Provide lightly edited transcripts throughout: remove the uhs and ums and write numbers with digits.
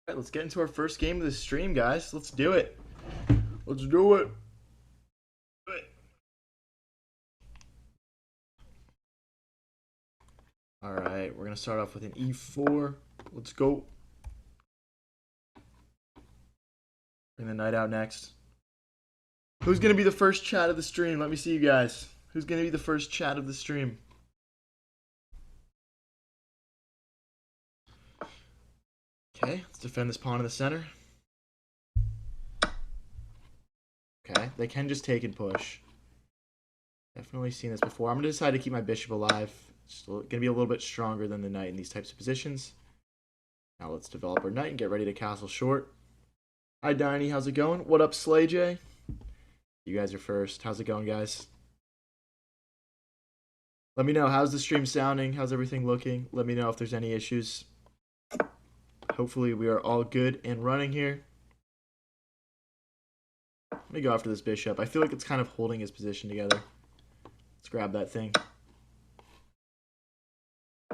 All right, let's get into our first game of the stream, guys. Let's do it. Let's do it. All right, we're gonna start off with an e4. Let's go. Bring the knight out next. Who's gonna be the first chat of the stream? Let me see you guys. Who's gonna be the first chat of the stream? Okay, let's defend this pawn in the center. Okay, they can just take and push. Definitely seen this before. I'm gonna decide to keep my bishop alive. It's gonna be a little bit stronger than the knight in these types of positions. Now let's develop our knight and get ready to castle short. Hi, Diney. How's it going? What up, Slay J? You guys are first. How's it going, guys? Let me know. How's the stream sounding? How's everything looking? Let me know if there's any issues. Hopefully we are all good and running here. Let me go after this bishop. I feel like it's kind of holding his position together. Let's grab that thing.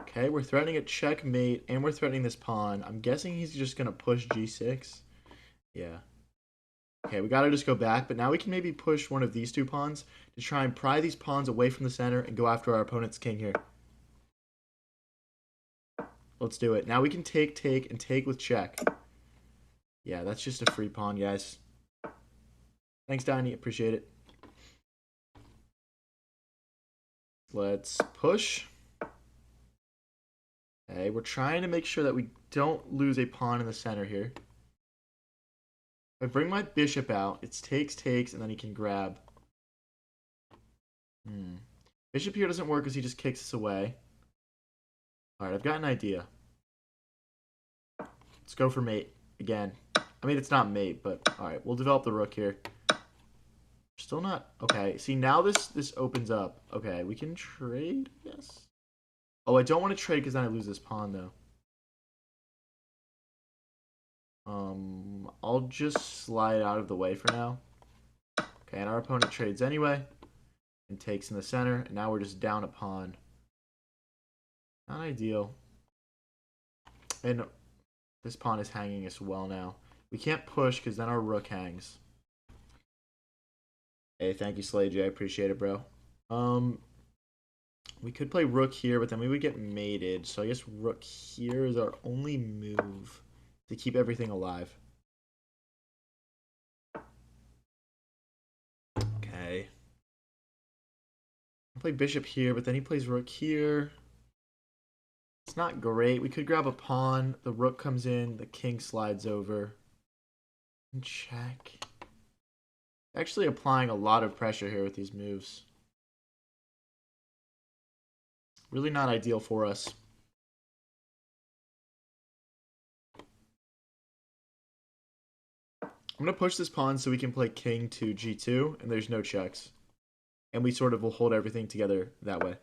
Okay, we're threatening a checkmate, and we're threatening this pawn. I'm guessing he's just going to push g6. Yeah. Okay, we got to just go back, but now we can maybe push one of these two pawns to try and pry these pawns away from the center and go after our opponent's king here. Let's do it. Now we can take, and take with check. Yeah, that's just a free pawn, guys. Thanks, Donnie. Appreciate it. Let's push. Okay, we're trying to make sure that we don't lose a pawn in the center here. If I bring my bishop out, it's takes, and then he can grab. Bishop here doesn't work because he just kicks us away. Alright, I've got an idea. Let's go for mate again. I mean, it's not mate, but alright, we'll develop the rook here. Still not... Okay, see, now this opens up. Okay, we can trade, yes. Oh, I don't want to trade because then I lose this pawn, though. I'll just slide out of the way for now. Okay, and our opponent trades anyway. And takes in the center. And now we're just down a pawn. Not ideal. And this pawn is hanging as well now. We can't push because then our rook hangs. Hey, thank you, Slay J. I appreciate it, bro. We could play rook here, but then we would get mated. So I guess rook here is our only move to keep everything alive. Okay. I'll play bishop here, but then he plays rook here. It's not great. We could grab a pawn. The rook comes in. The king slides over. And check. Actually applying a lot of pressure here with these moves. Really not ideal for us. I'm going to push this pawn so we can play king to g2, and there's no checks. And we sort of will hold everything together that way.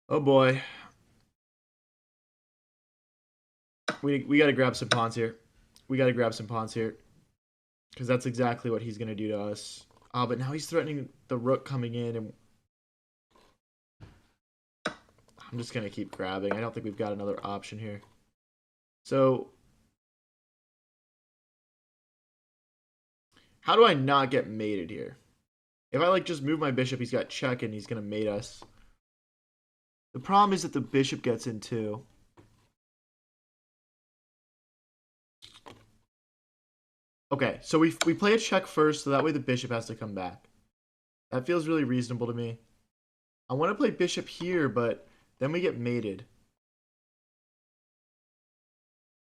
Oh boy. We got to grab some pawns here. We got to grab some pawns here. Because that's exactly what he's going to do to us. Oh, but now he's threatening the rook coming in. And I'm just going to keep grabbing. I don't think we've got another option here. So how do I not get mated here? If I like just move my bishop, he's got check and he's going to mate us. The problem is that the bishop gets in too. Okay, so we play a check first, so that way the bishop has to come back. That feels really reasonable to me. I want to play bishop here, but then we get mated.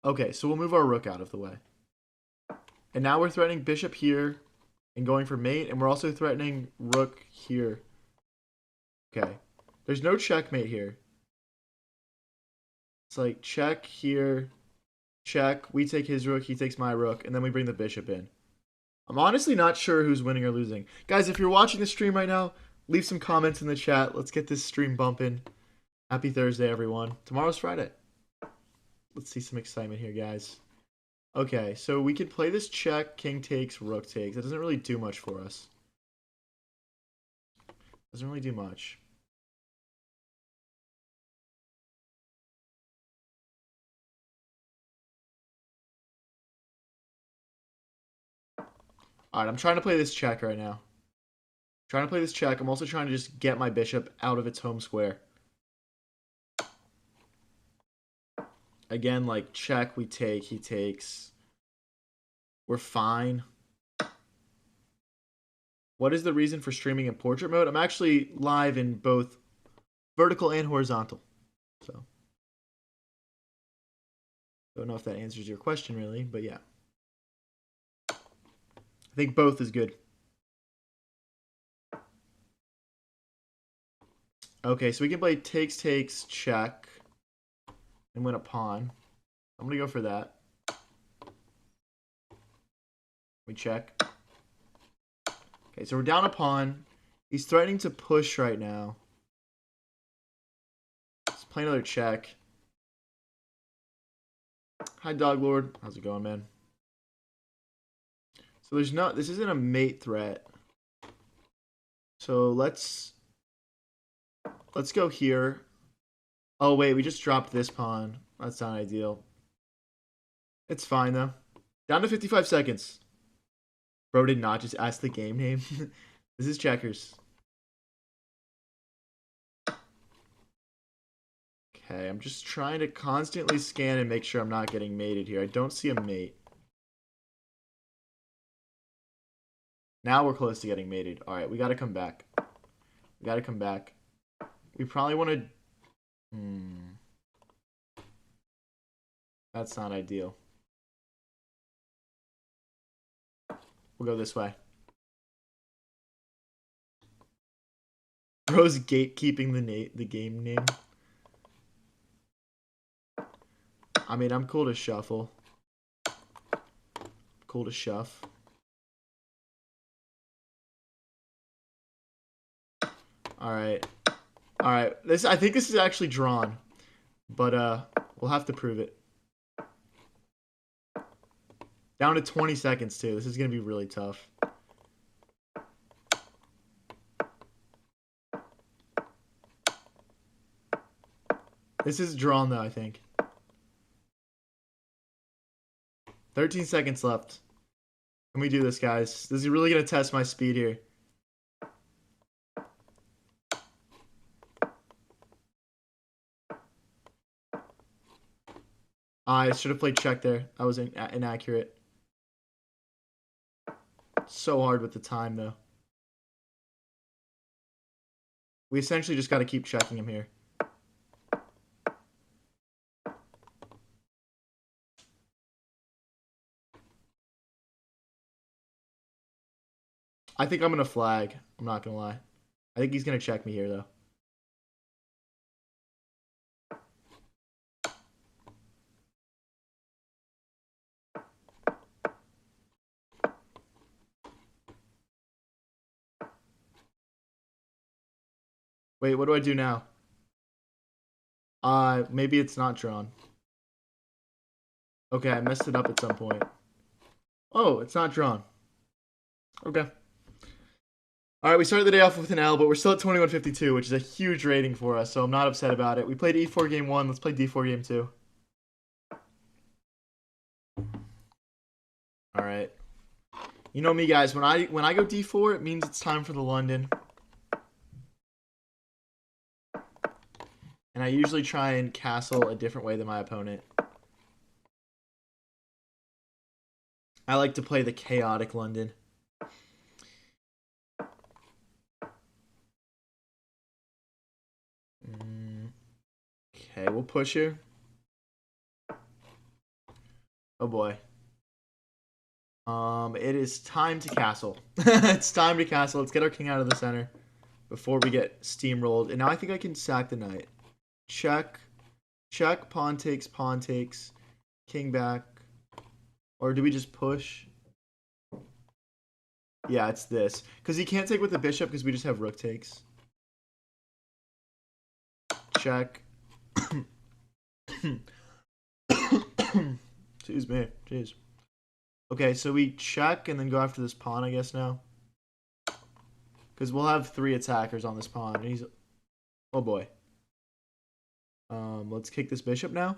Okay, so we'll move our rook out of the way. And now we're threatening bishop here and going for mate, and we're also threatening rook here. Okay, there's no checkmate here. It's like check here, check, we take his rook, he takes my rook, and then we bring the bishop in. I'm honestly not sure who's winning or losing. Guys, if you're watching the stream right now, leave some comments in the chat. Let's get this stream bumping. Happy Thursday, everyone. Tomorrow's Friday. Let's see some excitement here, guys. Okay, so we could play this check, king takes, rook takes. That doesn't really do much for us. Doesn't really do much. Alright, I'm trying to play this check right now. Trying to play this check. I'm also trying to just get my bishop out of its home square. Again, like, check, we take, he takes. We're fine. What is the reason for streaming in portrait mode? I'm actually live in both vertical and horizontal. So, don't know if that answers your question really, but yeah. I think both is good. Okay, so we can play takes, takes, check, and win a pawn. I'm going to go for that. We check. Okay, so we're down a pawn. He's threatening to push right now. Let's play another check. Hi, Dog Lord. How's it going, man? So there's not... This isn't a mate threat. So let's go here. Oh, wait. We just dropped this pawn. That's not ideal. It's fine, though. Down to 55 seconds. Bro did not just ask the game name. This is checkers. Okay, I'm just trying to constantly scan and make sure I'm not getting mated here. I don't see a mate. Now we're close to getting mated. Alright, we gotta come back. We gotta come back. We probably want to... That's not ideal. We'll go this way. Bro's gatekeeping the game name. I mean, I'm cool to shuffle. Cool to shuff. Alright. Alright. I think this is actually drawn. But we'll have to prove it. Down to 20 seconds too. This is gonna be really tough. This is drawn though, I think. 13 seconds left. Can we do this, guys? This is really going to test my speed here. I should have played check there. I was inaccurate. So hard with the time, though. We essentially just got to keep checking him here. I think I'm going to flag. I'm not going to lie. I think he's going to check me here, though. Wait, what do I do now? Maybe it's not drawn. Okay, I messed it up at some point. Oh, it's not drawn. Okay. All right, we started the day off with an L, but we're still at 2152, which is a huge rating for us, so I'm not upset about it. We played E4 game 1. Let's play D4 game 2. All right. You know me, guys. When I go D4, it means it's time for the London. And I usually try and castle a different way than my opponent. I like to play the chaotic London. Okay, we'll push here. Oh boy. It is time to castle. It's time to castle. Let's get our king out of the center before we get steamrolled. And now I think I can sack the knight. Check. Check. Pawn takes. Pawn takes. King back. Or do we just push? Yeah, it's this. Because he can't take with the bishop because we just have rook takes. Check. Excuse me. Jeez. Okay, so we check and then go after this pawn, I guess, now. Because we'll have 3 attackers on this pawn. And he's... Oh, boy. Let's kick this bishop now.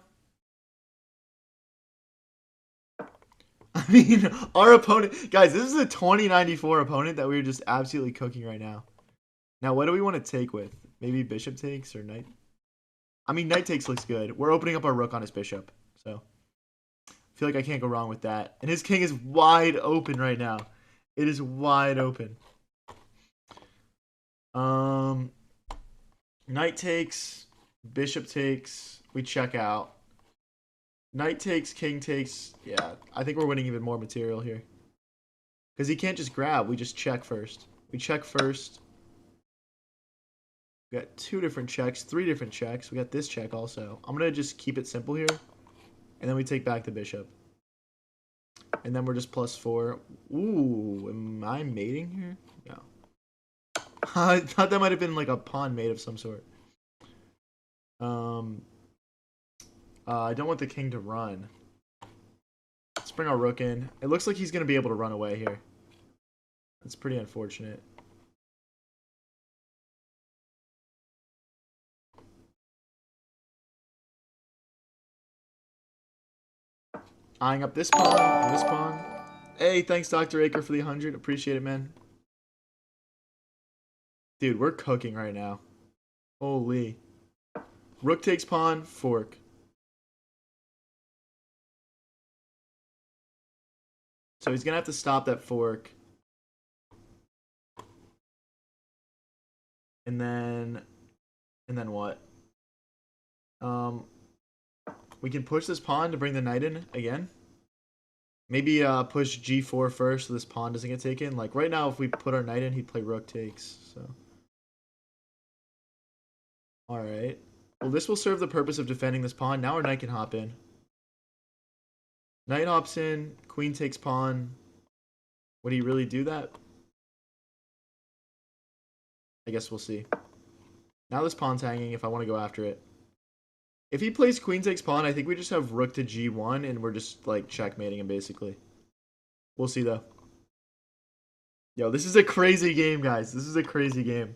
I mean, our opponent, guys, this is a 2094 opponent that we're just absolutely cooking right now. Now, what do we want to take with? Maybe bishop takes or knight? I mean, knight takes looks good. We're opening up our rook on his bishop, so I feel like I can't go wrong with that. And his king is wide open right now. It is wide open. Knight takes, bishop takes, we check out. Knight takes, king takes. Yeah, I think we're winning even more material here. Because he can't just grab. We just check first. We check first. We got 2 different checks, 3 different checks. We got this check also. I'm going to just keep it simple here. And then we take back the bishop. And then we're just +4. Ooh, am I mating here? No. I thought that might have been like a pawn mate of some sort. I don't want the king to run. Let's bring our rook in. It looks like he's going to be able to run away here. That's pretty unfortunate. Eyeing up this pawn and this pawn. Hey, thanks, Dr. Aker, for the 100. Appreciate it, man. Dude, we're cooking right now. Holy. Rook takes pawn, fork. So he's going to have to stop that fork. And then what? We can push this pawn to bring the knight in again. Maybe push g4 first so this pawn doesn't get taken. Like right now, if we put our knight in, he'd play rook takes. So, all right. Well, this will serve the purpose of defending this pawn. Now our knight can hop in. Knight hops in. Queen takes pawn. Would he really do that? I guess we'll see. Now this pawn's hanging if I want to go after it. If he plays queen takes pawn, I think we just have rook to g1 and we're just like checkmating him basically. We'll see though. Yo, this is a crazy game, guys. This is a crazy game.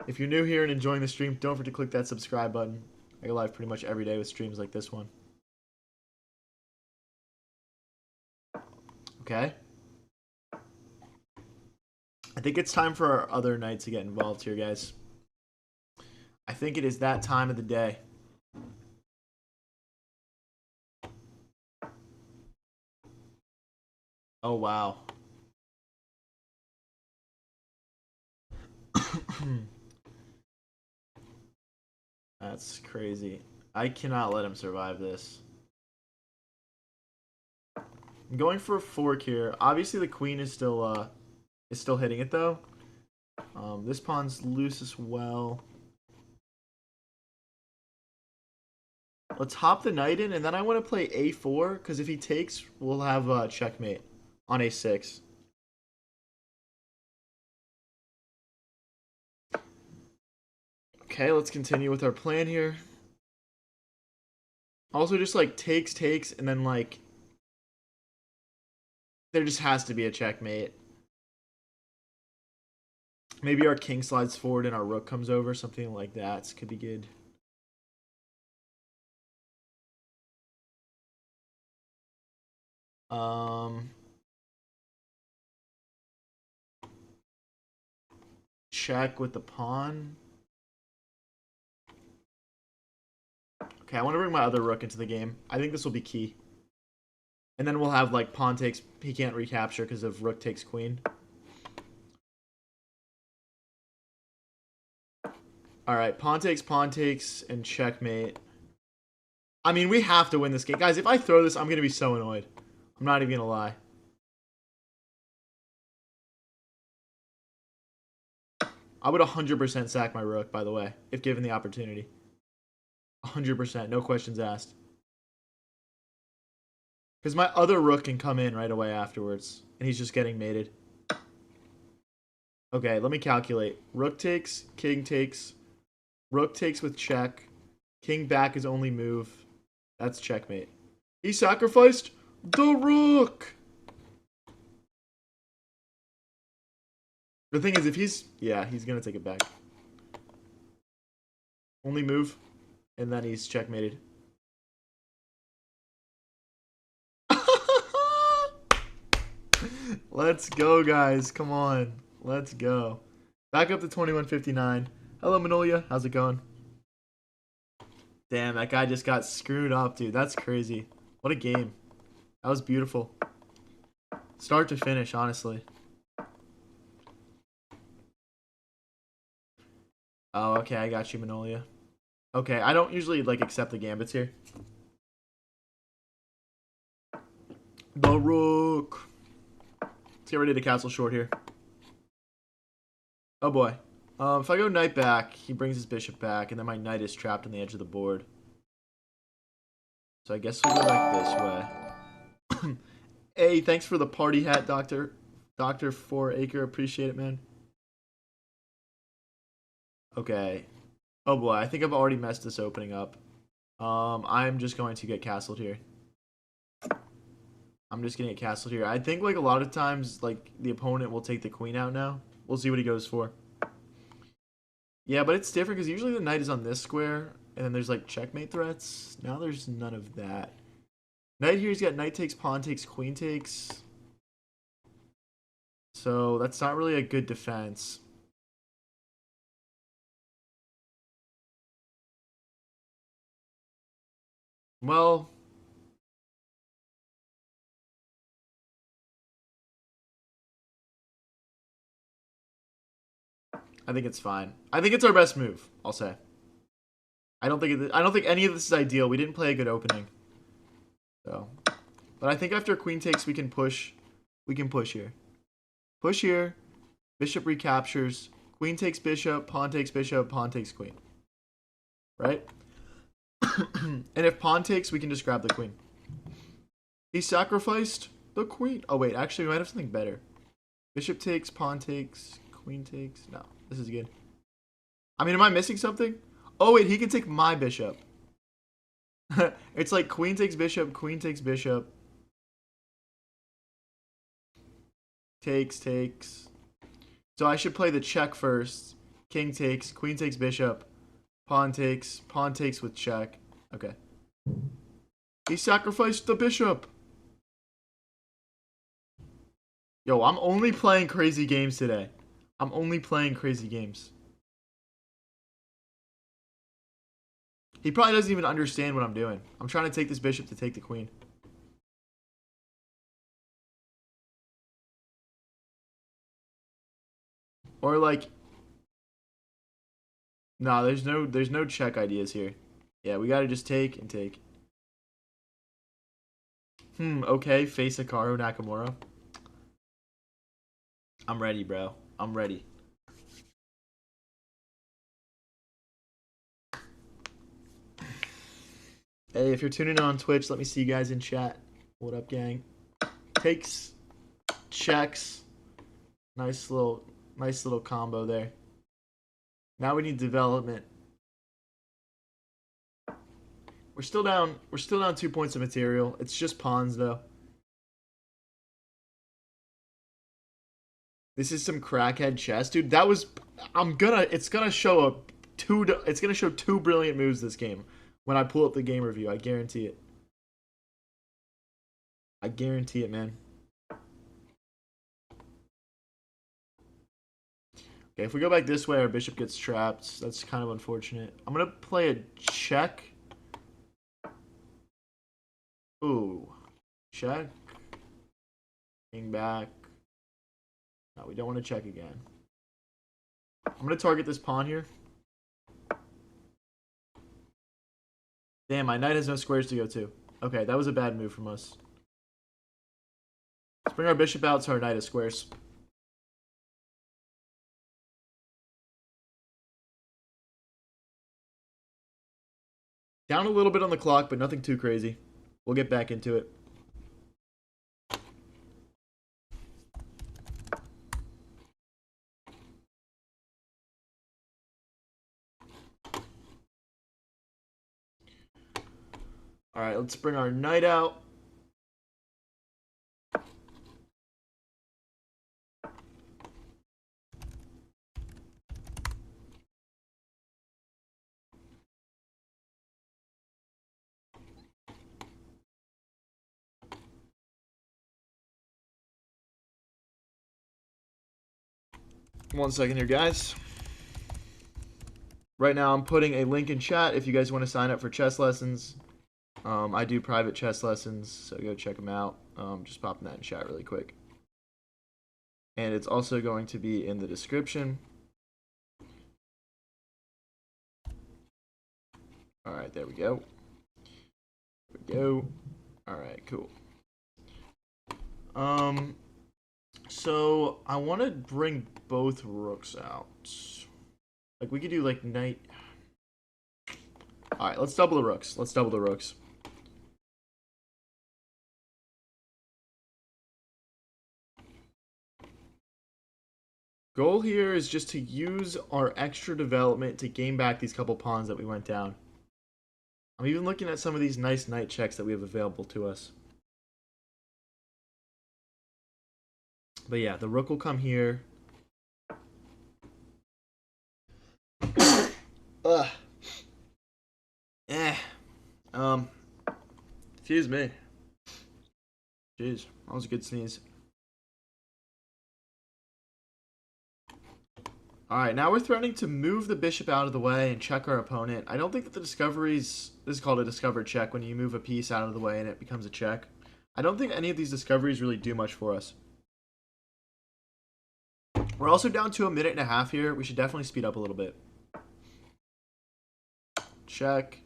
If you're new here and enjoying the stream, don't forget to click that subscribe button. I go live pretty much every day with streams like this one. Okay. I think it's time for our other knights to get involved here, guys. I think it is that time of the day. Oh, wow. That's crazy. I cannot let him survive this. I'm going for a fork here. Obviously, the queen is still hitting it though. This pawn's loose as well. Let's hop the knight in, and then I want to play a4 because if he takes, we'll have checkmate on a6. Okay, let's continue with our plan here. Also, just like takes, and then like there just has to be a checkmate. Maybe our king slides forward and our rook comes over, something like that could be good. Check with the pawn. Okay, I want to bring my other rook into the game. I think this will be key. And then we'll have like pawn takes. He can't recapture because of rook takes queen. All right, pawn takes, and checkmate. I mean, we have to win this game. Guys, if I throw this, I'm going to be so annoyed. I'm not even going to lie. I would 100% sack my rook, by the way, if given the opportunity. 100%, no questions asked. Because my other rook can come in right away afterwards, and he's just getting mated. Okay, let me calculate. Rook takes, king takes, rook takes with check, king back is only move. That's checkmate. He sacrificed the rook! The thing is, if he's... Yeah, he's going to take it back. Only move, and then he's checkmated. Let's go, guys. Come on. Let's go. Back up to 2159. Hello, Manolia. How's it going? Damn, that guy just got screwed up, dude. That's crazy. What a game. That was beautiful. Start to finish, honestly. Oh, okay. I got you, Manolia. Okay, I don't usually, like, accept the gambits here. The rook. Let's get ready to castle short here. Oh, boy. If I go knight back, he brings his bishop back, and then my knight is trapped on the edge of the board. So I guess we'll go like this way. Hey, thanks for the party hat, Doctor. Doctor 4 Acre. Appreciate it, man. Okay. Oh boy, I think I've already messed this opening up. I'm just going to get castled here. I'm just gonna get castled here. I think like a lot of times, like the opponent will take the queen out now. We'll see what he goes for. Yeah, but it's different because usually the knight is on this square, and then there's like checkmate threats. Now there's none of that. Knight here, he's got knight takes, pawn takes, queen takes. So that's not really a good defense. Well, I think it's fine. I think it's our best move, I'll say. I don't think any of this is ideal. We didn't play a good opening. So, but I think after queen takes we can push. We can push here. Push here. Bishop recaptures. Queen takes bishop, pawn takes bishop, pawn takes queen. Right? And if pawn takes, we can just grab the queen. He sacrificed the queen. Oh wait, actually we might have something better. Bishop takes, pawn takes, queen takes. No, this is good. I mean, am I missing something? Oh wait, he can take my bishop. It's like queen takes bishop, queen takes bishop. Takes. So I should play the check first. King takes, queen takes bishop, pawn takes with check. Okay. He sacrificed the bishop. Yo, I'm only playing crazy games today. I'm only playing crazy games. He probably doesn't even understand what I'm doing. I'm trying to take this bishop to take the queen. Or like, no, there's no check ideas here. Yeah, we gotta just take and take. Okay, face Hikaru Nakamura. I'm ready, bro. I'm ready. Hey, if you're tuning in on Twitch, let me see you guys in chat. What up, gang? Takes, checks. Nice little combo there. Now we need development. We're still down 2 points of material. It's just pawns though. This is some crackhead chess, dude. That was it's gonna show it's gonna show two brilliant moves this game when I pull up the game review. I guarantee it. I guarantee it, man. Okay, if we go back this way, our bishop gets trapped. That's kind of unfortunate. I'm gonna play a check. Ooh. Check. King back. No, we don't want to check again. I'm gonna target this pawn here. Damn, my knight has no squares to go to. Okay, that was a bad move from us. Let's bring our bishop out so our knight has squares. Down a little bit on the clock, but nothing too crazy. We'll get back into it. Alright, let's bring our knight out. 1 second here, guys. Right now, I'm putting a link in chat if you guys want to sign up for chess lessons. I do private chess lessons, so go check them out. Just popping that in chat really quick. And it's also going to be in the description. All right, there we go. There we go. All right, cool. So I want to bring both rooks out. Like we could do like knight. All right, let's double the rooks. Let's double the rooks. Goal here is just to use our extra development to gain back these couple pawns that we went down. I'm even looking at some of these nice knight checks that we have available to us. But yeah, the rook will come here. Ugh. Excuse me. Jeez, that was a good sneeze. Alright, now we're threatening to move the bishop out of the way and check our opponent. I don't think that the discoveries... This is called a discovered check, when you move a piece out of the way and it becomes a check. I don't think any of these discoveries really do much for us. We're also down to 1.5 minutes here. We should definitely speed up a little bit. Check.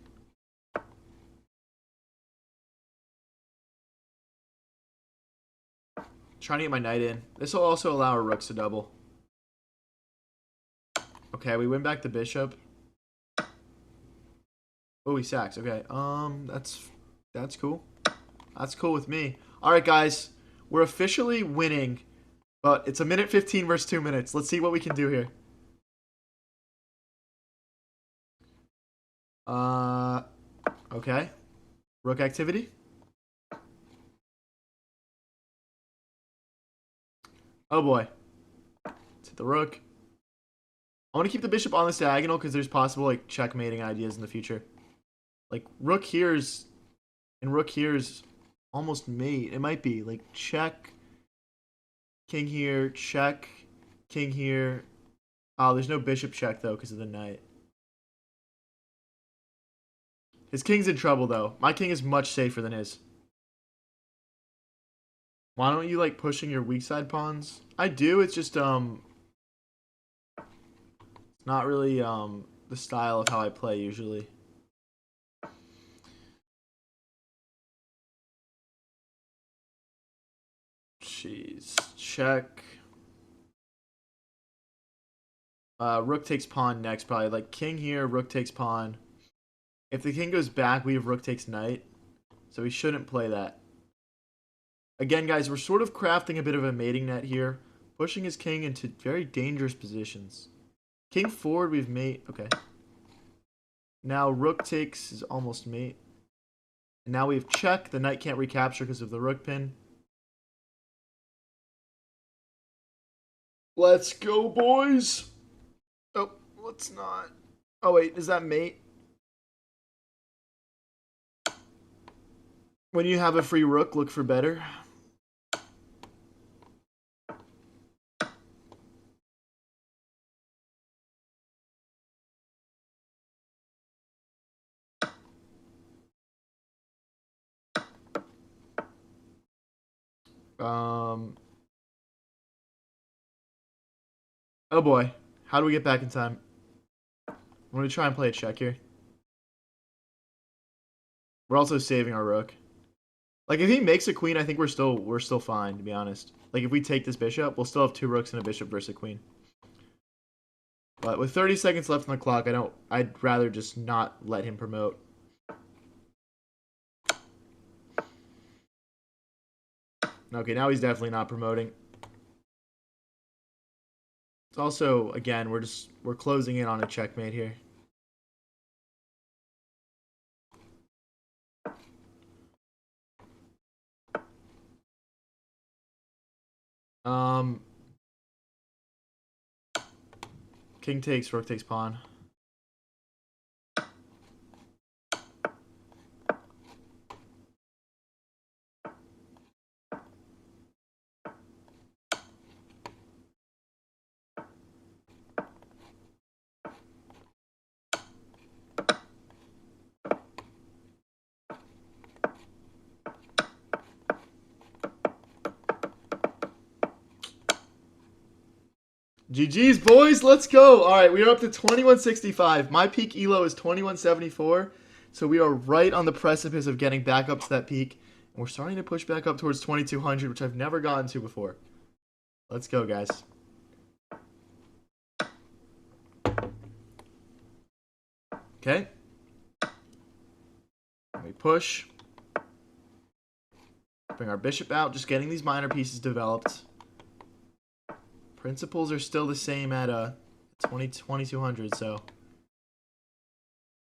Trying to get my knight in. This will also allow our rooks to double. Okay, we win back the bishop. Oh, he sacks. Okay, that's cool. That's cool with me. All right, guys, we're officially winning, but it's 1:15 versus 2 minutes. Let's see what we can do here. Okay. Rook activity. Oh boy. Let's hit the rook. I want to keep the bishop on this diagonal because there's possible like checkmating ideas in the future. Like rook here's and rook here's almost mate. It might be like check, king here, check, king here. Oh, there's no bishop check though because of the knight. His king's in trouble though. My king is much safer than his. Why don't you like pushing your weak side pawns? I do. It's just it's not really the style of how I play usually. Jeez. Check. Rook takes pawn next, probably. Like king here, rook takes pawn. If the king goes back, we have rook takes knight. So we shouldn't play that. Again, guys, we're sort of crafting a bit of a mating net here. Pushing his king into very dangerous positions. King forward, we've mate. Okay. Now rook takes is almost mate. And now we have check. The knight can't recapture because of the rook pin. Let's go, boys. Oh, let's not. Oh, wait. Is that mate? When you have a free rook, look for better. Oh boy. How do we get back in time? I'm going to try and play a check here. We're also saving our rook. Like if he makes a queen, I think we're still fine, to be honest. Like if we take this bishop, we'll still have 2 rooks and a bishop versus a queen. But with 30 seconds left on the clock, I'd rather just not let him promote. Okay, now he's definitely not promoting. It's also, again, we're closing in on a checkmate here. King takes, rook takes pawn. GG's, boys. Let's go. All right, we are up to 2165. My peak elo is 2174. So we are right on the precipice of getting back up to that peak. And we're starting to push back up towards 2200, which I've never gotten to before. Let's go, guys. Okay. We push. Bring our bishop out. Just getting these minor pieces developed. Principles are still the same at 2200, so.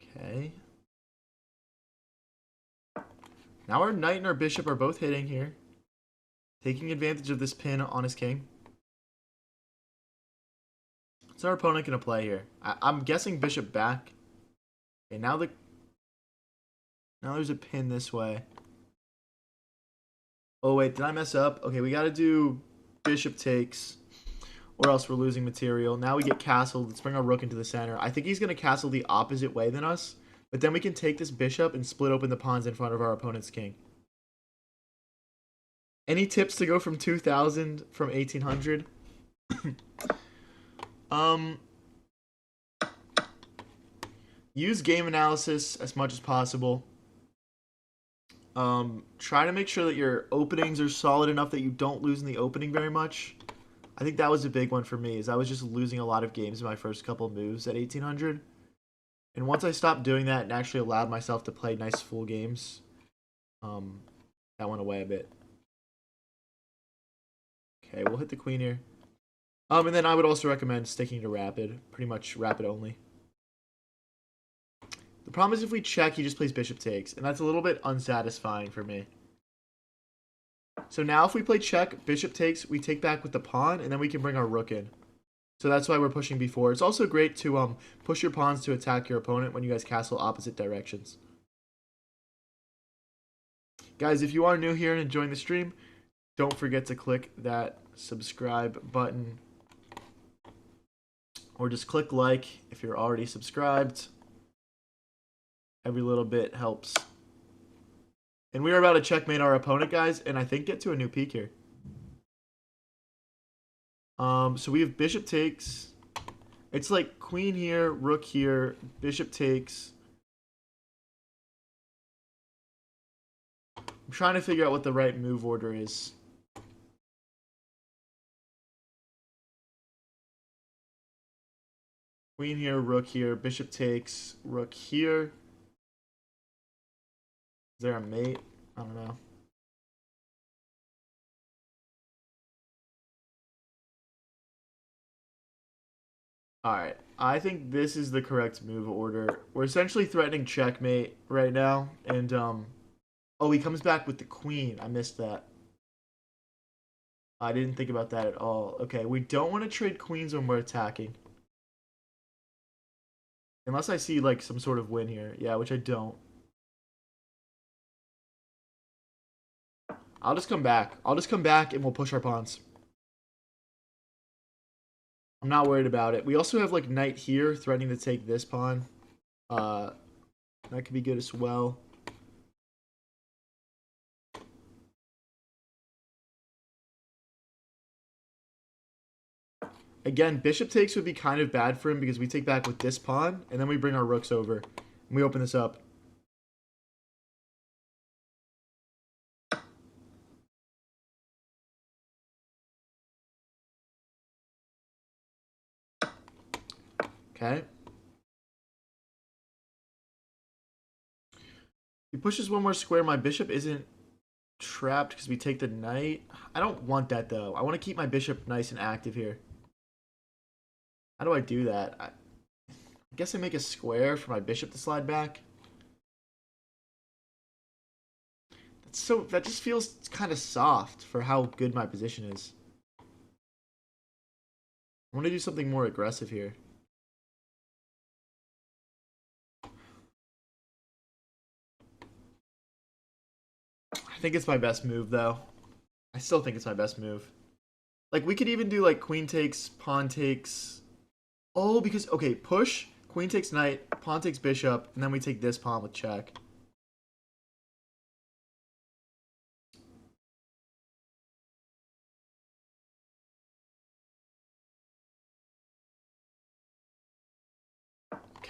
Okay. Now our knight and our bishop are both hitting here. Taking advantage of this pin on his king. What's our opponent going to play here? I'm guessing bishop back. Okay, now there's a pin this way. Oh, wait, did I mess up? Okay, we got to do bishop takes, or else we're losing material. Now we get castled. Let's bring our rook into the center. I think he's going to castle the opposite way than us, but then we can take this bishop and split open the pawns in front of our opponent's king. Any tips to go from 2000 from 1800? Use game analysis as much as possible. Try to make sure that your openings are solid enough that you don't lose in the opening very much. I think that was a big one for me, is I was just losing a lot of games in my first couple moves at 1800. And once I stopped doing that and actually allowed myself to play nice full games, that went away a bit. Okay, we'll hit the queen here. And then I would also recommend sticking to rapid. Pretty much rapid only. The problem is if we check, he just plays bishop takes. And that's a little bit unsatisfying for me. So now if we play check, bishop takes, we take back with the pawn, and then we can bring our rook in. So that's why we're pushing b4. It's also great to push your pawns to attack your opponent when you guys castle opposite directions. Guys, if you are new here and enjoying the stream, don't forget to click that subscribe button. Or just click like if you're already subscribed. Every little bit helps. And we are about to checkmate our opponent, guys, and I think get to a new peak here. So we have bishop takes. It's like queen here, rook here, bishop takes. I'm trying to figure out what the right move order is. Queen here, rook here, bishop takes, rook here. Is there a mate? I don't know. Alright, I think this is the correct move order. We're essentially threatening checkmate right now, and oh, he comes back with the queen. I missed that. I didn't think about that at all. Okay, we don't want to trade queens when we're attacking. Unless I see, like, some sort of win here. Yeah, which I don't. I'll just come back. I'll just come back and we'll push our pawns. I'm not worried about it. We also have, like, knight here threatening to take this pawn. That could be good as well. Again, bishop takes would be kind of bad for him because we take back with this pawn, and then we bring our rooks over. And we open this up. Okay. He pushes one more square. My bishop isn't trapped because we take the knight. I don't want that, though. I want to keep my bishop nice and active here. How do I do that? I guess I make a square for my bishop to slide back. That just feels kind of soft for how good my position is. I want to do something more aggressive here. I think it's my best move, though. I still think it's my best move. Like, we could even do, like, queen takes, pawn takes. Oh, because, okay, push, queen takes knight, pawn takes bishop, and then we take this pawn with check.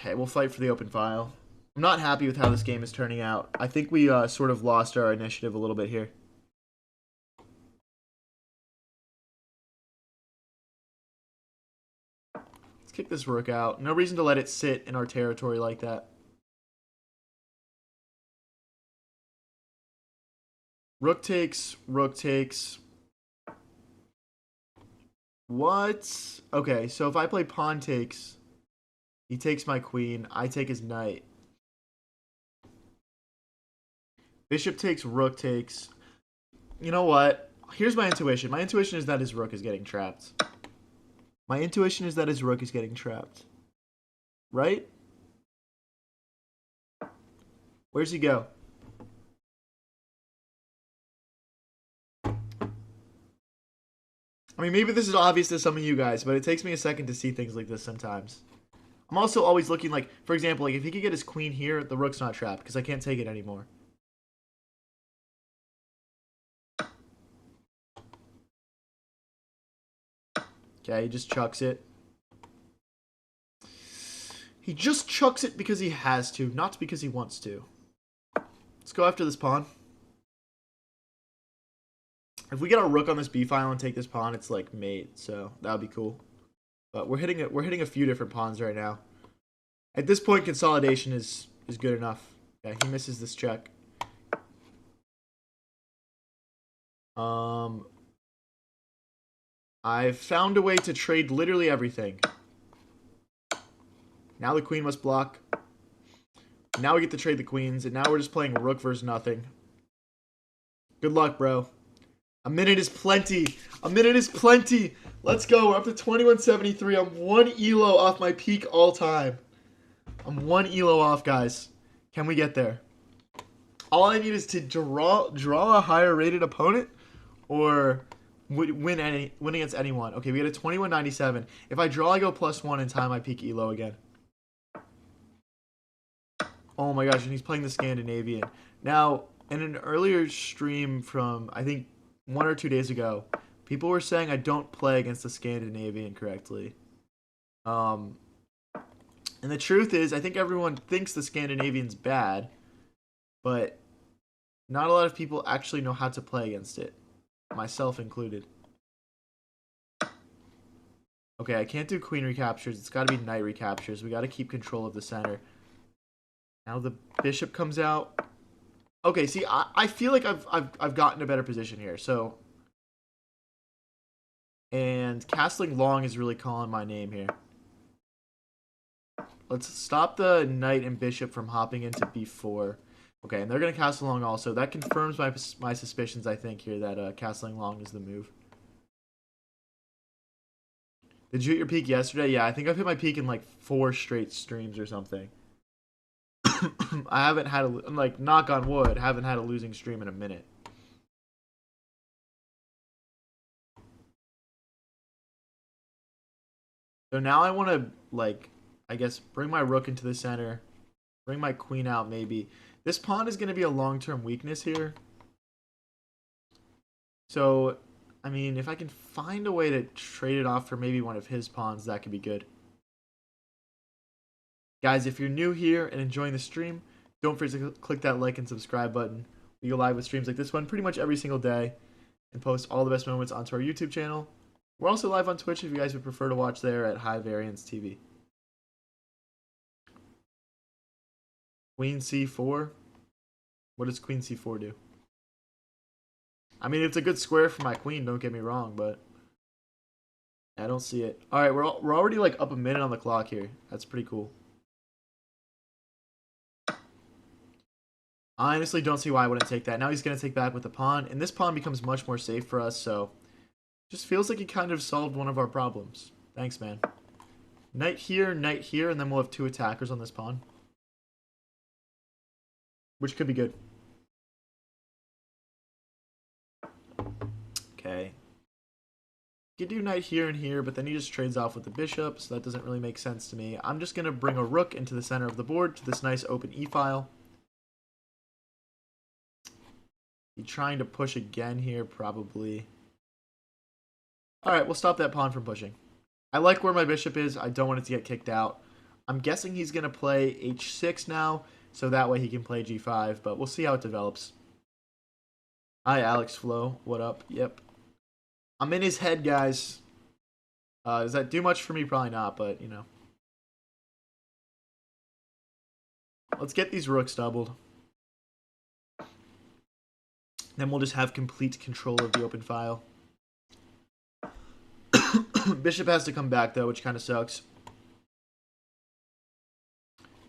Okay, we'll fight for the open file. I'm not happy with how this game is turning out. I think we sort of lost our initiative a little bit here. Let's kick this rook out. No reason to let it sit in our territory like that. Rook takes, rook takes. What? Okay, so if I play pawn takes, he takes my queen, I take his knight. Bishop takes, rook takes. You know what? Here's my intuition. My intuition is that his rook is getting trapped. My intuition is that his rook is getting trapped. Right? Where's he go? I mean, maybe this is obvious to some of you guys, but it takes me a second to see things like this sometimes. I'm also always looking like, for example, like if he could get his queen here, the rook's not trapped because I can't take it anymore. Okay, he just chucks it. He just chucks it because he has to, not because he wants to. Let's go after this pawn. If we get our rook on this b file and take this pawn, it's like mate, so that would be cool. But we're hitting a few different pawns right now. At this point, consolidation is good enough. Yeah, he misses this check. I've found a way to trade literally everything. Now the queen must block. Now we get to trade the queens, and now we're just playing rook versus nothing. Good luck, bro. A minute is plenty. A minute is plenty. Let's go. We're up to 2173. I'm one elo off my peak all time. I'm one elo off, guys. Can we get there? All I need is to draw a higher rated opponent or win against anyone. Okay, we got a 2197. If I draw, I go +1 and tie my peak elo again. Oh my gosh, and he's playing the Scandinavian. Now, in an earlier stream from, I think, 1 or 2 days ago, people were saying I don't play against the Scandinavian correctly. And the truth is, I think everyone thinks the Scandinavian's bad, but not a lot of people actually know how to play against it, myself included. Okay, I can't do queen recaptures. It's got to be knight recaptures. We got to keep control of the center. Now the bishop comes out. Okay, see, I feel like I've gotten a better position here. So, and castling long is really calling my name here. Let's stop the knight and bishop from hopping into b4. Okay, and they're gonna castle long also. That confirms my suspicions. I think here that castling long is the move. Did you hit your peak yesterday? Yeah, I think I've hit my peak in like 4 straight streams or something. I haven't had like, knock on wood, haven't had a losing stream in a minute. So now I want to, like, I guess bring my rook into the center, bring my queen out maybe. This pawn is going to be a long-term weakness here. So, I mean, if I can find a way to trade it off for maybe one of his pawns, that could be good. Guys, if you're new here and enjoying the stream, don't forget to click that like and subscribe button. We go live with streams like this one pretty much every single day and post all the best moments onto our YouTube channel. We're also live on Twitch if you guys would prefer to watch there at High Variance TV. Queen c4. What does queen c4 do? I mean, it's a good square for my queen, don't get me wrong, but I don't see it. All right, we're already like up a minute on the clock here. That's pretty cool. I honestly don't see why I wouldn't take that. Now he's going to take back with the pawn, and this pawn becomes much more safe for us, so just feels like he kind of solved one of our problems. Thanks, man. Knight here, and then we'll have 2 attackers on this pawn, which could be good. Okay. You could do knight here and here, but then he just trades off with the bishop, so that doesn't really make sense to me. I'm just going to bring a rook into the center of the board to this nice open e-file. He's trying to push again here, probably. Alright, we'll stop that pawn from pushing. I like where my bishop is. I don't want it to get kicked out. I'm guessing he's going to play h6 now, so that way he can play g5, but we'll see how it develops. Hi, Alex Flo. What up? Yep. I'm in his head, guys. Does that do much for me? Probably not, but, you know. Let's get these rooks doubled. Then we'll just have complete control of the open file. Bishop has to come back, though, which kind of sucks.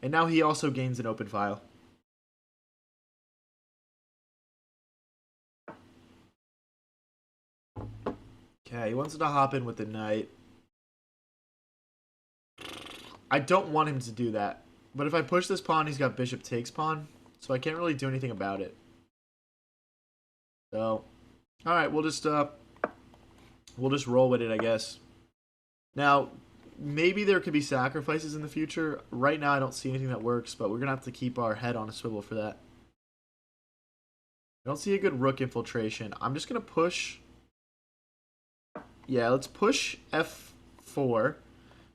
And now he also gains an open file. Okay, he wants to hop in with the knight. I don't want him to do that. But if I push this pawn, he's got bishop takes pawn. So I can't really do anything about it. So, alright, we'll just roll with it, I guess. Now, maybe there could be sacrifices in the future. Right now, I don't see anything that works, but we're going to have to keep our head on a swivel for that. I don't see a good rook infiltration. I'm just going to push. Yeah, let's push f4.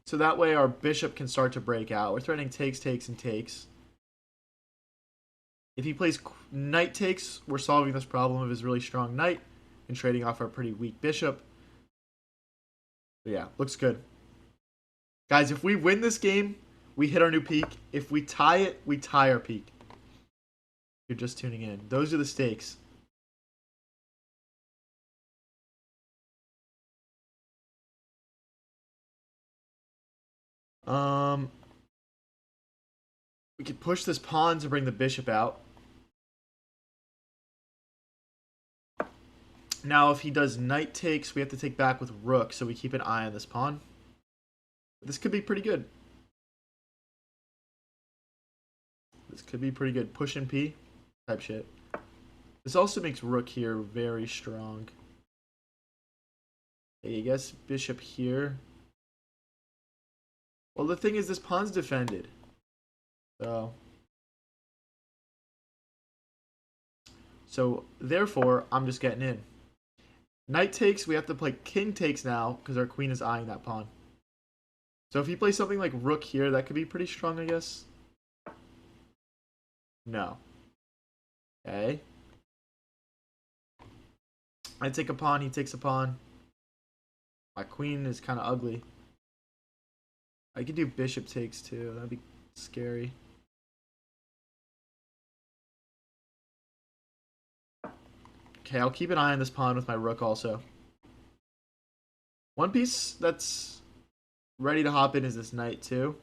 So that way our bishop can start to break out. We're threatening takes, takes, and takes. If he plays knight takes, we're solving this problem of his really strong knight and trading off our pretty weak bishop. But yeah, looks good. Guys, if we win this game, we hit our new peak. If we tie it, we tie our peak. You're just tuning in. Those are the stakes. We could push this pawn to bring the bishop out. Now, if he does knight takes, we have to take back with rook, so we keep an eye on this pawn. This could be pretty good. This could be pretty good. Push and P type shit. This also makes rook here very strong. Hey, I guess bishop here. Well, the thing is, this pawn's defended. So therefore, I'm just getting in. Knight takes, we have to play king takes now, because our queen is eyeing that pawn. So if he plays something like rook here, that could be pretty strong, I guess. No. Okay. I take a pawn, he takes a pawn. My queen is kind of ugly. I could do bishop takes too. That'd be scary. Okay, I'll keep an eye on this pawn with my rook also. One piece that's ready to hop in is this knight too.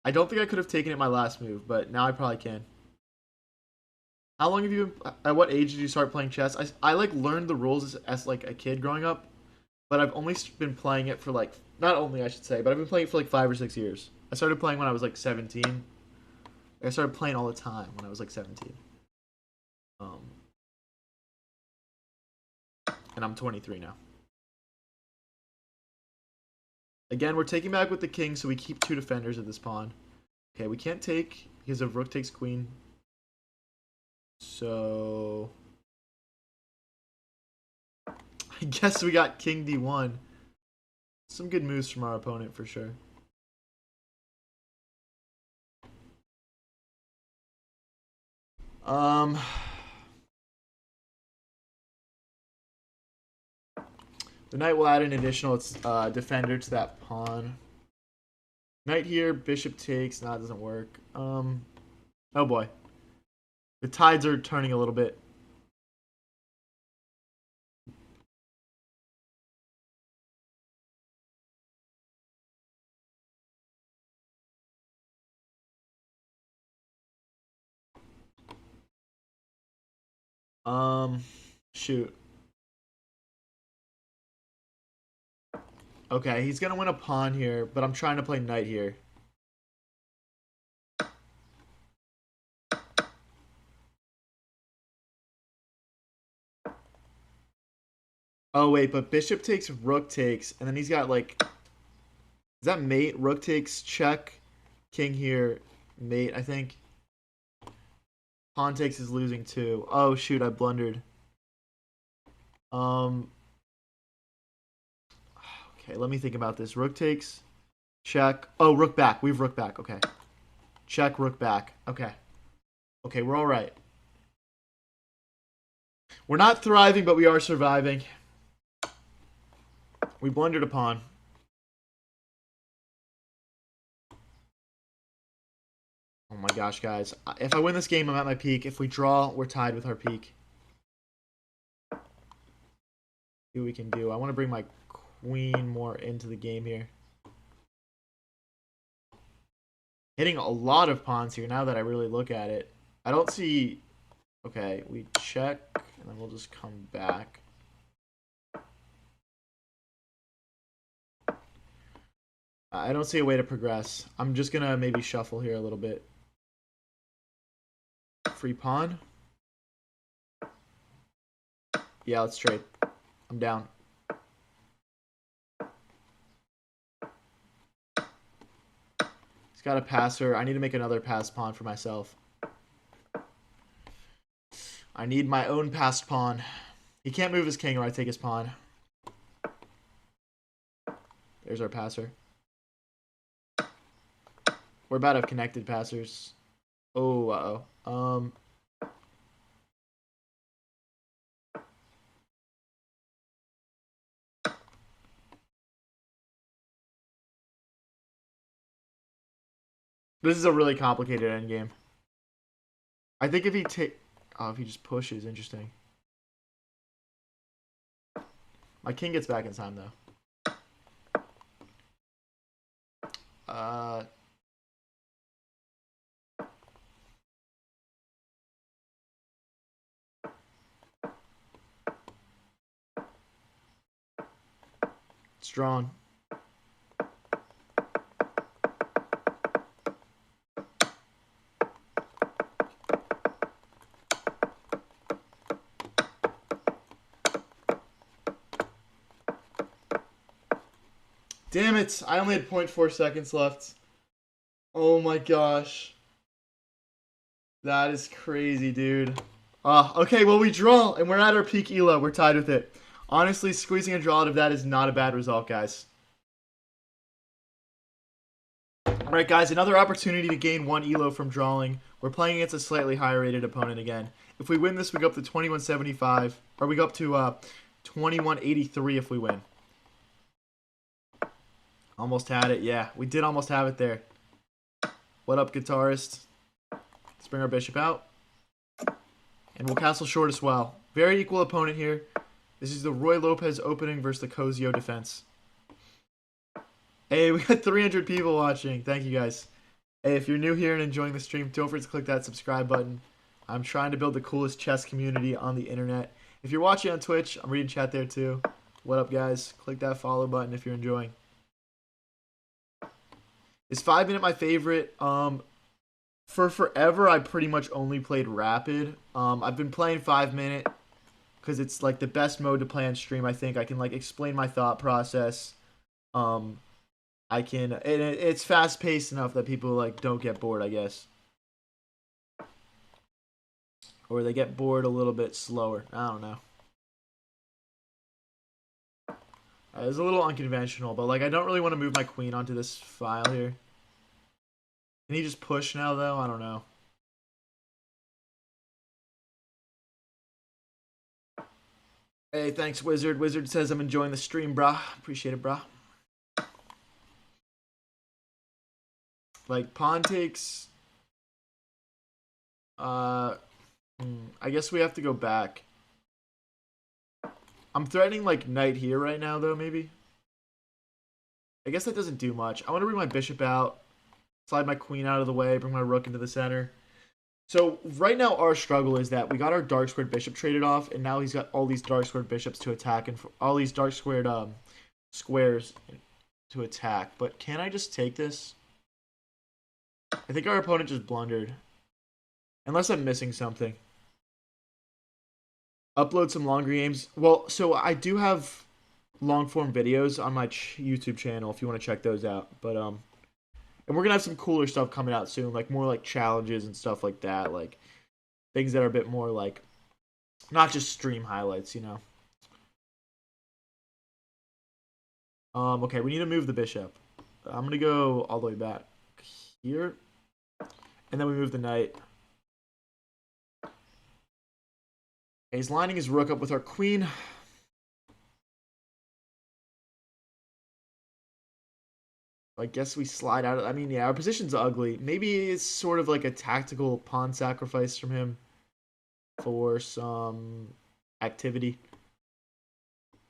I don't think I could have taken it my last move, but now I probably can. How long have you been, at what age did you start playing chess? I like learned the rules as like a kid growing up, but I've only been playing it for like, not only I should say, but I've been playing it for like 5 or 6 years. I started playing when I was like 17. I started playing all the time when I was like 17. And I'm 23 now. Again, we're taking back with the king, so we keep 2 defenders of this pawn. Okay, we can't take because of rook takes queen. So I guess we got king d1. Some good moves from our opponent for sure. The knight will add an additional defender to that pawn. Knight here, bishop takes. Nah, it doesn't work. Oh boy. The tides are turning a little bit. Shoot. Okay, he's gonna win a pawn here, but I'm trying to play knight here. Oh wait, but bishop takes, rook takes, and then he's got like, is that mate? Rook takes, check, king here, mate, I think. Pawn takes is losing too. Oh shoot, I blundered. Okay, let me think about this. Rook takes, Check. Oh, rook back. We have rook back. Okay. Check, rook back. Okay. Okay, we're all right. We're not thriving, but we are surviving. We blundered a pawn. Oh my gosh, guys. If I win this game, I'm at my peak. If we draw, we're tied with our peak. See what we can do. I want to bring my queen more into the game here. Hitting a lot of pawns here now that I really look at it. I don't see... Okay, we check, and then we'll just come back. I don't see a way to progress. I'm just going to maybe shuffle here a little bit. Free pawn. Yeah, let's trade. I'm down. He's got a passer. I need to make another pass pawn for myself. I need my own passed pawn. He can't move his king or I take his pawn. There's our passer. We're about to have connected passers. Oh, uh-oh. This is a really complicated endgame. I think if he if he just pushes, interesting. My king gets back in time, though. It's drawn. Damn it. I only had 0.4 seconds left. Oh my gosh. That is crazy, dude. Okay, well, we draw, and we're at our peak elo. We're tied with it. Honestly, squeezing a draw out of that is not a bad result, guys. All right, guys, another opportunity to gain 1 elo from drawing. We're playing against a slightly higher rated opponent again. If we win this, we go up to 2175, or we go up to 2183 if we win. Almost had it. Yeah, we did almost have it there. What up, guitarist? Let's bring our bishop out. And we'll castle short as well. Very equal opponent here. This is the Roy Lopez opening versus the Kozio defense. Hey, we got 300 people watching. Thank you, guys. Hey, if you're new here and enjoying the stream, don't forget to click that subscribe button. I'm trying to build the coolest chess community on the internet. If you're watching on Twitch, I'm reading chat there too. What up, guys? Click that follow button if you're enjoying. Is 5-minute my favorite? For forever, I pretty much only played Rapid. I've been playing 5-minute because it's like the best mode to play on stream. I think I can like explain my thought process. I can. It's fast paced enough that people like don't get bored, I guess, or they get bored a little bit slower. I don't know. It's a little unconventional, but like I don't really want to move my queen onto this file here. Can he just push now, though? I don't know. Hey, thanks, Wizard. Wizard says I'm enjoying the stream, brah. Appreciate it, brah. Like, pawn takes... I guess we have to go back. I'm threatening, like, knight here right now, though, maybe. I guess that doesn't do much. I want to bring my bishop out. Slide my queen out of the way. Bring my rook into the center. So right now our struggle is that we got our dark squared bishop traded off, and now he's got all these dark squared bishops to attack and all these dark squared squares to attack. But can I just take this? I think our opponent just blundered. Unless I'm missing something. Upload some longer games. Well, so I do have long form videos on my YouTube channel if you want to check those out. But and we're gonna have some cooler stuff coming out soon, like more like challenges and stuff like that, like things that are a bit more like not just stream highlights, you know. Okay, we need to move the bishop. I'm going to go all the way back here. And then we move the knight. He's lining his rook up with our queen. I guess we slide out. I mean, yeah, our position's ugly. Maybe it's sort of like a tactical pawn sacrifice from him for some activity.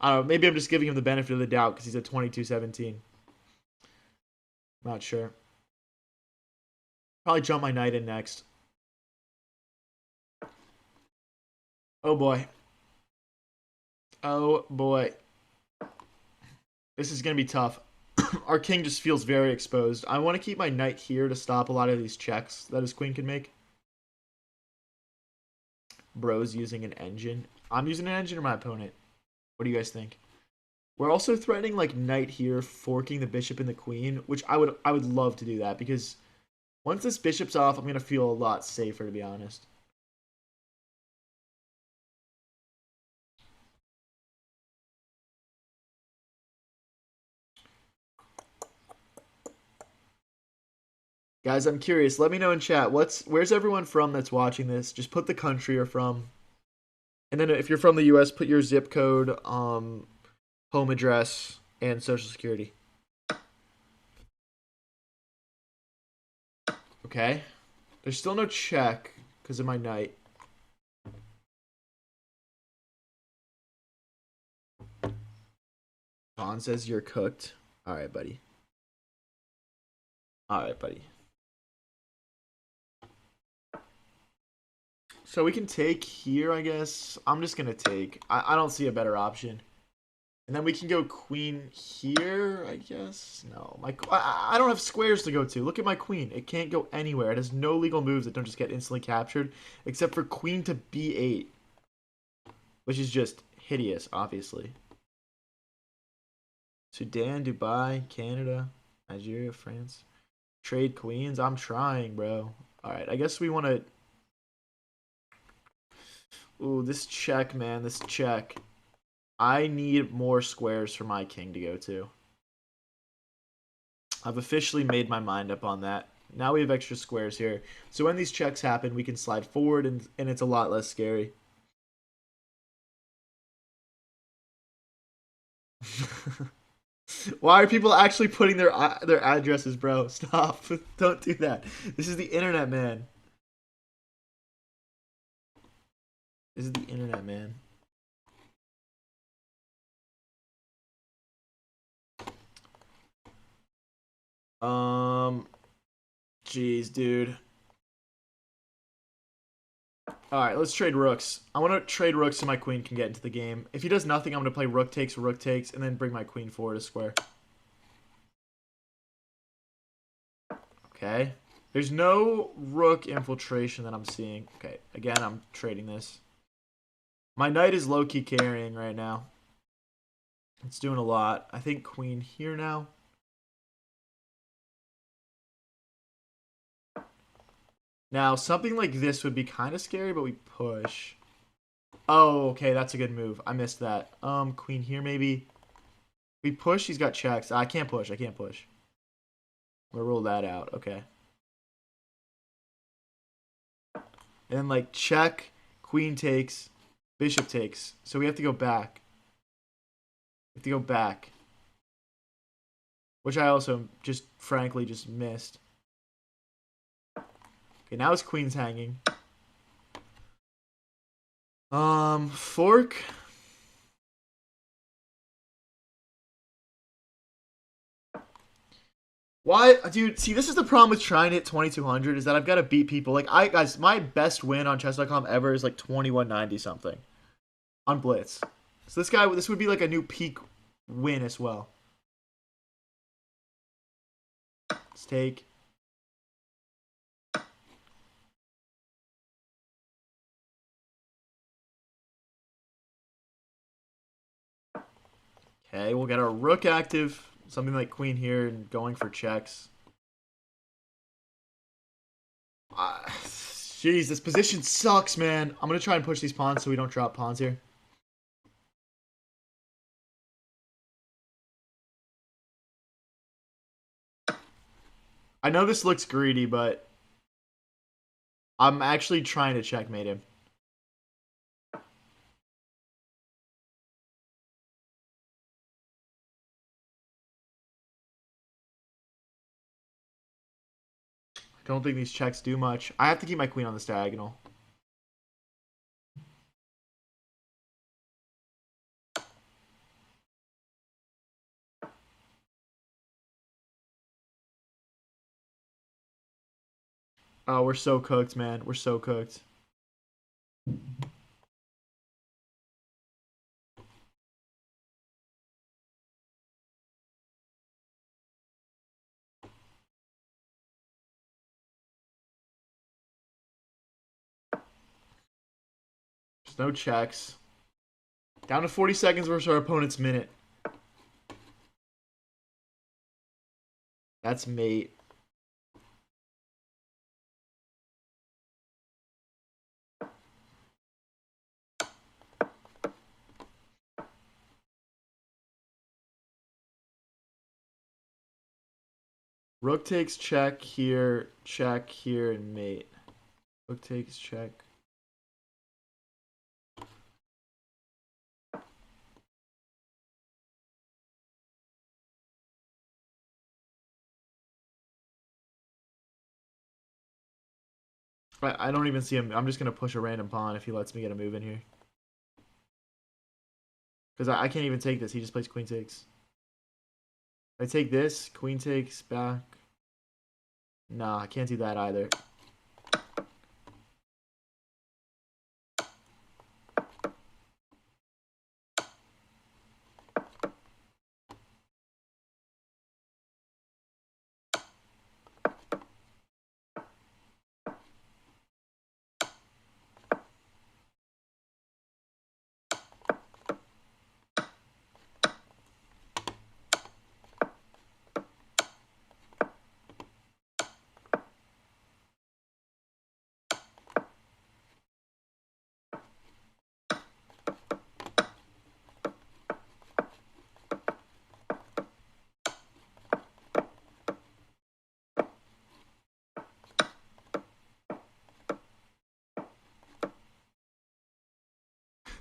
I don't know. Maybe I'm just giving him the benefit of the doubt because he's at 22-17. Not sure. Probably jump my knight in next. Oh boy. Oh boy. This is going to be tough. Our king just feels very exposed. I want to keep my knight here to stop a lot of these checks that his queen can make. Bro's using an engine. I'm using an engine or my opponent? What do you guys think? We're also threatening like knight here, forking the bishop and the queen, which I would love to do that because once this bishop's off, I'm going to feel a lot safer, to be honest. Guys, I'm curious. Let me know in chat. Where's everyone from that's watching this? Just put the country you're from. And then if you're from the US, put your zip code, home address, and social security. Okay. There's still no check because of my knight. Vaughn says you're cooked. Alright, buddy. Alright, buddy. So we can take here, I guess. I'm just going to take. I don't see a better option. And then we can go queen here, I guess. No, I don't have squares to go to. Look at my queen. It can't go anywhere. It has no legal moves that don't just get instantly captured, except for queen to b8, which is just hideous, obviously. Sudan, Dubai, Canada, Nigeria, France. Trade queens. I'm trying, bro. All right, I guess we want to... Ooh, this check, man. This check. I need more squares for my king to go to. I've officially made my mind up on that. Now we have extra squares here. So when these checks happen, we can slide forward and it's a lot less scary. Why are people actually putting their addresses, bro? Stop. Don't do that. This is the internet, man. This is the internet, man. Jeez, dude. Alright, let's trade rooks. I want to trade rooks so my queen can get into the game. If he does nothing, I'm going to play rook takes, and then bring my queen forward a square. Okay. There's no rook infiltration that I'm seeing. Okay, again, I'm trading this. My knight is low-key carrying right now. It's doing a lot. I think queen here now. Now, something like this would be kind of scary, but we push. Oh, okay, that's a good move. I missed that. Queen here maybe. We push, he's got checks. I can't push, I can't push. We'll rule that out, okay. And then, like, check, queen takes, bishop takes. So we have to go back. We have to go back. Which I also just, frankly, just missed. Okay, now his queen's hanging. Fork. Why, dude? See, this is the problem with trying to hit 2200 is that I've got to beat people. Like, guys, my best win on chess.com ever is like 2190 something on Blitz. So this would be like a new peak win as well. Let's take. Okay, we'll get our rook active. Something like queen here and going for checks. Jeez, this position sucks, man. I'm going to try and push these pawns so we don't drop pawns here. I know this looks greedy, but I'm actually trying to checkmate him. I don't think these checks do much. I have to keep my queen on this diagonal. Oh, we're so cooked, man. We're so cooked. There's no checks. Down to 40 seconds versus our opponent's minute. That's mate. Rook takes check here, and mate. Rook takes check. I don't even see him. I'm just going to push a random pawn if he lets me get a move in here. Because I can't even take this. He just plays queen takes. I take this, queen takes back. Nah, I can't do that either.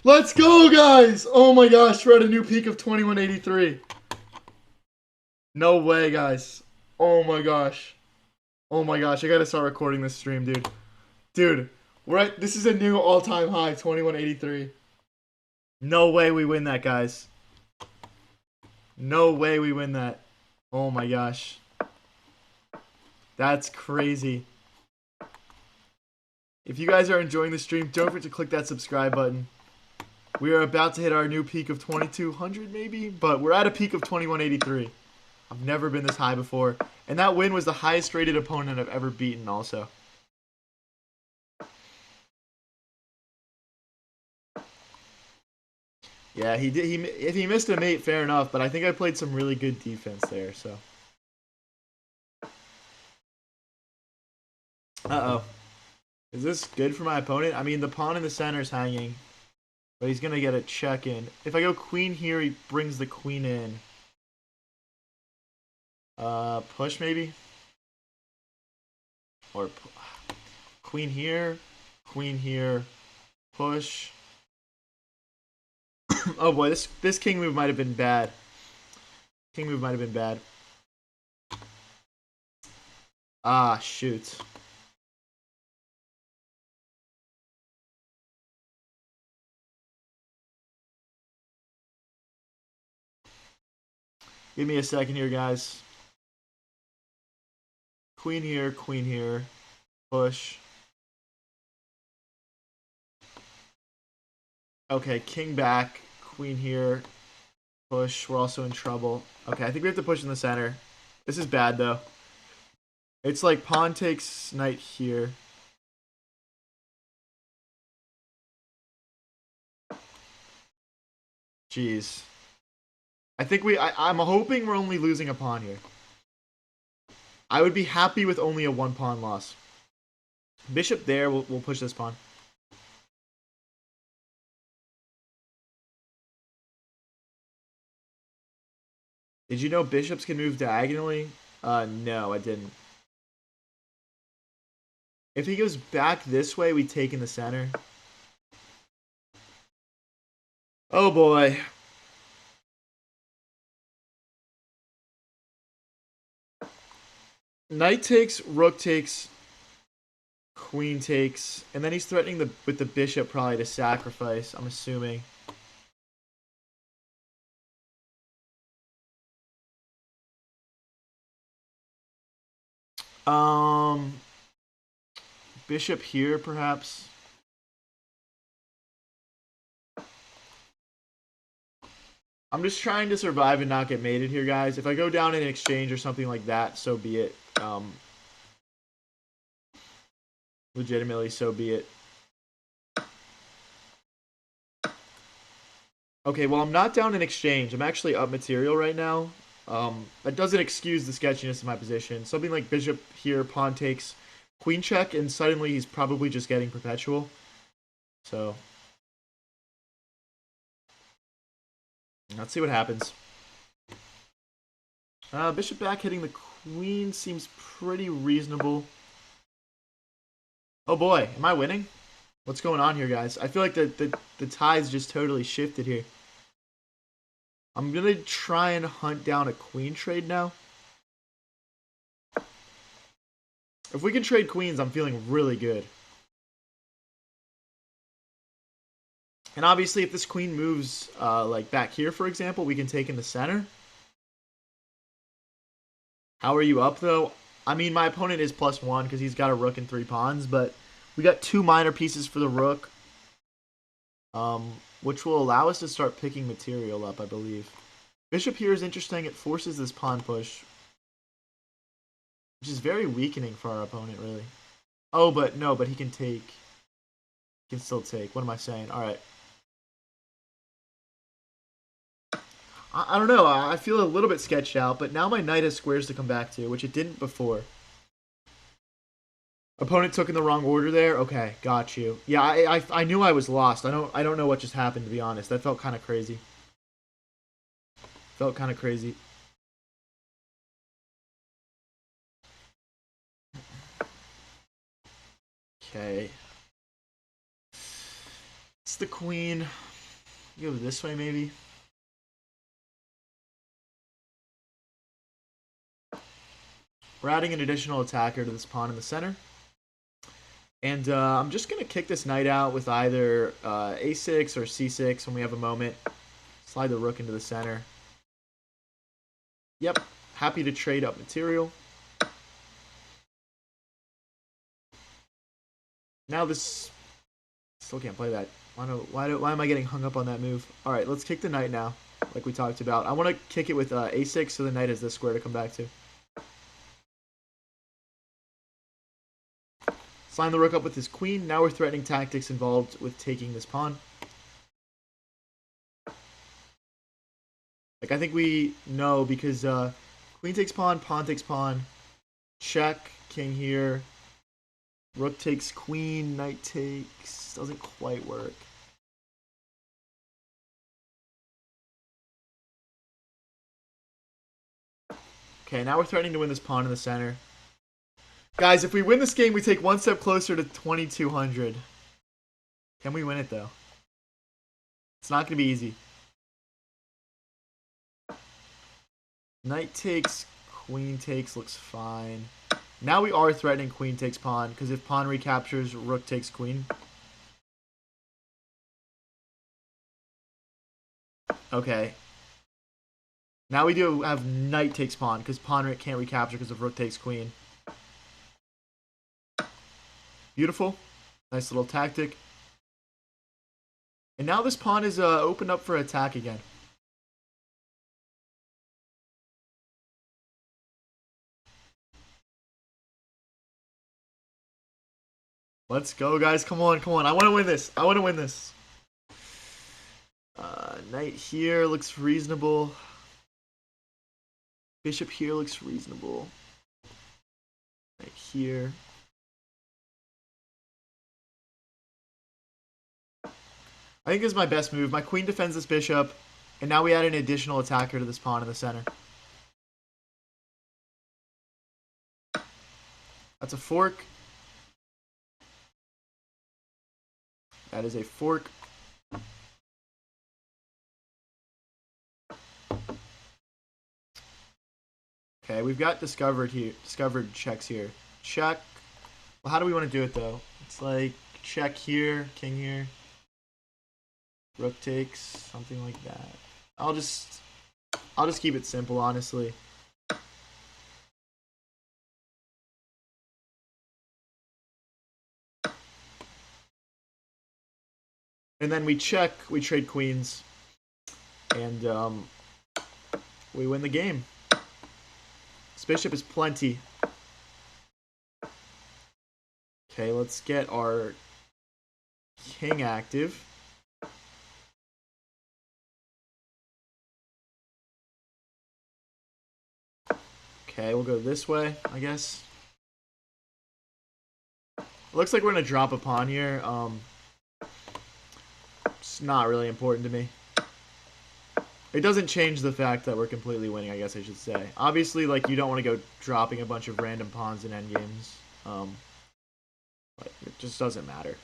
Let's go, guys! Oh my gosh, we're at a new peak of 2183. No way, guys. Oh my gosh. Oh my gosh, I gotta start recording this stream, dude. Dude, this is a new all-time high, 2183. No way we win that, guys. No way we win that. Oh my gosh. That's crazy. If you guys are enjoying the stream, don't forget to click that subscribe button. We are about to hit our new peak of 2200 maybe, but we're at a peak of 2183. I've never been this high before. And that win was the highest rated opponent I've ever beaten also. Yeah, he did. If he missed a mate, fair enough. But I think I played some really good defense there. So. Uh oh. Is this good for my opponent? I mean, the pawn in the center is hanging, but he's gonna get a check in. If I go queen here, he brings the queen in. Push maybe, or queen here, push. Oh boy, this king move might have been bad. King move might have been bad. Ah, shoot. Give me a second here, guys. Queen here, push. Okay, king back, queen here, push. We're also in trouble. Okay, I think we have to push in the center. This is bad, though. It's like pawn takes knight here. Jeez. I think I'm hoping we're only losing a pawn here. I would be happy with only a one pawn loss. Bishop there, we'll push this pawn. Did you know bishops can move diagonally? No, I didn't. If he goes back this way, we take in the center. Oh boy. Knight takes, rook takes, queen takes, and then he's threatening with the bishop probably to sacrifice, I'm assuming. Bishop here, perhaps. I'm just trying to survive and not get mated here, guys. If I go down in an exchange or something like that, so be it. Legitimately, so be it. Okay, well, I'm not down in exchange. I'm actually up material right now. That doesn't excuse the sketchiness of my position. Something like bishop here, pawn takes, queen check, and suddenly he's probably just getting perpetual. So, let's see what happens. Bishop back hitting the queen seems pretty reasonable. Oh boy, am I winning? What's going on here, guys? I feel like the tides just totally shifted here. I'm going to try and hunt down a queen trade now. If we can trade queens, I'm feeling really good. And obviously, if this queen moves like back here, for example, we can take in the center. How are you up, though? I mean, my opponent is +1 because he's got a rook and 3 pawns, but we got 2 minor pieces for the rook, which will allow us to start picking material up, I believe. Bishop here is interesting. It forces this pawn push, which is very weakening for our opponent, really. Oh, but no, but he can take. He can still take. What am I saying? All right. I don't know. I feel a little bit sketched out, but now my knight has squares to come back to, which it didn't before. Opponent took in the wrong order there. Okay, got you. Yeah, I knew I was lost. I don't know what just happened, to be honest. That felt kind of crazy. Felt kind of crazy. Okay. It's the queen. Go this way, maybe. We're adding an additional attacker to this pawn in the center. And I'm just going to kick this knight out with either a6 or c6 when we have a moment. Slide the rook into the center. Yep, happy to trade up material. Now this... Still can't play that. Why am I getting hung up on that move? Alright, let's kick the knight now, like we talked about. I want to kick it with a6 so the knight has this square to come back to. Slide the rook up with his queen. Now we're threatening tactics involved with taking this pawn. Like, I think we know because queen takes pawn takes pawn. Check, king here. Rook takes queen, knight takes. Doesn't quite work. Okay, now we're threatening to win this pawn in the center. Guys, if we win this game, we take one step closer to 2,200. Can we win it, though? It's not going to be easy. Knight takes, queen takes, looks fine. Now we are threatening queen takes pawn, because if pawn recaptures, rook takes queen. Okay. Now we do have knight takes pawn, because pawn can't recapture because of rook takes queen. Beautiful. Nice little tactic. And now this pawn is opened up for attack again. Let's go, guys. Come on, come on. I want to win this. I want to win this. Knight here looks reasonable. Bishop here looks reasonable. Knight here. I think this is my best move. My queen defends this bishop, and now we add an additional attacker to this pawn in the center. That's a fork. That is a fork. Okay, we've got discovered checks here. Check. Well, how do we want to do it though? It's like check here, king here. Rook takes, something like that. I'll just keep it simple, honestly. And then we check, we trade queens, and we win the game. This bishop is plenty. Okay, let's get our king active. Okay, we'll go this way, I guess. Looks like we're gonna drop a pawn here. It's not really important to me. It doesn't change the fact that we're completely winning, I guess I should say. Obviously, like, you don't want to go dropping a bunch of random pawns in endgames. But it just doesn't matter.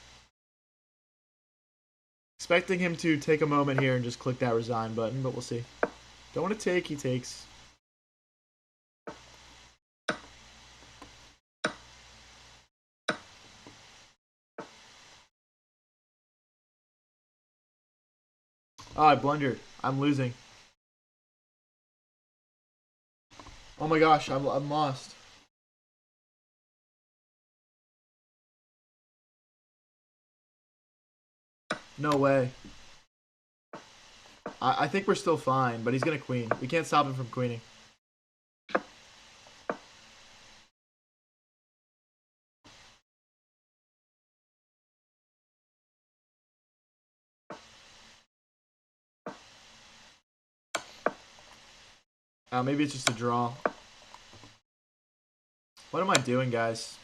Expecting him to take a moment here and just click that resign button, but we'll see. Don't want to take, he takes. Oh, I blundered. I'm losing. Oh my gosh, I'm lost. No way. I think we're still fine, but he's gonna queen. We can't stop him from queening. Maybe it's just a draw. What am I doing, guys?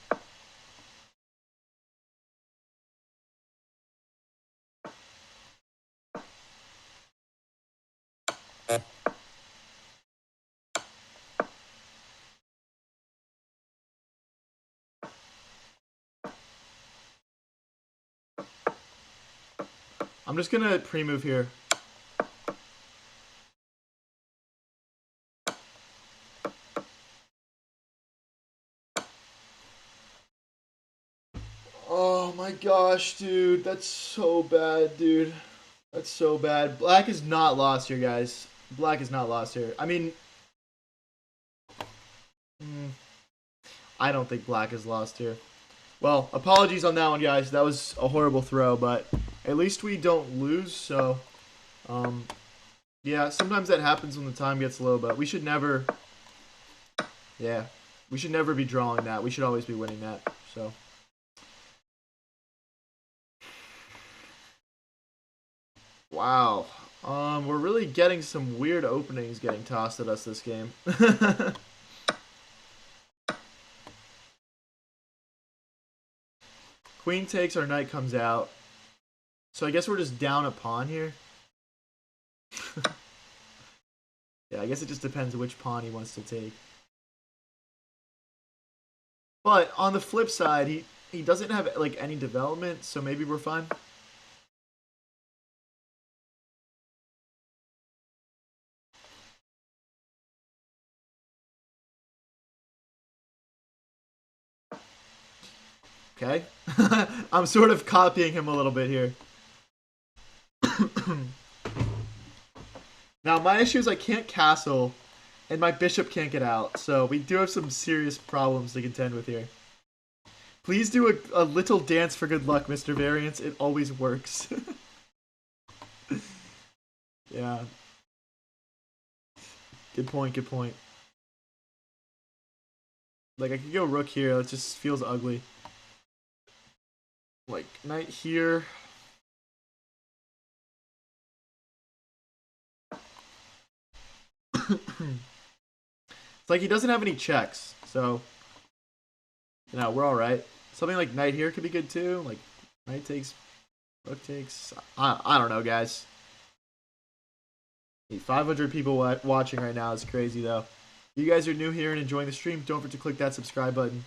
I'm just gonna pre-move here. Oh my gosh, dude. That's so bad, dude. That's so bad. Black is not lost here, guys. Black is not lost here. I mean, I don't think black is lost here. Well, apologies on that one, guys. That was a horrible throw, but at least we don't lose, so... yeah, sometimes that happens when the time gets low, but we should never... yeah, we should never be drawing that. We should always be winning that, so... wow. We're really getting some weird openings getting tossed at us this game. Queen takes, our knight comes out. So I guess we're just down a pawn here. Yeah, I guess it just depends which pawn he wants to take. But on the flip side, he doesn't have like any development, so maybe we're fine. Okay. I'm sort of copying him a little bit here. Now, my issue is I can't castle, and my bishop can't get out, so we do have some serious problems to contend with here. Please do a little dance for good luck, Mr. Variance. It always works. Yeah. Good point, good point. Like, I could go rook here. It just feels ugly. Like, knight here. It's like he doesn't have any checks, so... you know, we're alright. Something like knight here could be good too. Like, knight takes, rook takes. I don't know, guys. 500 people watching right now is crazy, though. If you guys are new here and enjoying the stream, don't forget to click that subscribe button.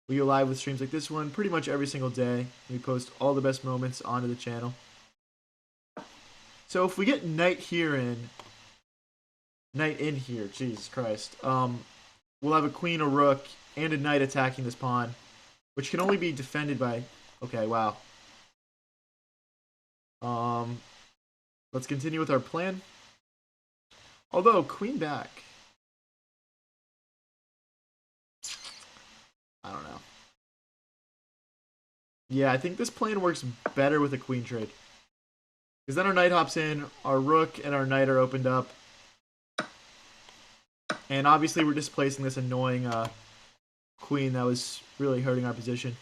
We go live with streams like this one pretty much every single day. We post all the best moments onto the channel. So if we get knight in here, Jesus Christ, we'll have a queen, a rook, and a knight attacking this pawn, which can only be defended by... Okay, wow. Let's continue with our plan. Although, queen back. I don't know. Yeah, I think this plan works better with a queen trade. Because then our knight hops in, our rook and our knight are opened up. And obviously we're displacing this annoying queen that was really hurting our position.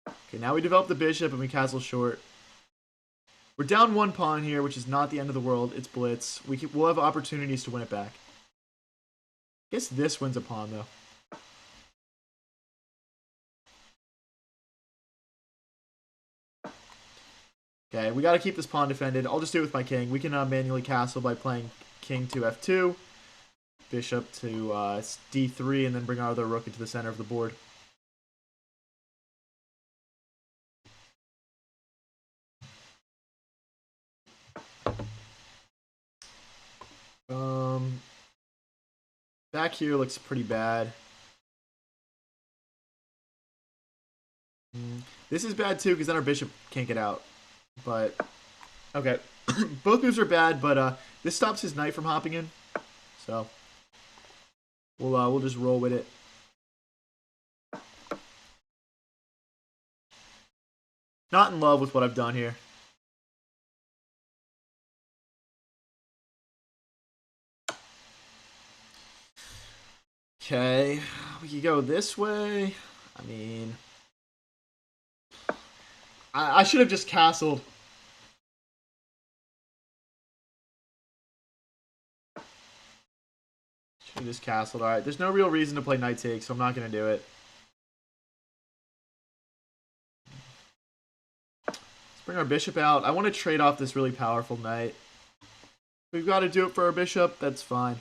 Okay, now we develop the bishop and we castle short. We're down one pawn here, which is not the end of the world. It's blitz. We'll have opportunities to win it back. I guess this wins a pawn, though. Okay, we got to keep this pawn defended. I'll just do it with my king. We can manually castle by playing king to f2, bishop to d3, and then bring our other rook into the center of the board. Back here looks pretty bad. This is bad too, because then our bishop can't get out. But, okay. Both moves are bad, but this stops his knight from hopping in. So, we'll just roll with it. Not in love with what I've done here. Okay, we could go this way. I mean, I should have just castled. Should have just castled. Alright, there's no real reason to play knight take, so I'm not going to do it. Let's bring our bishop out. I want to trade off this really powerful knight. We've got to do it for our bishop. That's fine.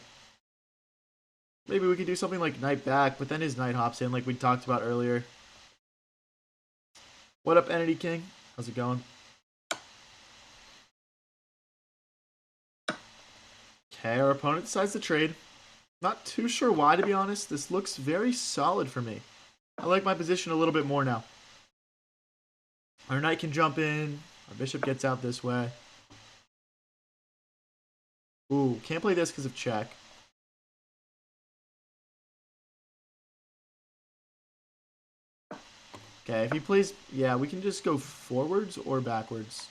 Maybe we could do something like knight back, but then his knight hops in like we talked about earlier. What up, Entity King? How's it going? Okay, our opponent decides to trade. Not too sure why, to be honest. This looks very solid for me. I like my position a little bit more now. Our knight can jump in. Our bishop gets out this way. Ooh, can't play this because of check. Okay, if he plays... Yeah, we can just go forwards or backwards.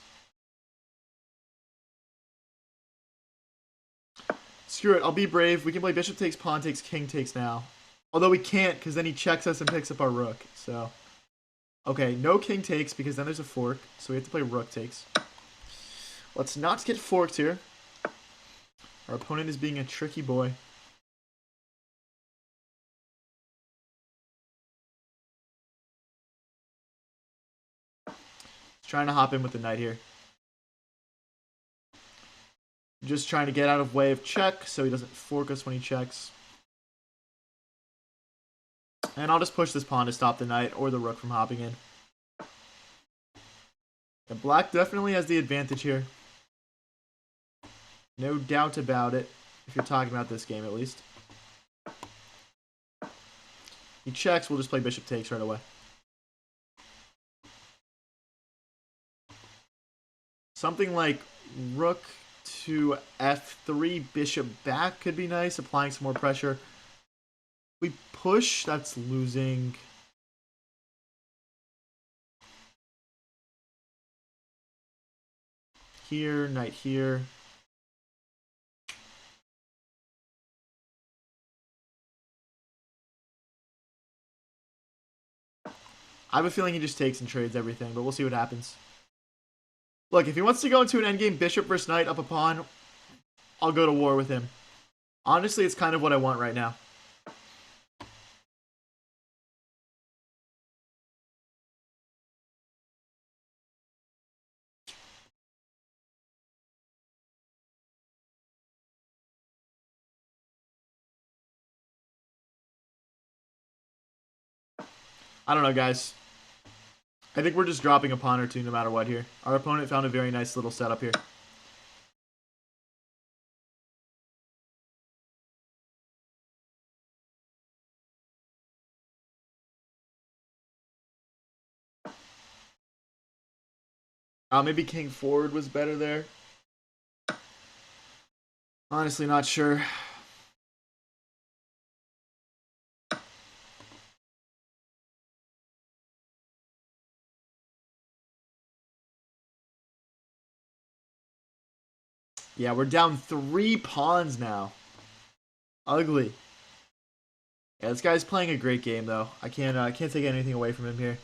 Screw it, I'll be brave. We can play bishop takes, pawn takes, king takes now. Although we can't, because then he checks us and picks up our rook. So, okay, no king takes, because then there's a fork. So we have to play rook takes. Let's not get forked here. Our opponent is being a tricky boy. He's trying to hop in with the knight here. Just trying to get out of way of check so he doesn't fork us when he checks. And I'll just push this pawn to stop the knight or the rook from hopping in. And black definitely has the advantage here. No doubt about it, if you're talking about this game at least. He checks, we'll just play bishop takes right away. Something like rook to f3, bishop back could be nice, applying some more pressure. We push, that's losing. Here, knight here. I have a feeling he just takes and trades everything, but we'll see what happens. Look, if he wants to go into an endgame bishop versus knight up a pawn, I'll go to war with him. Honestly, it's kind of what I want right now. I don't know, guys. I think we're just dropping a pawn or two no matter what here. Our opponent found a very nice little setup here. Maybe king forward was better there. Honestly, not sure. Yeah, we're down 3 pawns now. Ugly. Yeah, this guy's playing a great game, though. I can't take anything away from him here.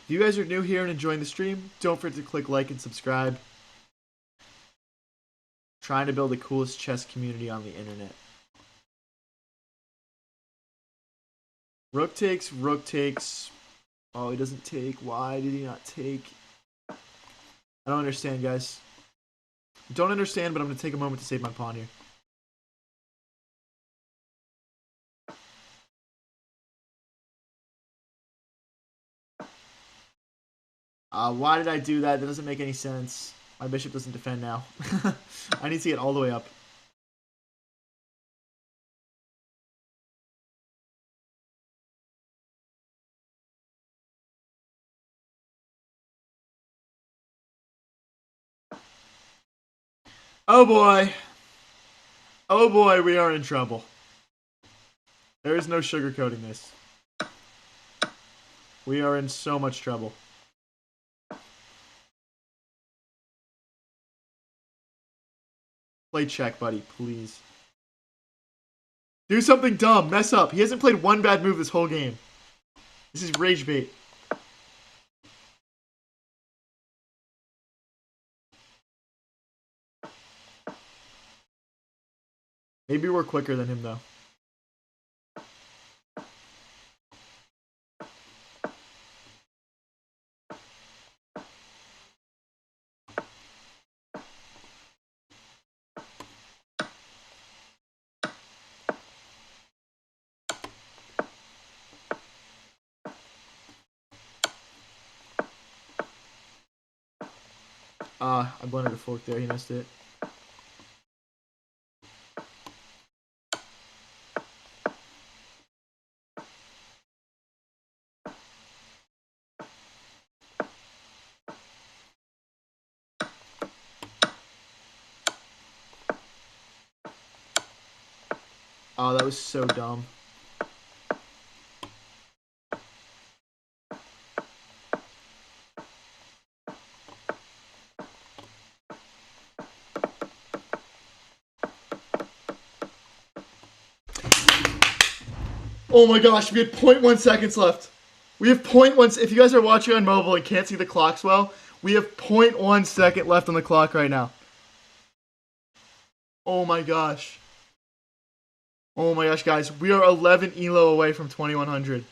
If you guys are new here and enjoying the stream, don't forget to click like and subscribe. Trying to build the coolest chess community on the internet. Rook takes, rook takes. Oh, he doesn't take. Why did he not take? I don't understand, guys. Don't understand, but I'm going to take a moment to save my pawn here. Why did I do that? That doesn't make any sense. My bishop doesn't defend now. I need to get all the way up. Oh boy. Oh boy, we are in trouble. There is no sugarcoating this. We are in so much trouble. Play check, buddy, please. Do something dumb. Mess up. He hasn't played one bad move this whole game. This is rage bait. Maybe we're quicker than him, though. I blundered a fork there. He missed it. Oh, that was so dumb. Oh my gosh, we had 0.1 seconds left. We have 0.1. If you guys are watching on mobile and can't see the clocks well, we have 0.1 second left on the clock right now. Oh my gosh. Oh my gosh, guys. We are 11 elo away from 2100.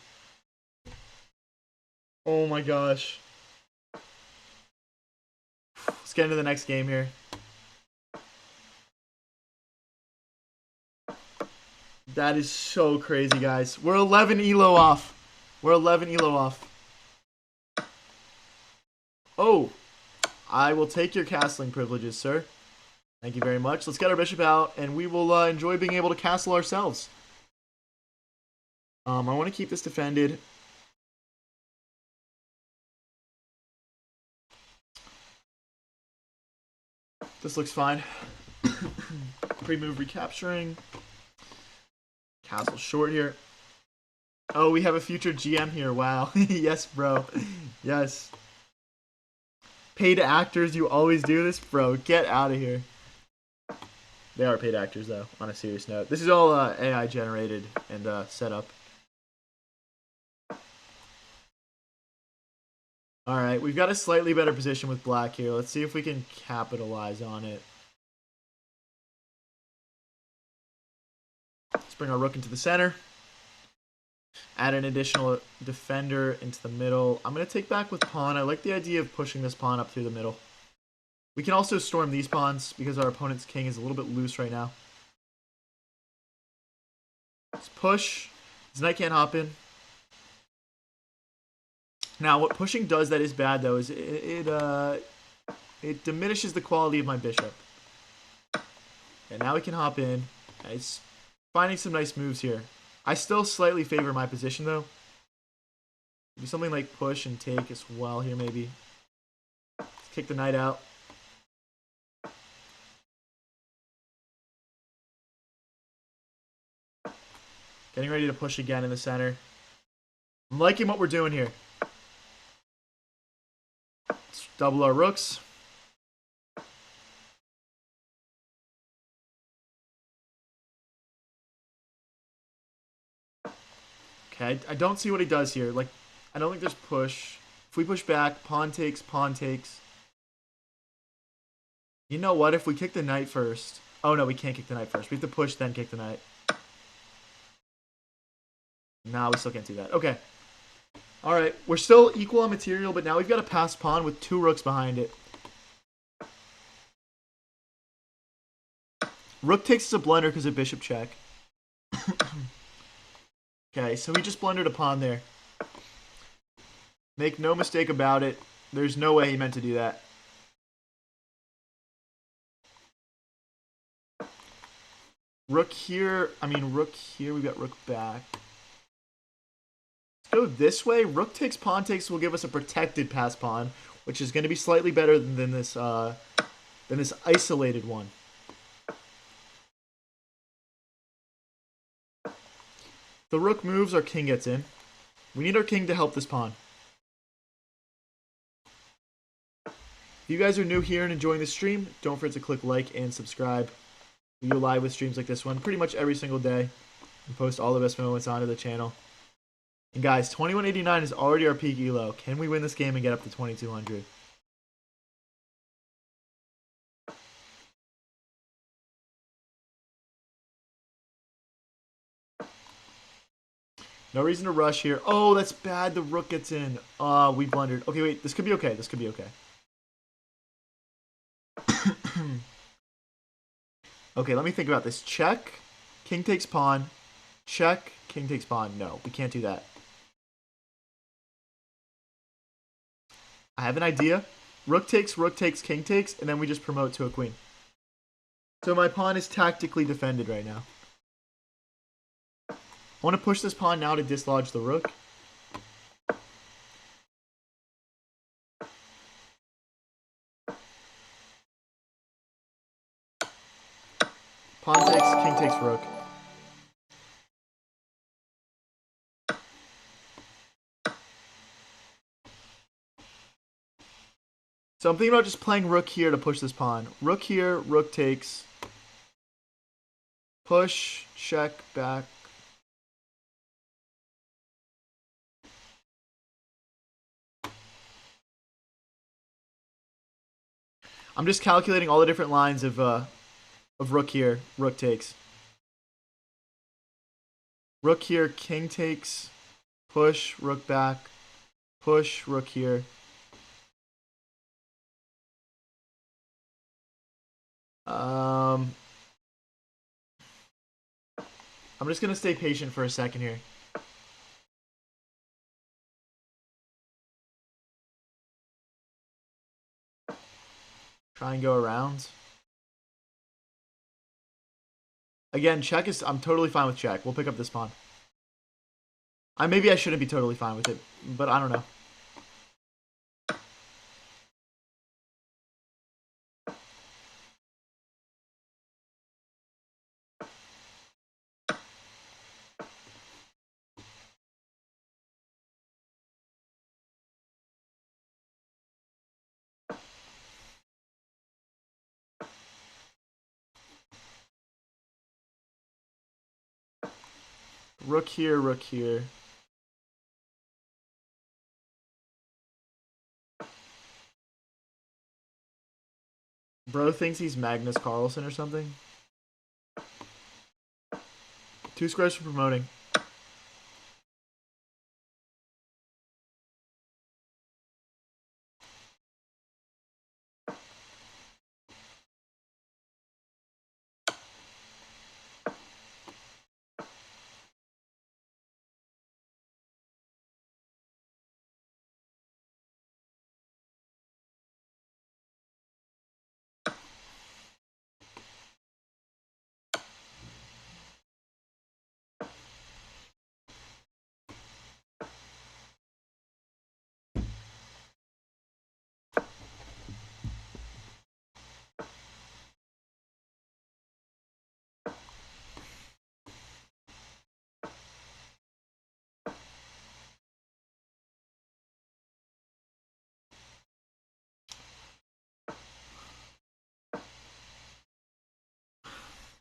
Oh my gosh. Let's get into the next game here. That is so crazy, guys. We're 11 elo off. We're 11 elo off. Oh, I will take your castling privileges, sir. Thank you very much. Let's get our bishop out, and we will enjoy being able to castle ourselves. I want to keep this defended. This looks fine. Pre-move recapturing. Castle short here. Oh, we have a future GM here. Wow. Yes, bro. Yes. Paid actors, you always do this? Bro, get out of here. They are paid actors, though, on a serious note. This is all AI generated and set up. Alright, we've got a slightly better position with black here. Let's see if we can capitalize on it. Let's bring our rook into the center. Add an additional defender into the middle. I'm going to take back with pawn. I like the idea of pushing this pawn up through the middle. We can also storm these pawns because our opponent's king is a little bit loose right now. Let's push. His knight can't hop in. Now, what pushing does that is bad, though, is it diminishes the quality of my bishop. And now we can hop in. It's finding some nice moves here. I still slightly favor my position, though. Do something like push and take as well here, maybe. Let's kick the knight out. Getting ready to push again in the center. I'm liking what we're doing here. Let's double our rooks. Okay, I don't see what he does here. Like, I don't think there's push. If we push back, pawn takes, pawn takes. You know what? If we kick the knight first. Oh, no, we can't kick the knight first. We have to push, then kick the knight. Nah, we still can't do that. Okay. Alright, we're still equal on material, but now we've got a passed pawn with 2 rooks behind it. Rook takes is a blunder because of bishop check. Okay, so he just blundered a pawn there. Make no mistake about it. There's no way he meant to do that. Rook here. Rook here. We've got rook back. Let's go this way. Rook takes, pawn takes will give us a protected pass pawn, which is going to be slightly better than this isolated one. The rook moves, our king gets in. We need our king to help this pawn. If you guys are new here and enjoying the stream, don't forget to click like and subscribe. We go live with streams like this one pretty much every single day and post all the best moments onto the channel. And guys, 2189 is already our peak elo. Can we win this game and get up to 2200? No reason to rush here. Oh, that's bad. The rook gets in. We blundered. Okay, wait. This could be okay. This could be okay. Okay, let me think about this. Check. King takes pawn. Check. King takes pawn. No, we can't do that. I have an idea. Rook takes, king takes, and then we just promote to a queen. So my pawn is tactically defended right now. I want to push this pawn now to dislodge the rook. Pawn takes, king takes rook. So I'm thinking about just playing rook here to push this pawn. Rook here, rook takes. Push, check, back. I'm just calculating all the different lines of rook here, rook takes. Rook here, king takes. Push, rook back. Push, rook here. I'm just going to stay patient for a second here. Try and go around. Again, check is... I'm totally fine with check. We'll pick up this pawn. Maybe I shouldn't be totally fine with it, but I don't know. Rook here, rook here. Bro thinks he's Magnus Carlsen or something. 2 squares for promoting.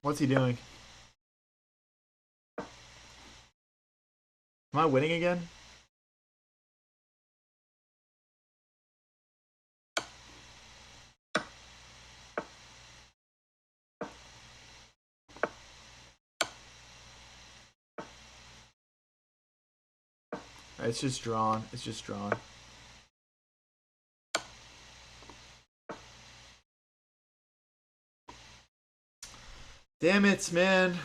What's he doing? Am I winning again? It's just drawn. It's just drawn. Damn it, man.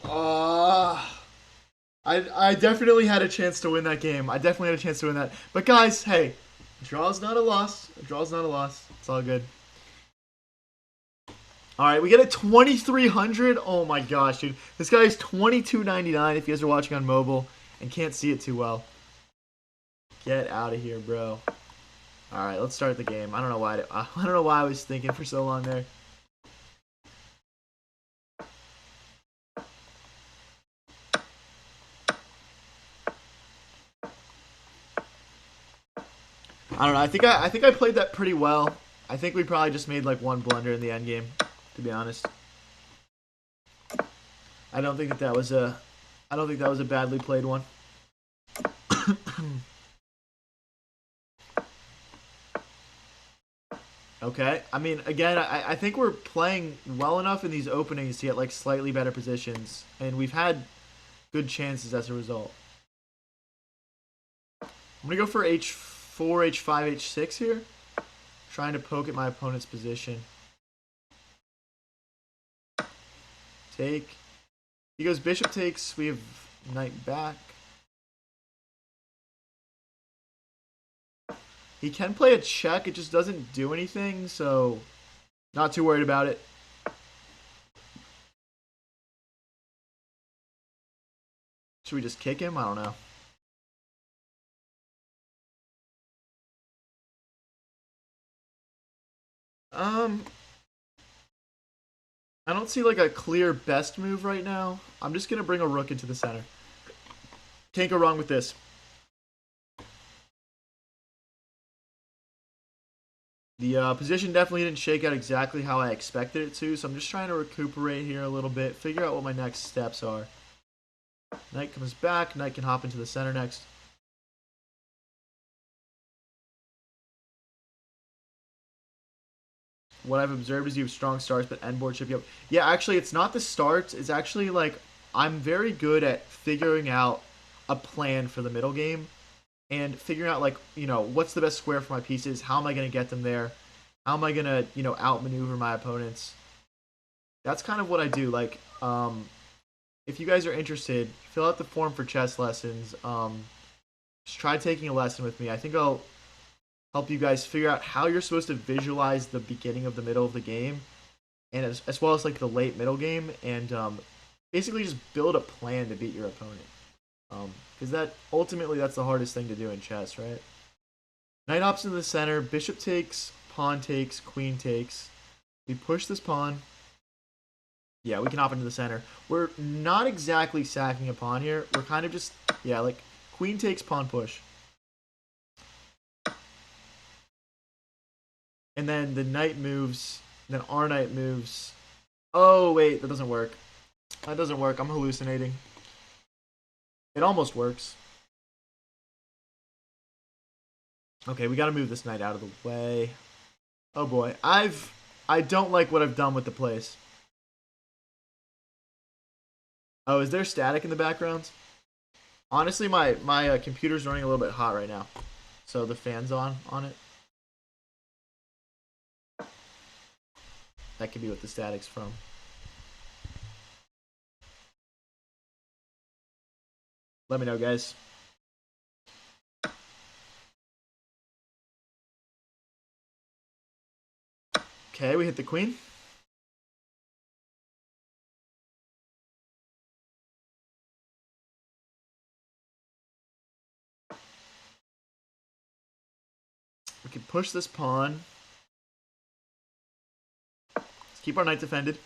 I definitely had a chance to win that game. I definitely had a chance to win that. But guys, hey, a draw's not a loss. A draw's not a loss. It's all good. All right, we get a 2,300. Oh my gosh, dude. This guy is 22.99 if you guys are watching on mobile and can't see it too well. Get out of here, bro. All right, let's start the game. I don't know why I was thinking for so long there. I don't know. I think I played that pretty well. I think we probably just made like one blunder in the end game, to be honest. I don't think that was a badly played one. Okay. I mean, again, I think we're playing well enough in these openings to get like slightly better positions, and we've had good chances as a result. I'm gonna go for h4, h5, h6 here, trying to poke at my opponent's position. Take. He goes bishop takes. We have knight back. He can play a check. It just doesn't do anything, so not too worried about it. Should we just kick him? I don't know. I don't see like a clear best move right now. I'm just gonna bring a rook into the center. Can't go wrong with this. The position definitely didn't shake out exactly how I expected it to, so I'm just trying to recuperate here a little bit, figure out what my next steps are. Knight comes back, knight can hop into the center next. What I've observed is you have strong starts, but end board should be up. Yeah, actually, it's not the starts. It's actually like I'm very good at figuring out a plan for the middle game and figuring out like what's the best square for my pieces. How am I going to get them there? How am I going to outmaneuver my opponents? That's kind of what I do. Like, if you guys are interested, fill out the form for chess lessons. Just try taking a lesson with me. I think I'll help you guys figure out how you're supposed to visualize the beginning of the middle of the game, and as well as like the late middle game, and basically just build a plan to beat your opponent. Because that's the hardest thing to do in chess, right? Knight hops into the center, bishop takes, pawn takes, queen takes. We push this pawn. Yeah, we can hop into the center. We're not exactly sacking a pawn here. We're kind of just, yeah, like queen takes, pawn push. And then the knight moves. Then our knight moves. Oh, wait, that doesn't work. That doesn't work. I'm hallucinating. It almost works. Okay, we got to move this knight out of the way. Oh boy, I don't like what I've done with the place. Oh, is there static in the background? Honestly, my computer's running a little bit hot right now, so the fan's on it. That could be what the static's from. Let me know, guys. Okay, we hit the queen. We can push this pawn. Let's keep our knight defended.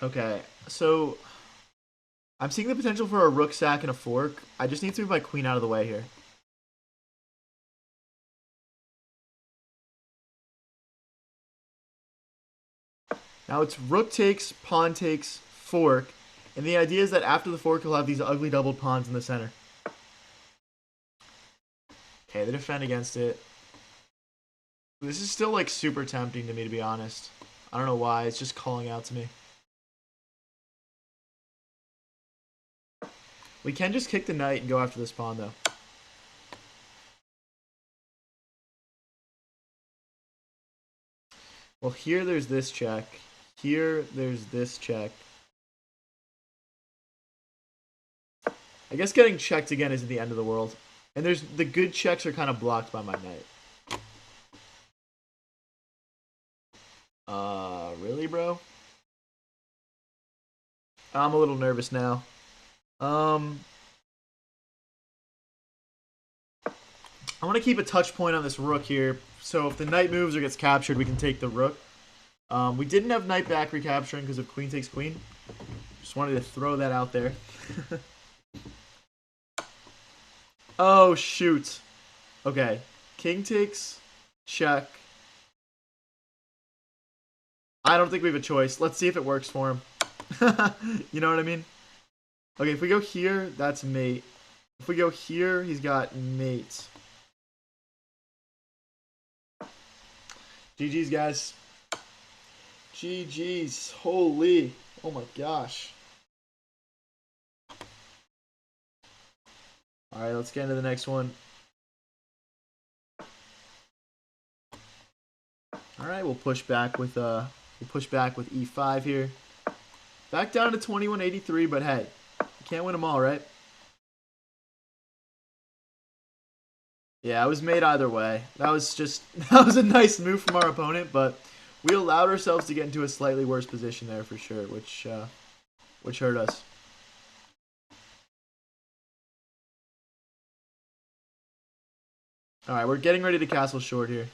Okay, so I'm seeing the potential for a rook sack and a fork. I just need to move my queen out of the way here. Now it's rook takes, pawn takes, fork, and the idea is that after the fork, he'll have these ugly doubled pawns in the center. Okay, they defend against it. This is still like super tempting to me, to be honest. I don't know why. It's just calling out to me. We can just kick the knight and go after this pawn, though. Well, here there's this check. Here there's this check. I guess getting checked again isn't the end of the world. And there's the good checks are kind of blocked by my knight. Really, bro? I'm a little nervous now. I want to keep a touch point on this rook here. So if the knight moves or gets captured, we can take the rook. We didn't have knight back recapturing because of queen takes queen. Just wanted to throw that out there. Oh, shoot. Okay. King takes, check. I don't think we have a choice. Let's see if it works for him. You know what I mean? Okay, if we go here, that's mate. If we go here, he's got mate. GG's, guys. GG's. Holy. Oh my gosh. Alright, let's get into the next one. Alright, we'll push back with E5 here. Back down to 2183, but hey, you can't win them all, right? Yeah, it was made either way. That was a nice move from our opponent, but we allowed ourselves to get into a slightly worse position there for sure, which hurt us. All right, we're getting ready to castle short here.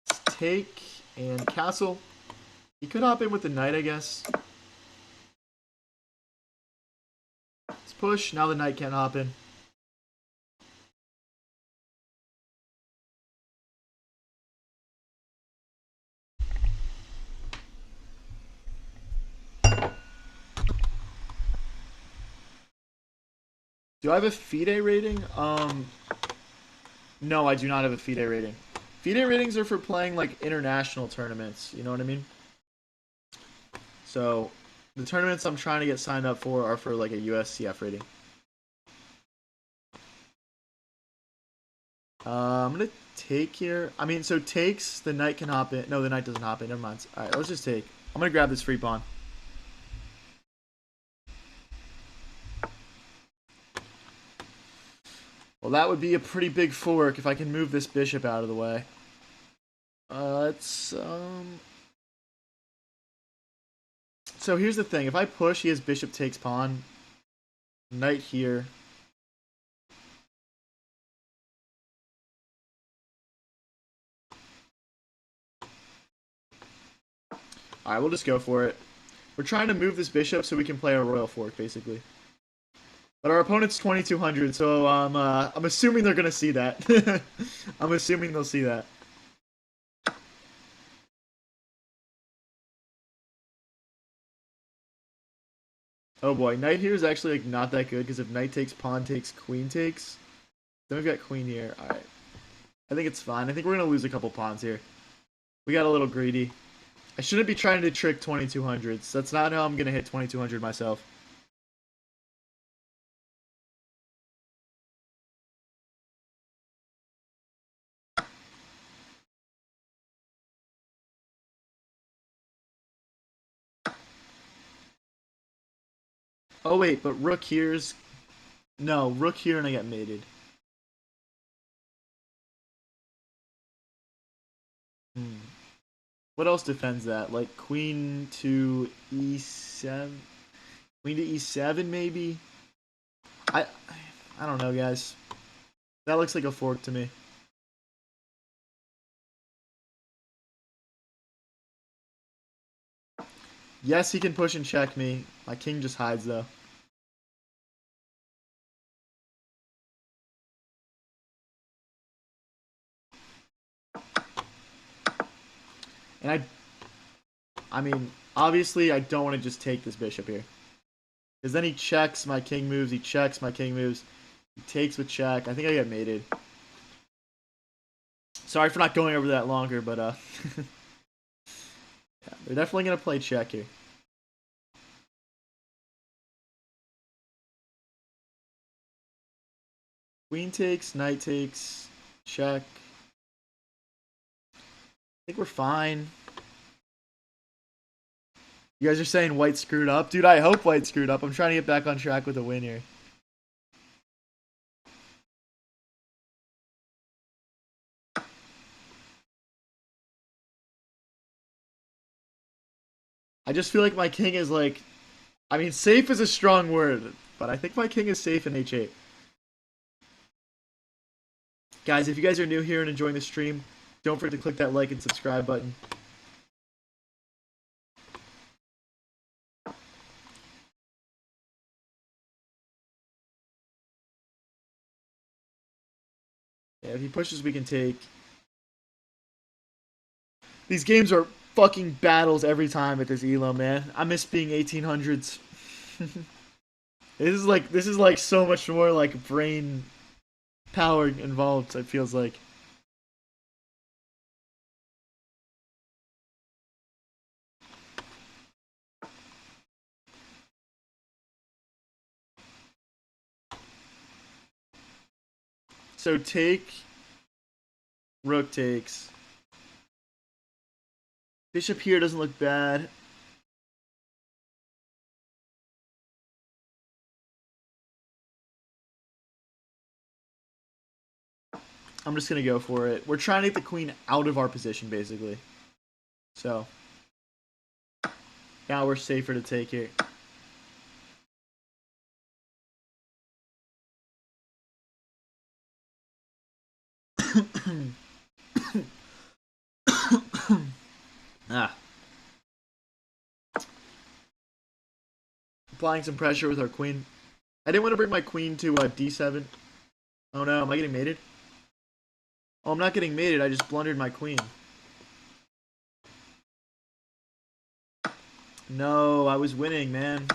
Let's take and castle. He could hop in with the knight, I guess. Let's push. Now the knight can't hop in. Do I have a FIDE rating? No, I do not have a FIDE rating. FIDE ratings are for playing like international tournaments. You know what I mean? So the tournaments I'm trying to get signed up for are for like a USCF rating. I'm gonna take here. I mean, so takes, the knight can hop in. No, the knight doesn't hop in. Never mind. All right, let's just take. I'm gonna grab this free pawn. Well, that would be a pretty big fork if I can move this bishop out of the way. So here's the thing. If I push, he has bishop takes pawn. Knight here. Alright, we'll just go for it. We're trying to move this bishop so we can play a royal fork, basically. But our opponent's 2200, so I'm assuming they're gonna see that. I'm assuming they'll see that. Oh boy, knight here is actually like not that good because if knight takes, pawn takes, queen takes, then we've got queen here. All right, I think it's fine. I think we're gonna lose a couple pawns here. We got a little greedy. I shouldn't be trying to trick 2200s. That's not how I'm gonna hit 2200 myself. Oh wait, but rook here's no rook here and I get mated. Hmm. What else defends that? Like queen to e7, queen to e7 maybe. I I don't know, guys. That looks like a fork to me. Yes, he can push and check me. My king just hides, though. And I mean, obviously, I don't want to just take this bishop here. Because then he checks, my king moves, he checks, my king moves. He takes with check. I think I get mated. Sorry for not going over that longer, but yeah, they're definitely going to play check here. Queen takes, knight takes, check. I think we're fine. You guys are saying white screwed up? Dude, I hope white screwed up. I'm trying to get back on track with a win here. I just feel like my king is like... I mean, safe is a strong word, but I think my king is safe in h8. Guys, if you guys are new here and enjoying the stream, don't forget to click that like and subscribe button. Yeah, if he pushes, we can take. These games are fucking battles every time at this elo, man. I miss being 1800s. This is like so much more like brain power involved. It feels like. So take, rook takes. Bishop here doesn't look bad. I'm just gonna go for it. We're trying to get the queen out of our position, basically. So now we're safer to take here. Ah. Applying some pressure with our queen. I didn't want to bring my queen to d7. Oh no, am I getting mated? Oh, I'm not getting mated. I just blundered my queen. No, I was winning, man.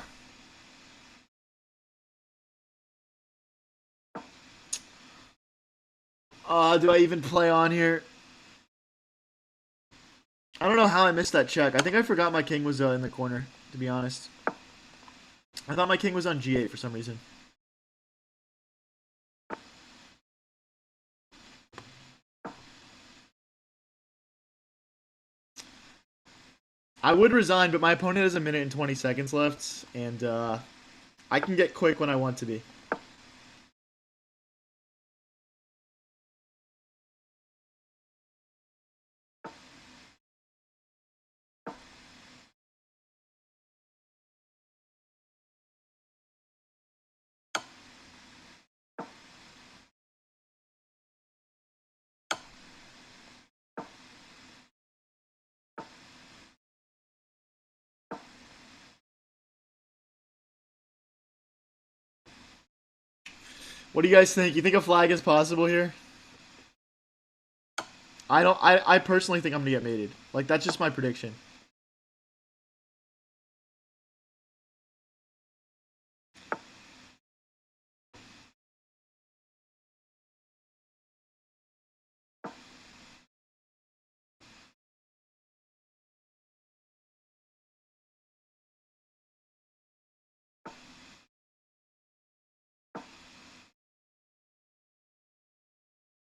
Do I even play on here? I don't know how I missed that check. I think I forgot my king was in the corner, to be honest. I thought my king was on g8 for some reason. I would resign, but my opponent has a minute and 20 seconds left, and I can get quick when I want to be. What do you guys think? You think a flag is possible here? I personally think I'm gonna get mated. Like, that's just my prediction.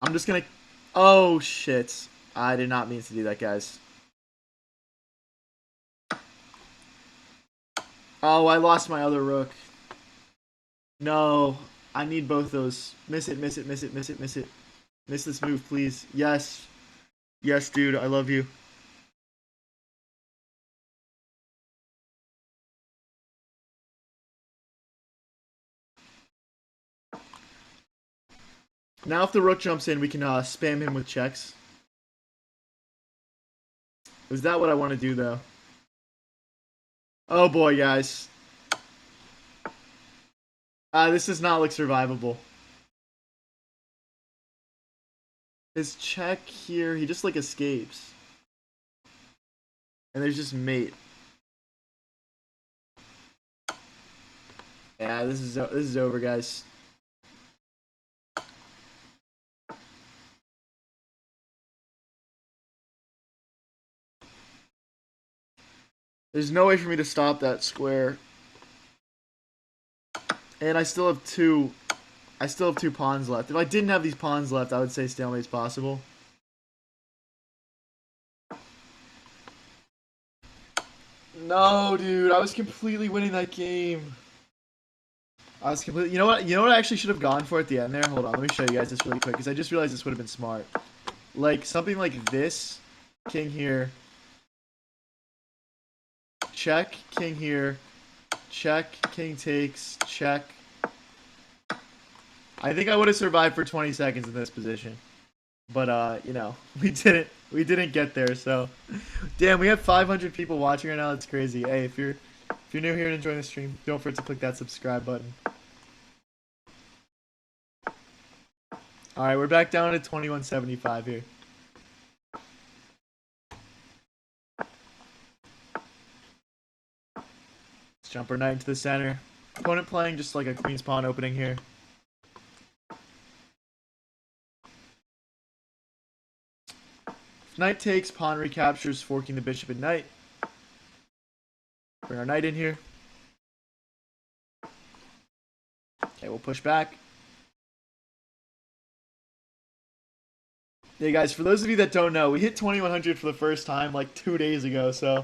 I'm just gonna... Oh, shit. I did not mean to do that, guys. Oh, I lost my other rook. No. I need both those. Miss it, miss it, miss it, miss it, miss it. Miss this move, please. Yes. Yes, dude. I love you. Now if the rook jumps in, we can spam him with checks. Is that what I want to do, though? Oh boy, guys. This does not look survivable. His check here, he just like escapes. And there's just mate. Yeah, this is over, guys. There's no way for me to stop that square. And I still have two pawns left. If I didn't have these pawns left, I would say stalemate's possible. No, dude, I was completely winning that game. I was completely. You know what? You know what I actually should have gone for at the end there. Hold on, let me show you guys this really quick because I just realized this would have been smart. Like something like this, king here, check, king here, check, king takes, check. I think I would have survived for 20 seconds in this position, but you know, we didn't get there. So, damn, we have 500 people watching right now. That's crazy. Hey, if you're new here and enjoying the stream, don't forget to click that subscribe button. All right, we're back down to 2175 here. Let's jump our knight into the center. Opponent playing just like a queen's pawn opening here. If knight takes, pawn recaptures, forking the bishop and knight. Bring our knight in here. Okay, we'll push back. Hey guys, for those of you that don't know, we hit 2100 for the first time like 2 days ago, so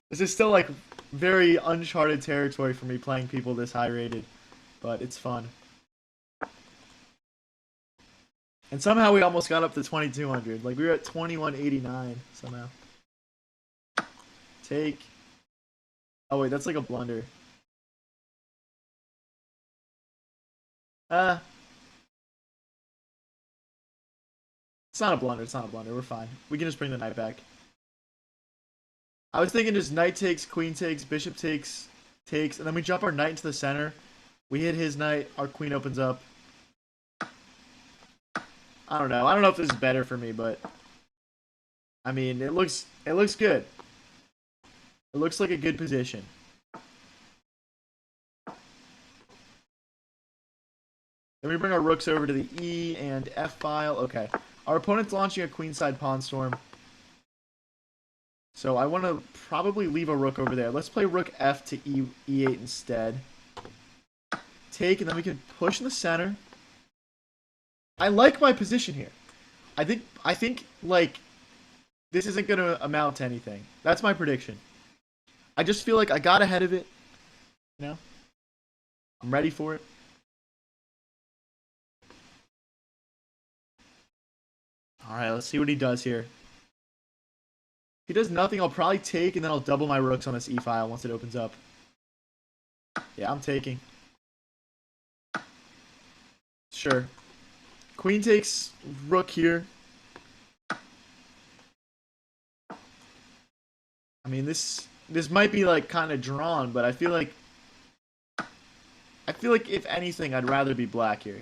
this is still like very uncharted territory for me playing people this high rated, but it's fun. And somehow we almost got up to 2200. Like we were at 2189 somehow. Take. Oh wait, that's like a blunder. It's not a blunder. It's not a blunder. We're fine. We can just bring the knight back. I was thinking just knight takes, queen takes, bishop takes, and then we jump our knight into the center. We hit his knight. Our queen opens up. I don't know. I don't know if this is better for me, but I mean, it looks good. It looks like a good position. Then we bring our rooks over to the E and F file. Okay. Our opponent's launching a queenside pawn storm. So I want to probably leave a rook over there. Let's play rook F to E8 instead. Take, and then we can push in the center. I like my position here. I think like this isn't going to amount to anything. That's my prediction. I just feel like I got ahead of it. You know? I'm ready for it. Alright, let's see what he does here. If he does nothing, I'll probably take, and then I'll double my rooks on this E-file once it opens up. Yeah, I'm taking. Sure. Queen takes rook here. I mean, this might be, like, kind of drawn, but I feel like if anything, I'd rather be black here.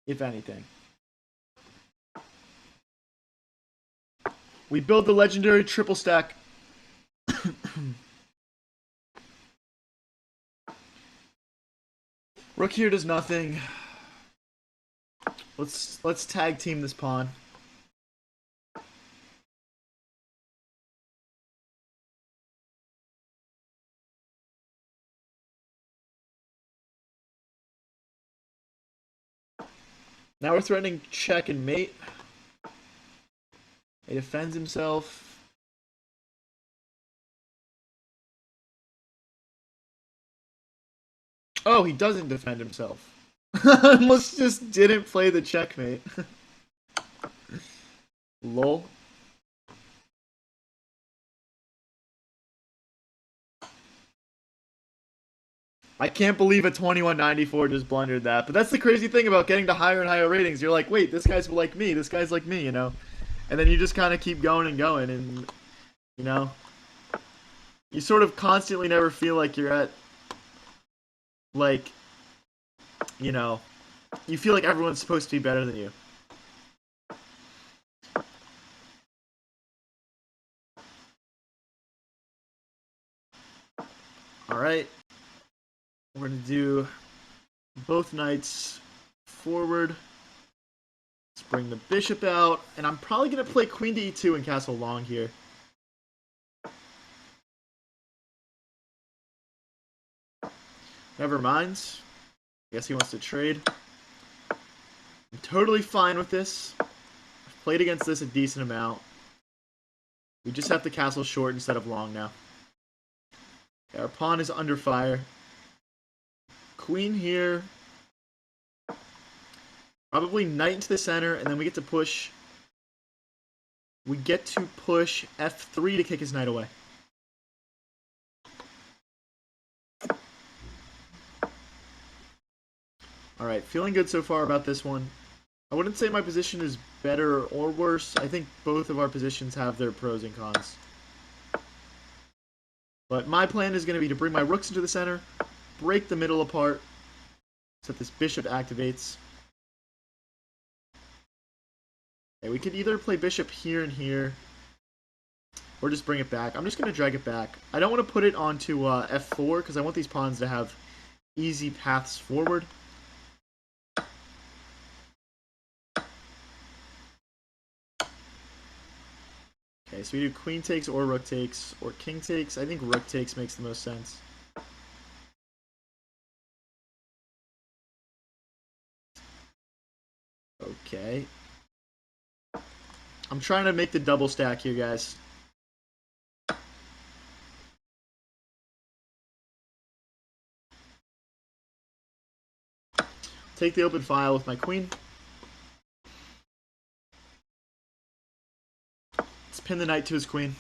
If anything. We build the legendary triple stack. Rook here does nothing. Let's tag team this pawn. Now we're threatening check and mate. He defends himself. Oh, he doesn't defend himself. Almost just didn't play the checkmate. Lol. I can't believe a 2194 just blundered that. But that's the crazy thing about getting to higher and higher ratings. You're like, wait, this guy's like me. This guy's like me, you know? And then you just kind of keep going and going, and you know, you sort of constantly never feel like you're at, like, you know, you feel like everyone's supposed to be better than you. Alright. We're going to do both knights forward. Let's bring the bishop out. And I'm probably going to play queen to e2 and castle long here. Never mind. I guess he wants to trade. I'm totally fine with this. I've played against this a decent amount. We just have to castle short instead of long now. Okay, our pawn is under fire. Queen here. Probably knight into the center, and then we get to push. We get to push f3 to kick his knight away. Alright, feeling good so far about this one. I wouldn't say my position is better or worse. I think both of our positions have their pros and cons. But my plan is going to be to bring my rooks into the center, break the middle apart, so that this bishop activates. Okay, we could either play bishop here and here, or just bring it back. I'm just going to drag it back. I don't want to put it onto f4, because I want these pawns to have easy paths forward. Okay, so we do queen takes or rook takes, or king takes. I think rook takes makes the most sense. Okay. I'm trying to make the double stack here, guys. Take the open file with my queen. Let's pin the knight to his queen.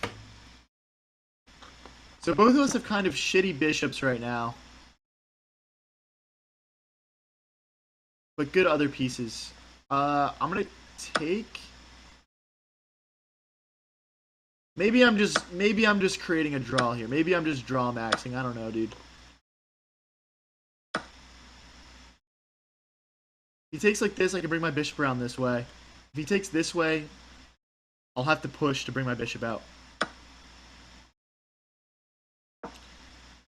So both of us have kind of shitty bishops right now. But good other pieces. I'm gonna take... Maybe I'm just creating a draw here. Maybe I'm just draw maxing. I don't know, dude. If he takes like this, I can bring my bishop around this way. If he takes this way, I'll have to push to bring my bishop out.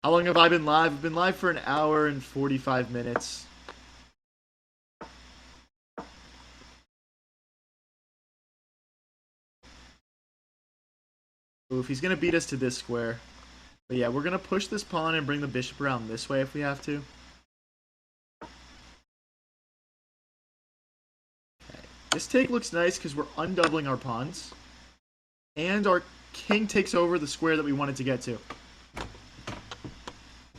How long have I been live? I've been live for an hour and 45 minutes. Ooh, if he's going to beat us to this square. But yeah, we're going to push this pawn and bring the bishop around this way if we have to. Okay. This take looks nice because we're undoubling our pawns. And our king takes over the square that we wanted to get to.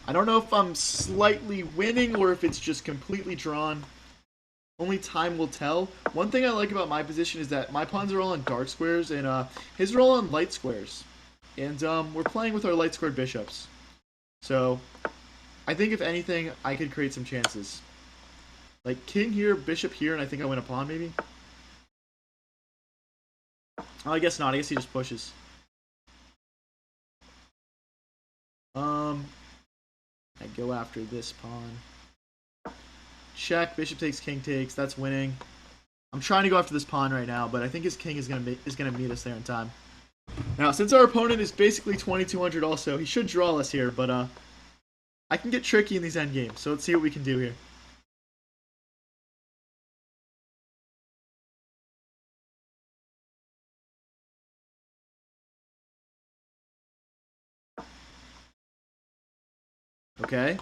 I don't know if I'm slightly winning or if it's just completely drawn. Only time will tell. One thing I like about my position is that my pawns are all on dark squares and his are all on light squares. And we're playing with our light squared bishops. So I think if anything, I could create some chances. Like king here, bishop here, and I think I win a pawn maybe. Oh, I guess not. I guess he just pushes. I go after this pawn. Check. Bishop takes, king takes. That's winning. I'm trying to go after this pawn right now, but I think his king is gonna meet us there in time. Now, since our opponent is basically 2200 also, he should draw us here, but I can get tricky in these endgames, so let's see what we can do here. Okay.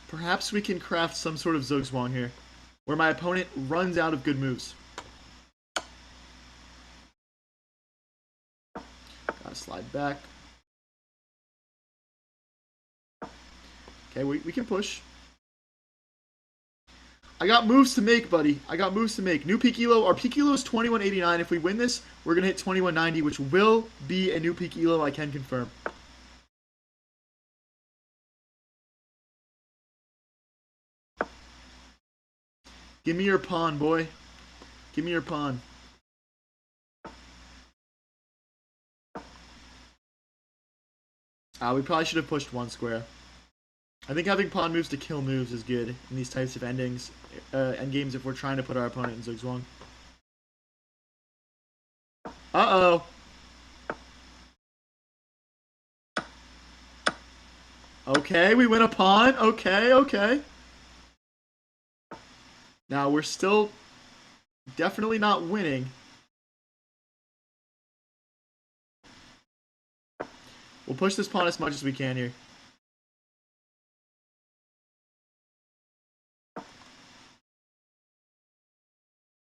Perhaps we can craft some sort of Zugzwang here, where my opponent runs out of good moves. Gotta slide back. Okay, we can push. I got moves to make, buddy. I got moves to make. New peak elo. Our peak elo is 2189. If we win this, we're going to hit 2190, which will be a new peak elo, I can confirm. Give me your pawn, boy. Give me your pawn. We probably should have pushed one square. I think having pawn moves to kill moves is good in these types of endgames if we're trying to put our opponent in Zugzwang. Uh-oh. Okay, we win a pawn. Okay, okay. Now, we're still definitely not winning. We'll push this pawn as much as we can here.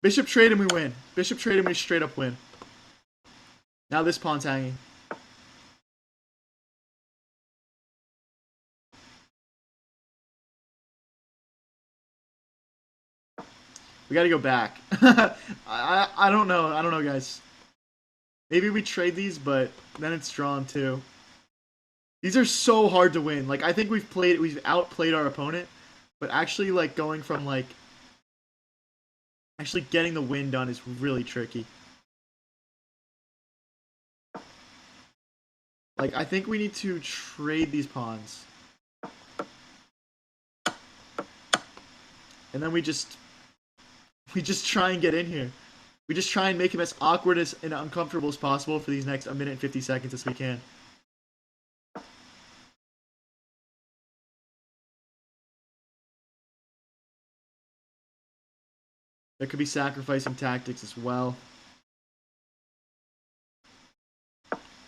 Bishop trade and we win. Bishop trade and we straight up win. Now this pawn's hanging. We gotta go back. I don't know. I don't know, guys. Maybe we trade these, but then it's drawn too. These are so hard to win. Like, I think we've outplayed our opponent, but actually, like, going from, like, actually getting the win done is really tricky. Like, I think we need to trade these pawns. And then we just try and get in here. We just try and make him as awkward and uncomfortable as possible for these next 1 minute and 50 seconds as we can. There could be sacrificing tactics as well.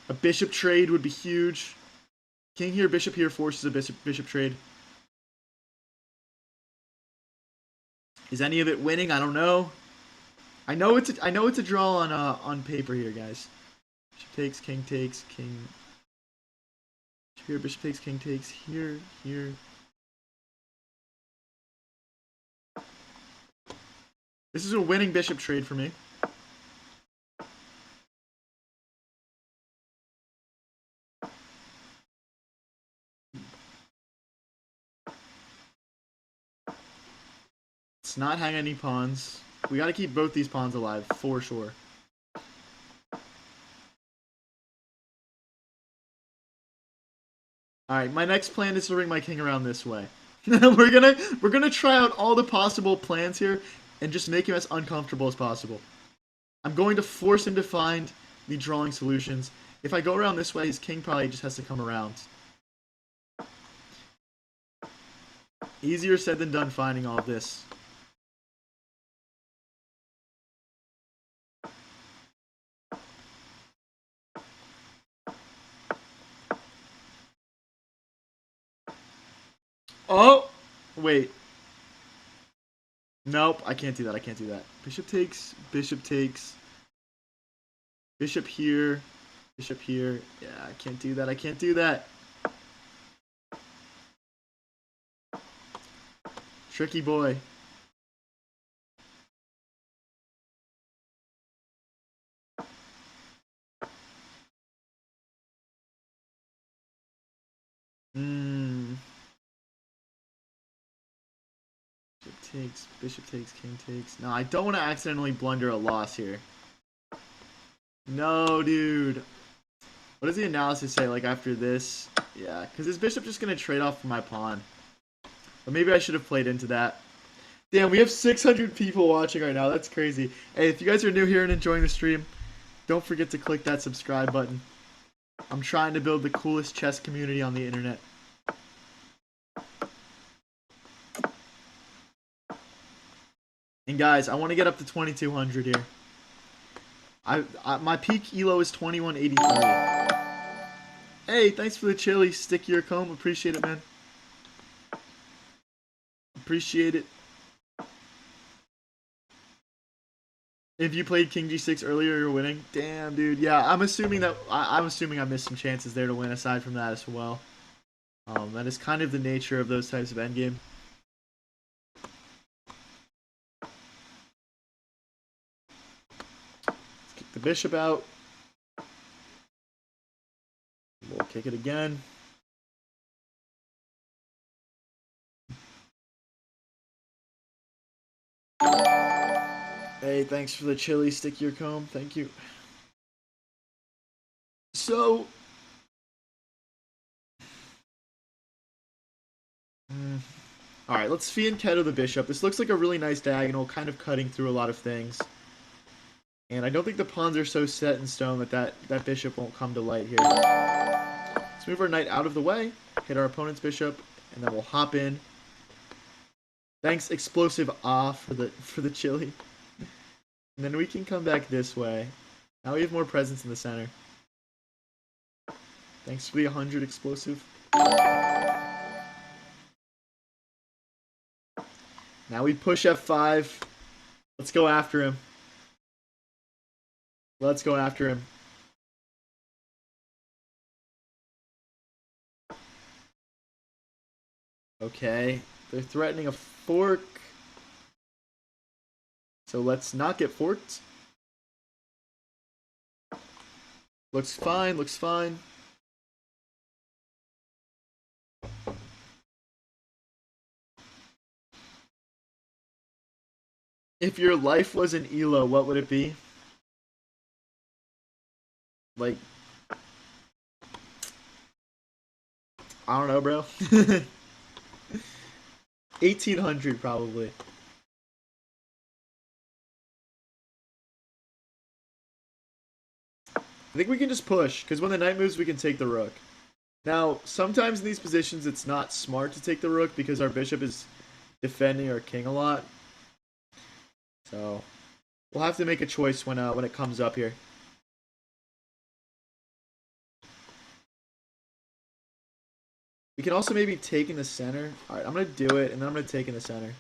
A bishop trade would be huge. King here, bishop here forces a bishop trade. Is any of it winning? I don't know. I know it's a draw on paper here, guys. Bishop takes, king takes, king. Here, bishop takes, king takes. Here. This is a winning bishop trade for me. Let's not hang any pawns. We gotta keep both these pawns alive, for sure. Alright, my next plan is to bring my king around this way. we're gonna try out all the possible plans here and just make him as uncomfortable as possible. I'm going to force him to find the drawing solutions. If I go around this way, his king probably just has to come around. Easier said than done finding all of this. Oh! Wait. Nope, I can't do that. I can't do that. Bishop takes, bishop takes. Bishop here, bishop here. Yeah, I can't do that. I can't do that. Tricky boy. Bishop takes, king takes. No, I don't want to accidentally blunder a loss here. No, dude. What does the analysis say, like, after this? Yeah, because his bishop just going to trade off for my pawn. But maybe I should have played into that. Damn, we have 600 people watching right now. That's crazy. Hey, if you guys are new here and enjoying the stream, don't forget to click that subscribe button. I'm trying to build the coolest chess community on the internet. And guys, I want to get up to 2200 here. My peak elo is 2183. Hey, thanks for the chili. Stick your comb. Appreciate it, man. Appreciate it. If you played King G6 earlier, you're winning. Damn, dude. Yeah, I'm assuming I missed some chances there to win aside from that as well. That is kind of the nature of those types of endgame. Let's kick the bishop out. We'll kick it again. Hey, thanks for the chili. Stick your comb. Thank you. So, all right, let's fianchetto the bishop. This looks like a really nice diagonal, kind of cutting through a lot of things. And I don't think the pawns are so set in stone that bishop won't come to light here. Let's move our knight out of the way, hit our opponent's bishop, and then we'll hop in. Thanks, explosive for the chili. And then we can come back this way. Now we have more presence in the center. Thanks for the 100 explosive. Now we push F5. Let's go after him. Let's go after him. Okay, they're threatening a fork. So let's not get forked. Looks fine, looks fine. If your life was an ELO, what would it be? Like, I don't know, bro. 1800 probably. I think we can just push, because when the knight moves, we can take the rook. Now, sometimes in these positions, it's not smart to take the rook because our bishop is defending our king a lot. So, we'll have to make a choice when it comes up here. We can also maybe take in the center. Alright, I'm going to do it, and then I'm going to take in the center.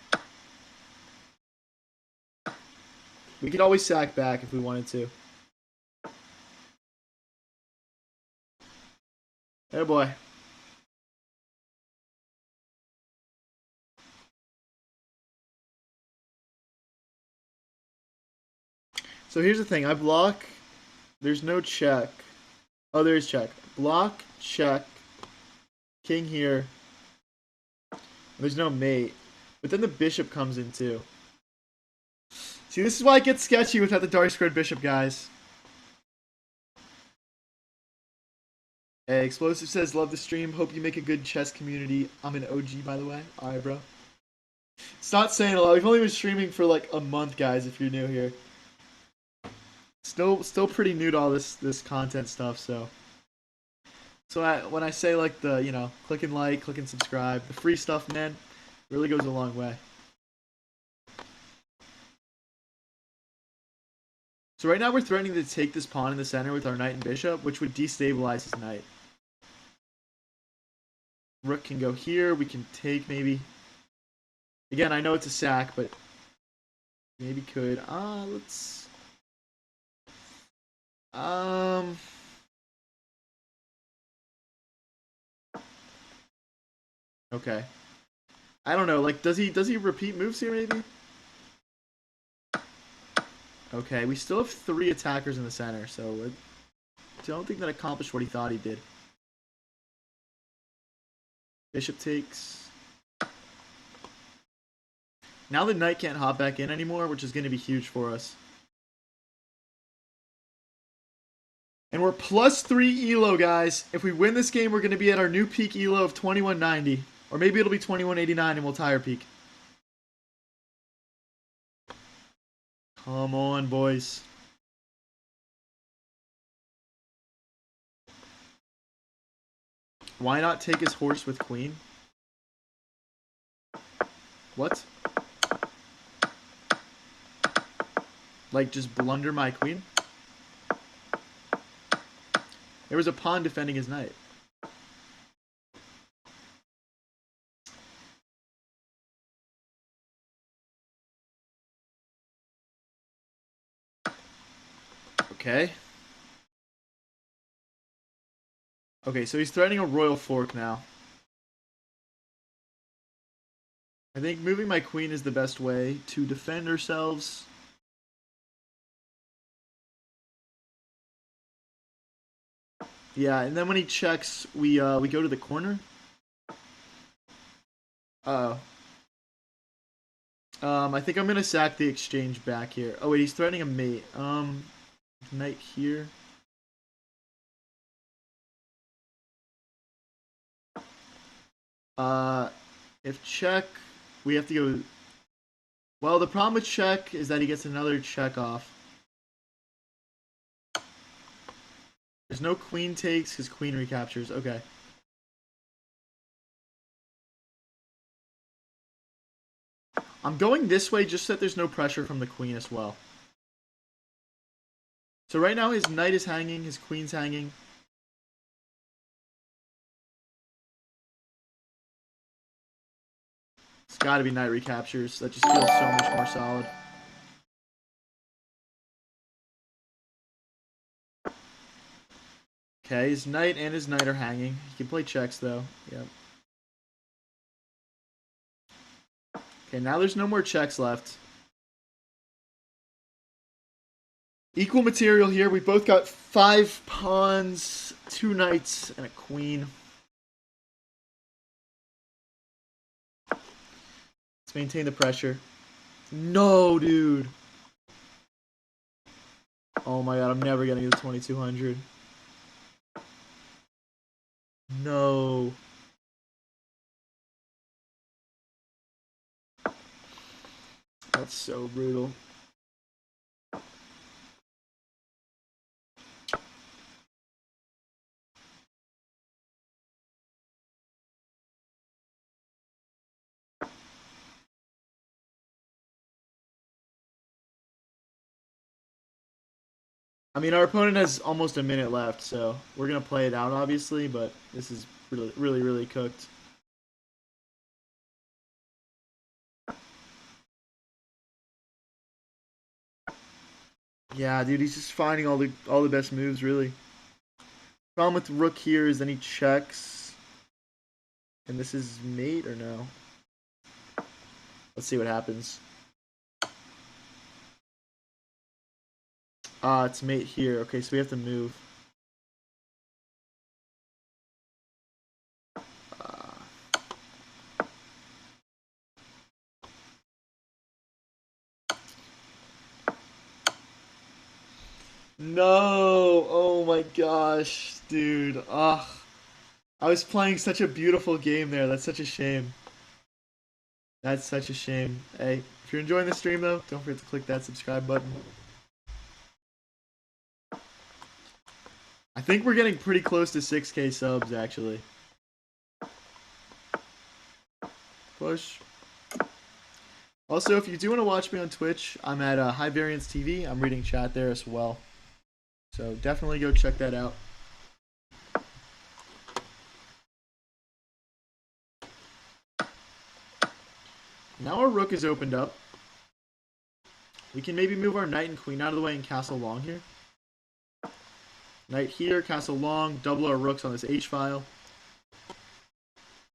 We could always sack back if we wanted to. Oh boy. So here's the thing. I block. There's no check. Oh, there's check. Block, check. King here. There's no mate. But then the bishop comes in too. See, this is why it gets sketchy without the dark squared bishop, guys. Hey, Explosive says, love the stream. Hope you make a good chess community. I'm an OG, by the way. Alright, bro. It's not saying a lot. We've only been streaming for like a month, guys, if you're new here. Still pretty new to all this content stuff, so. So when I say like the, you know, click and like, click and subscribe, the free stuff, man, really goes a long way. So right now we're threatening to take this pawn in the center with our knight and bishop, which would destabilize his knight. Rook can go here. We can take maybe. Again, I know it's a sack, but maybe could. Let's. Okay. I don't know. Like, does he repeat moves here? Maybe. Okay, we still have 3 attackers in the center, so I don't think that accomplished what he thought he did. Bishop takes. Now the knight can't hop back in anymore, which is going to be huge for us. And we're +3 ELO, guys. If we win this game, we're going to be at our new peak ELO of 2190. Or maybe it'll be 2189 and we'll tie our peak. Come on, boys. Why not take his horse with queen? What? Like, just blunder my queen? There was a pawn defending his knight. Okay. Okay, so he's threatening a royal fork now. I think moving my queen is the best way to defend ourselves. Yeah, and then when he checks, we go to the corner. Uh-oh. I think I'm gonna sack the exchange back here. Oh wait, he's threatening a mate. Knight here. Uh, if check, we have to go. Well, the problem with check is that he gets another check off. There's no queen takes because queen recaptures. Okay. I'm going this way just so that there's no pressure from the queen as well. So right now his knight is hanging, his queen's hanging. It's got to be knight recaptures. That just feels so much more solid. Okay, his knight and his knight are hanging. He can play checks though. Yep. Okay, now there's no more checks left. Equal material here. We both got 5 pawns, 2 knights, and a queen. Let's maintain the pressure. No, dude. Oh my god, I'm never getting to 2200. No. That's so brutal. I mean, our opponent has almost a minute left, so we're going to play it out, obviously, but this is really, really, really cooked. Yeah, dude, he's just finding all the best moves, really. Problem with rook here is then he checks. And this is mate or no? Let's see what happens. It's mate here. Okay, so we have to move. No! Oh my gosh, dude. Ugh. I was playing such a beautiful game there. That's such a shame. That's such a shame. Hey, if you're enjoying the stream though, don't forget to click that subscribe button. I think we're getting pretty close to 6K subs, actually. Push. Also, if you do want to watch me on Twitch, I'm at High Variance TV. I'm reading chat there as well. So definitely go check that out. Now our rook is opened up. We can maybe move our knight and queen out of the way and castle long here. Knight here, castle long, double our rooks on this h-file.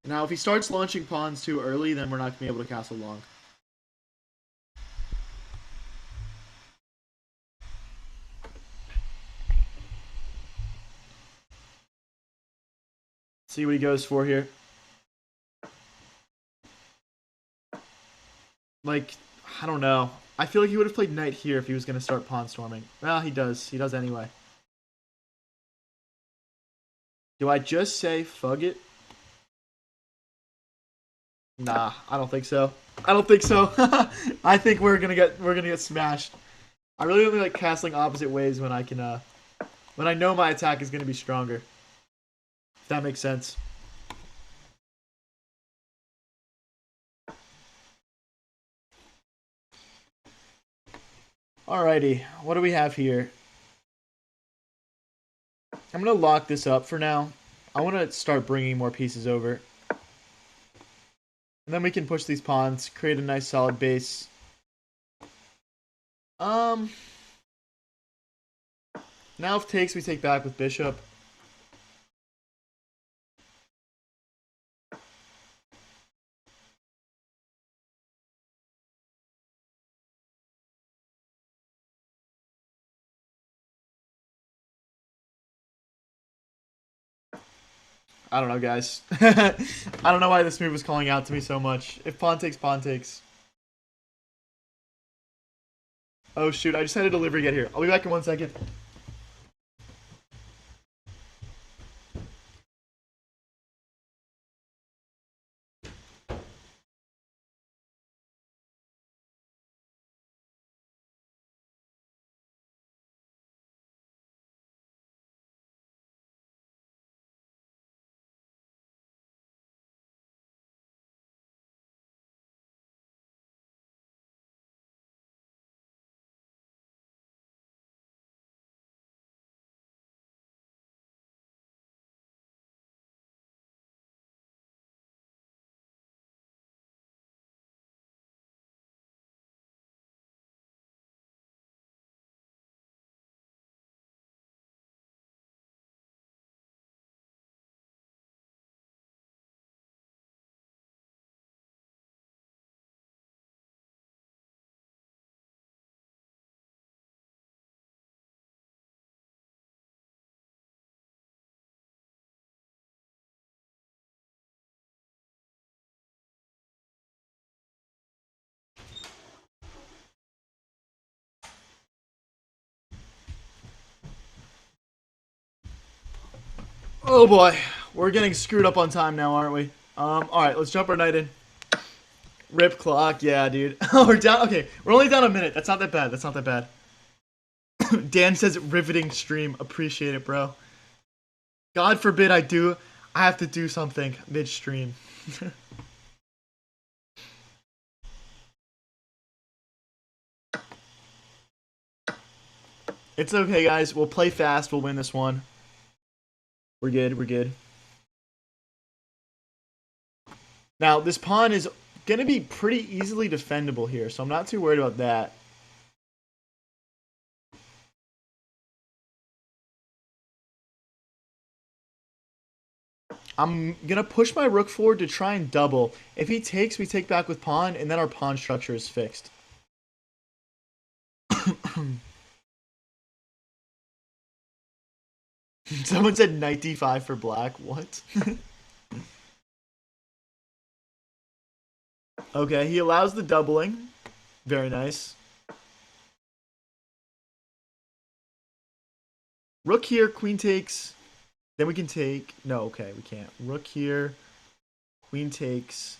Now if he starts launching pawns too early, then we're not going to be able to castle long. See what he goes for here. Like, I don't know. I feel like he would have played knight here if he was going to start pawn storming. Well, he does. He does anyway. Do I just say fug it? Nah, I don't think so. I don't think so. I think we're gonna get smashed. I really only like castling opposite ways when I can when I know my attack is gonna be stronger. If that makes sense. Alrighty, what do we have here? I'm gonna lock this up for now. I want to start bringing more pieces over. And then we can push these pawns, create a nice solid base. Now if takes, we take back with bishop. I don't know, guys. I don't know why this move was calling out to me so much. If pawn takes, pawn takes. Oh shoot, I just had a delivery get here. I'll be back in 1 second. Oh boy, we're getting screwed up on time now, aren't we? All right, let's jump our knight in. Rip clock, yeah, dude. Oh, we're down. Okay, we're only down a minute. That's not that bad. That's not that bad. Dan says riveting stream. Appreciate it, bro. God forbid I do. I have to do something midstream. It's okay, guys. We'll play fast. We'll win this one. We're good. We're good. Now, this pawn is going to be pretty easily defendable here, so I'm not too worried about that. I'm going to push my rook forward to try and double. If he takes, we take back with pawn, and then our pawn structure is fixed. Someone said knight d5 for black. What? Okay, he allows the doubling. Very nice. Rook here, queen takes. Then we can take... No, okay, we can't. Rook here, queen takes.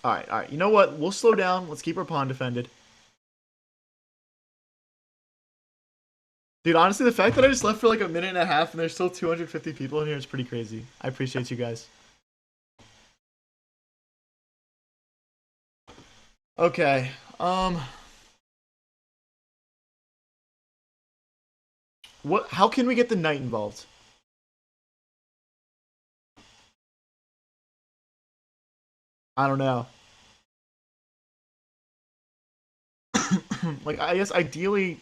Alright, alright. You know what? We'll slow down. Let's keep our pawn defended. Dude, honestly, the fact that I just left for like a minute and a half and there's still 250 people in here is pretty crazy. I appreciate you guys. Okay. How can we get the knight involved? I don't know. Like, I guess ideally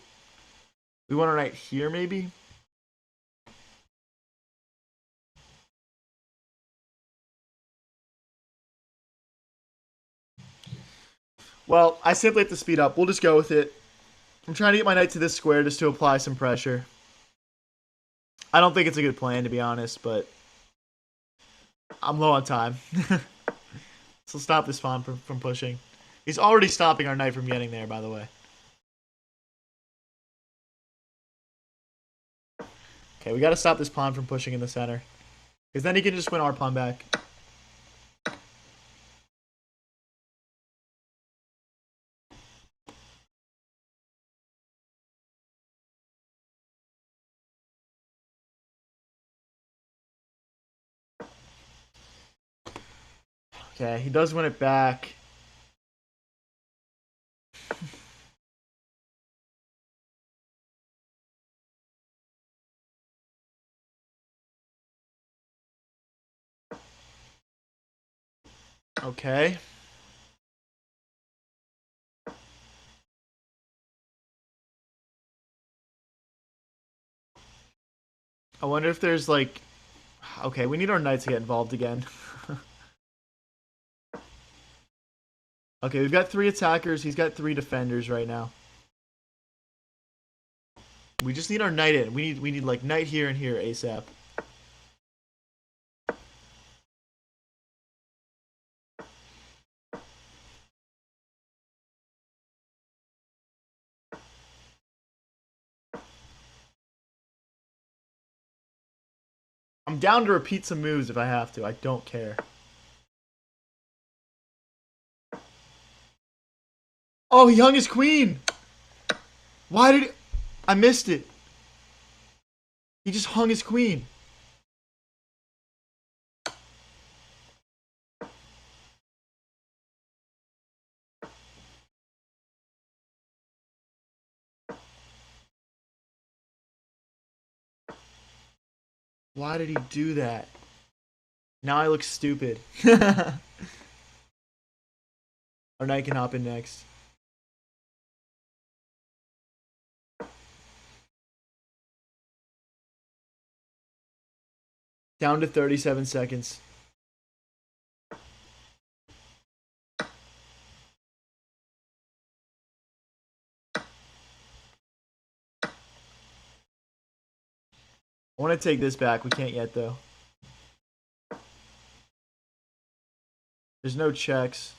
we want a knight here, maybe? Well, I simply have to speed up. We'll just go with it. I'm trying to get my knight to this square just to apply some pressure. I don't think it's a good plan, to be honest, but I'm low on time. So stop this pawn from pushing. He's already stopping our knight from getting there, by the way. Okay, we got to stop this pawn from pushing in the center. Because then he can just win our pawn back. Okay, he does win it back. Okay. I wonder if there's like... Okay, we need our knight to get involved again. Okay, we've got 3 attackers. He's got 3 defenders right now. We just need our knight in. We need like knight here and here ASAP. I'm down to repeat some moves if I have to. I don't care. Oh, he hung his queen. Why did he... I missed it. He just hung his queen. Why did he do that? Now I look stupid. Our knight can hop in next. Down to 37 seconds. I want to take this back. We can't yet, though. There's no checks.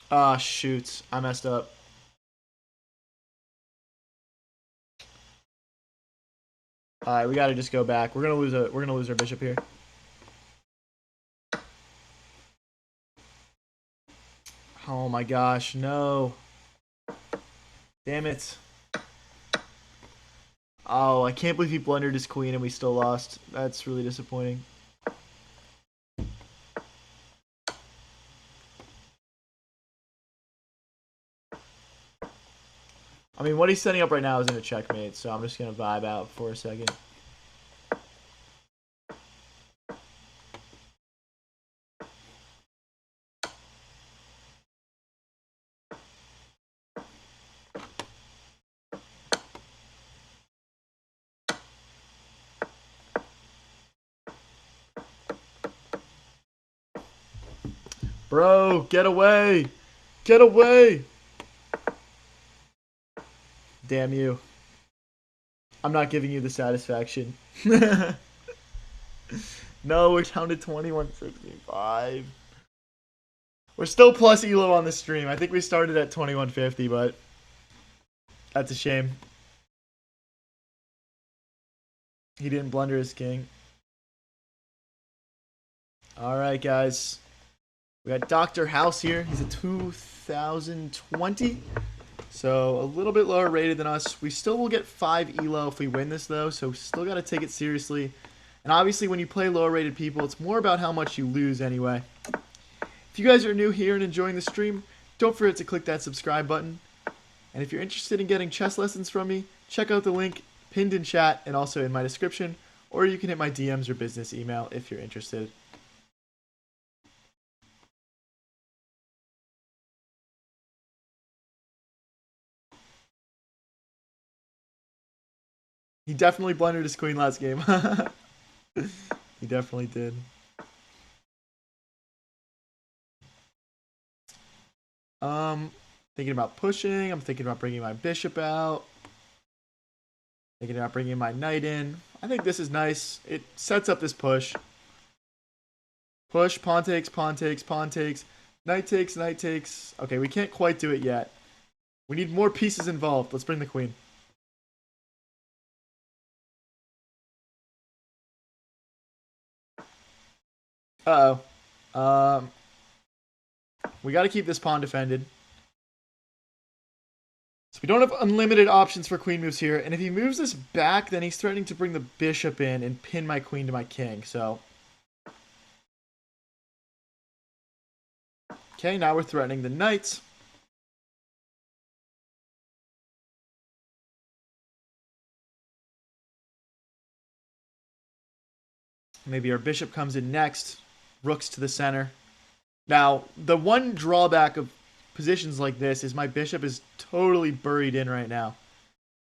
Ah, shoot. I messed up. Alright, we gotta just go back. We're gonna lose our bishop here. Oh my gosh, no. Damn it. Oh, I can't believe he blundered his queen and we still lost. That's really disappointing. I mean, what he's setting up right now isn't a checkmate, so I'm just going to vibe out for a second. Bro, get away! Get away! Damn you. I'm not giving you the satisfaction. No, we're down to 2165. We're still plus elo on the stream. I think we started at 2150, but that's a shame. He didn't blunder his king. Alright, guys. We got Dr. House here. He's a 2020. So a little bit lower rated than us. We still will get 5 elo if we win this, though. So still got to take it seriously. And obviously, when you play lower rated people, it's more about how much you lose anyway. If you guys are new here and enjoying the stream, don't forget to click that subscribe button. And if you're interested in getting chess lessons from me, check out the link pinned in chat and also in my description. Or you can hit my DMs or business email if you're interested. He definitely blundered his queen last game. He definitely did. Thinking about pushing. I'm thinking about bringing my bishop out. Thinking about bringing my knight in. I think this is nice. It sets up this push. Push, pawn takes, pawn takes, pawn takes. Knight takes, knight takes. Okay, we can't quite do it yet. We need more pieces involved. Let's bring the queen. Uh-oh. We got to keep this pawn defended. So we don't have unlimited options for queen moves here. And if he moves this back, then he's threatening to bring the bishop in and pin my queen to my king. So, okay, now we're threatening the knights. Maybe our bishop comes in next. Rooks to the center. Now, the one drawback of positions like this is my bishop is totally buried in right now.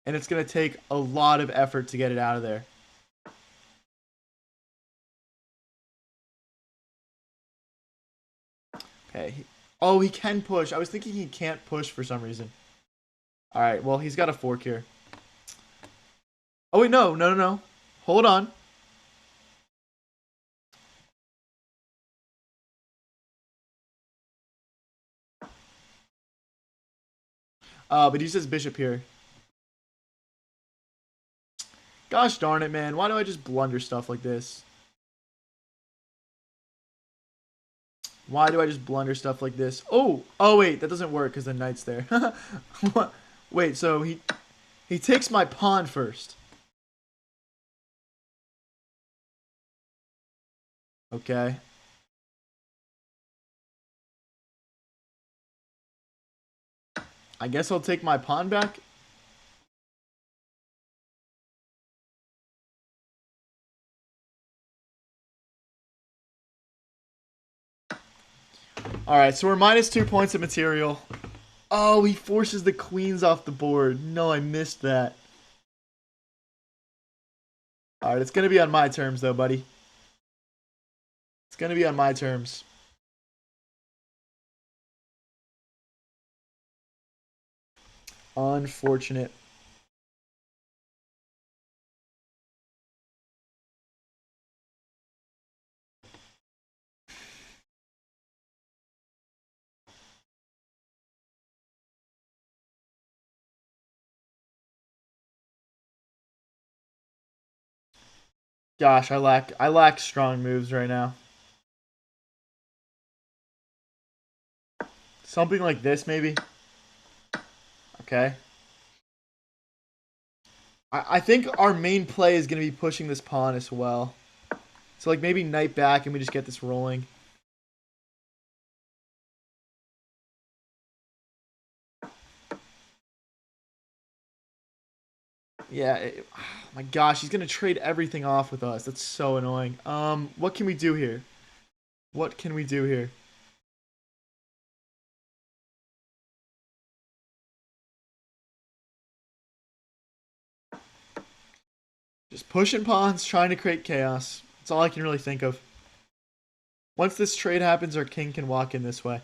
And it's going to take a lot of effort to get it out of there. Okay. Oh, he can push. I was thinking he can't push for some reason. Alright, well, he's got a fork here. Oh, wait, no. No, no, no. Hold on. But he says bishop here. Gosh darn it, man. Why do I just blunder stuff like this? Why do I just blunder stuff like this? Oh, wait, that doesn't work because the knight's there. What? Wait, so he takes my pawn first. Okay. I guess I'll take my pawn back. Alright, so we're minus 2 points of material. Oh, he forces the queens off the board. No, I missed that. Alright, it's going to be on my terms, though, buddy. It's going to be on my terms. Unfortunate. Gosh, I lack strong moves right now. Something like this, maybe. Okay. I think our main play is going to be pushing this pawn as well. So, like, maybe knight back and we just get this rolling. Yeah, oh my gosh, he's going to trade everything off with us. That's so annoying. What can we do here? What can we do here? Just pushing pawns, trying to create chaos. That's all I can really think of. Once this trade happens, our king can walk in this way.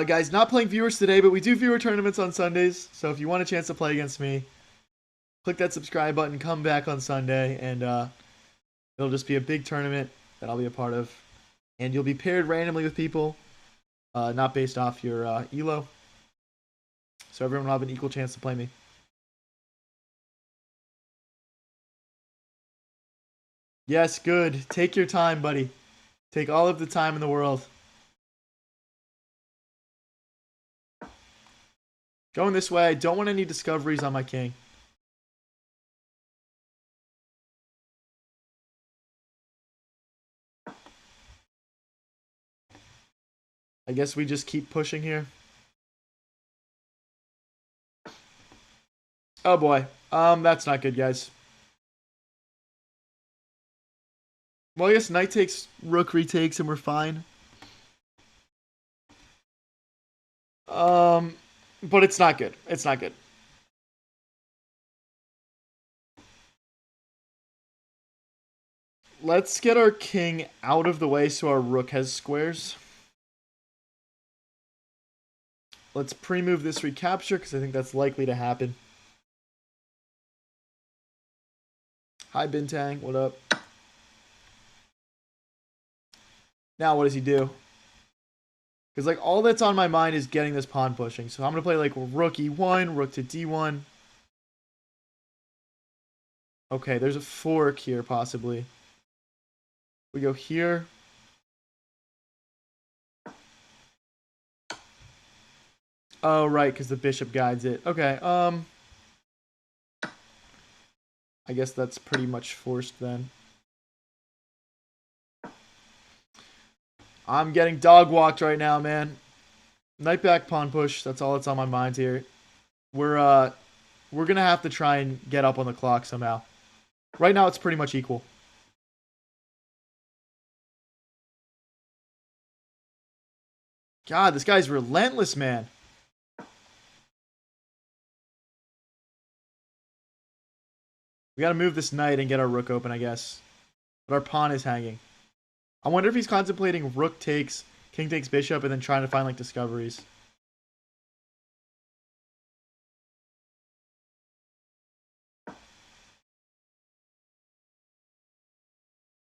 Guys, not playing viewers today, but we do viewer tournaments on Sundays. So if you want a chance to play against me, click that subscribe button, come back on Sunday, and it'll just be a big tournament that I'll be a part of. And you'll be paired randomly with people, not based off your elo. So everyone will have an equal chance to play me. Yes, good. Take your time, buddy. Take all of the time in the world. Going this way. I don't want any discoveries on my king. I guess we just keep pushing here. Oh boy. That's not good, guys. Well, I guess knight takes, rook retakes, and we're fine. But it's not good. It's not good. Let's get our king out of the way so our rook has squares. Let's pre-move this recapture because I think that's likely to happen. Hi, Bintang. What up? Now what does he do? Because like all that's on my mind is getting this pawn pushing. So I'm going to play like rook e1, rook to d1. Okay, there's a fork here possibly. We go here. Oh, right, because the bishop guides it. Okay, I guess that's pretty much forced then. I'm getting dog walked right now, man. Knight back pawn push. That's all that's on my mind here. We're gonna have to try and get up on the clock somehow. Right now, it's pretty much equal. God, this guy's relentless, man. We gotta move this knight and get our rook open, I guess. But our pawn is hanging. I wonder if he's contemplating rook takes, king takes bishop, and then trying to find like discoveries.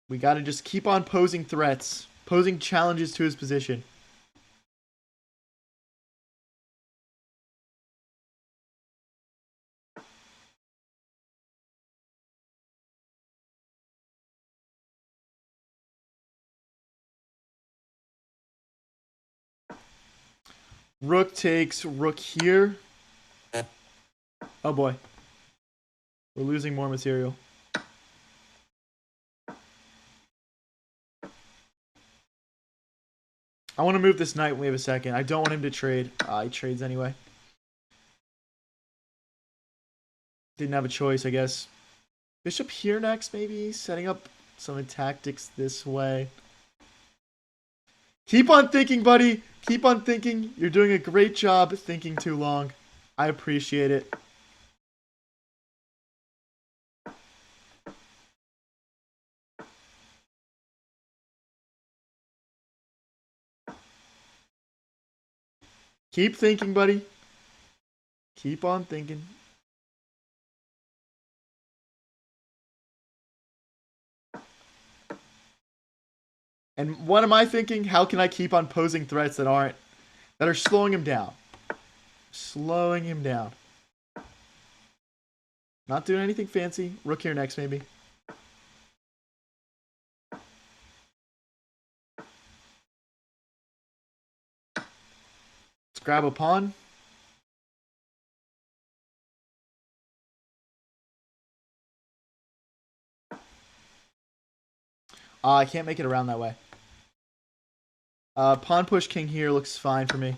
We gotta just keep on posing threats, posing challenges to his position. Rook takes rook here. Oh boy. We're losing more material. I want to move this knight when we have a second. I don't want him to trade. He trades anyway. Didn't have a choice, I guess. Bishop here next, maybe? Setting up some tactics this way. Keep on thinking, buddy. Keep on thinking. You're doing a great job thinking too long. I appreciate it. Keep thinking, buddy. Keep on thinking. And what am I thinking? How can I keep on posing threats that are slowing him down? Slowing him down. Not doing anything fancy. Rook here next, maybe. Let's grab a pawn. I can't make it around that way. Pawn push king here looks fine for me.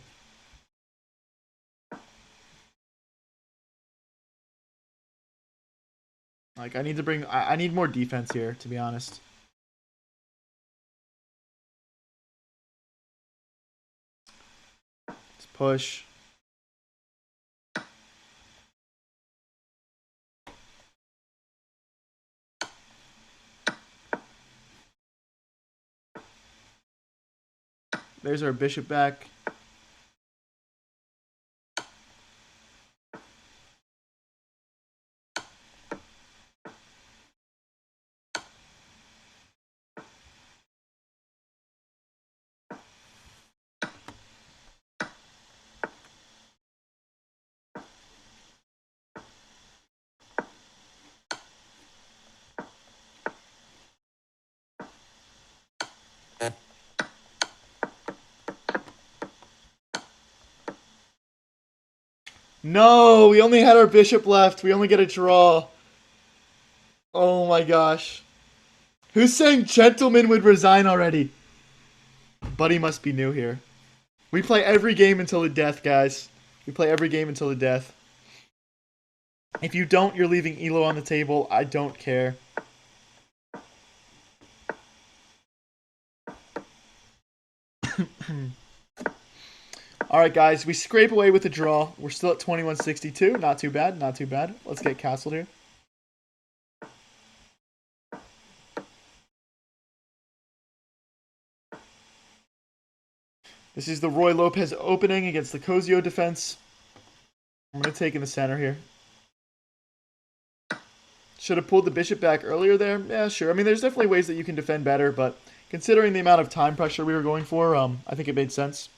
Like, I need to bring... I need more defense here, to be honest. Let's push. There's our bishop back. No, we only had our bishop left. We only get a draw. Oh my gosh. Who's saying gentlemen would resign already? Buddy must be new here. We play every game until the death, guys. We play every game until the death. If you don't, you're leaving Elo on the table. I don't care. Alright, guys. We scrape away with a draw. We're still at 2162. Not too bad. Not too bad. Let's get castled here. This is the Roy Lopez opening against the Cozio defense. I'm going to take in the center here. Should have pulled the bishop back earlier there. Yeah, sure. I mean, there's definitely ways that you can defend better, but considering the amount of time pressure we were going for, I think it made sense.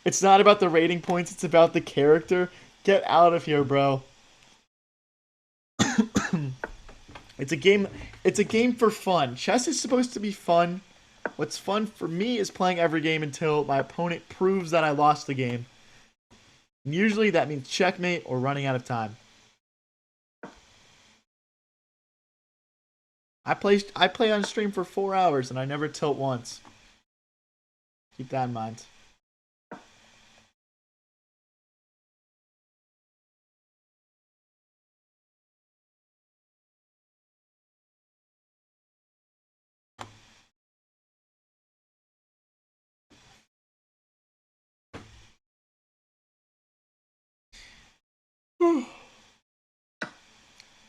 It's not about the rating points, it's about the character. Get out of here, bro. It's a game for fun. Chess is supposed to be fun. What's fun for me is playing every game until my opponent proves that I lost the game. And usually that means checkmate or running out of time. I play on stream for 4 hours and I never tilt once. Keep that in mind.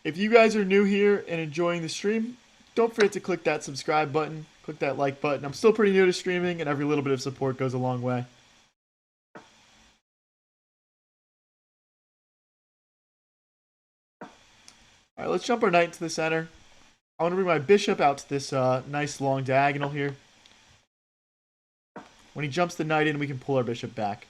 If you guys are new here and enjoying the stream, don't forget to click that subscribe button, click that like button. I'm still pretty new to streaming, and every little bit of support goes a long way. Alright, let's jump our knight into the center. I want to bring my bishop out to this nice long diagonal here. When he jumps the knight in, we can pull our bishop back.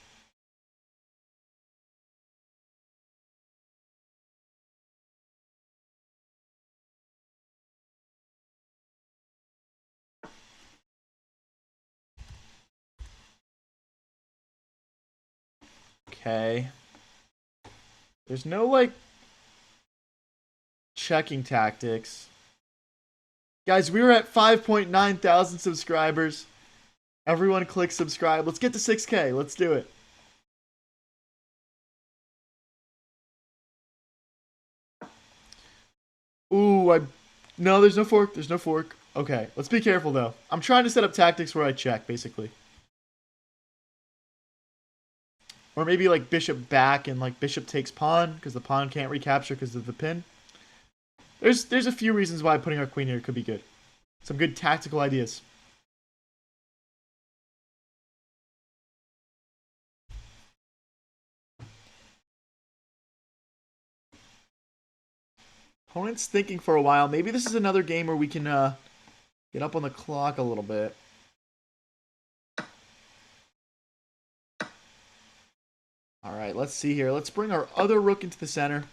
Okay. There's no, like, checking tactics. Guys, we were at 5.9 thousand subscribers. Everyone click subscribe. Let's get to 6K. Let's do it. Ooh, no, there's no fork. There's no fork. Okay, let's be careful, though. I'm trying to set up tactics where I check, basically. Or maybe, like, bishop back and, like, bishop takes pawn, because the pawn can't recapture because of the pin. There's a few reasons why putting our queen here could be good. Some good tactical ideas. Opponent's thinking for a while. Maybe this is another game where we can get up on the clock a little bit. Alright, let's see here. Let's bring our other rook into the center.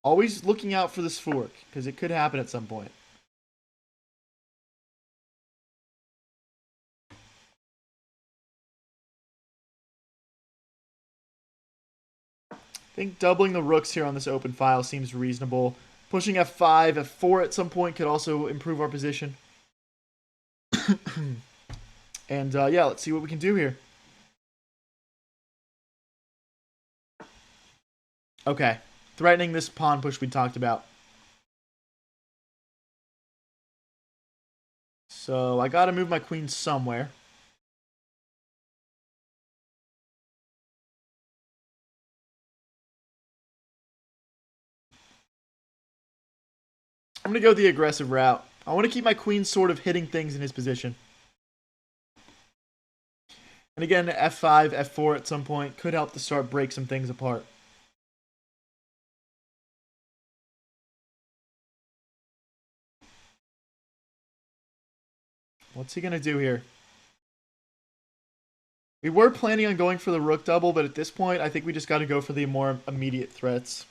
Always looking out for this fork, because it could happen at some point. I think doubling the rooks here on this open file seems reasonable. Pushing f5, f4 at some point could also improve our position. And yeah, let's see what we can do here. Okay, threatening this pawn push we talked about. So I gotta move my queen somewhere. I'm gonna go the aggressive route. I want to keep my queen sort of hitting things in his position. And again, f5, f4 at some point could help to start break some things apart. What's he going to do here? We were planning on going for the rook double, but at this point, I think we just got to go for the more immediate threats.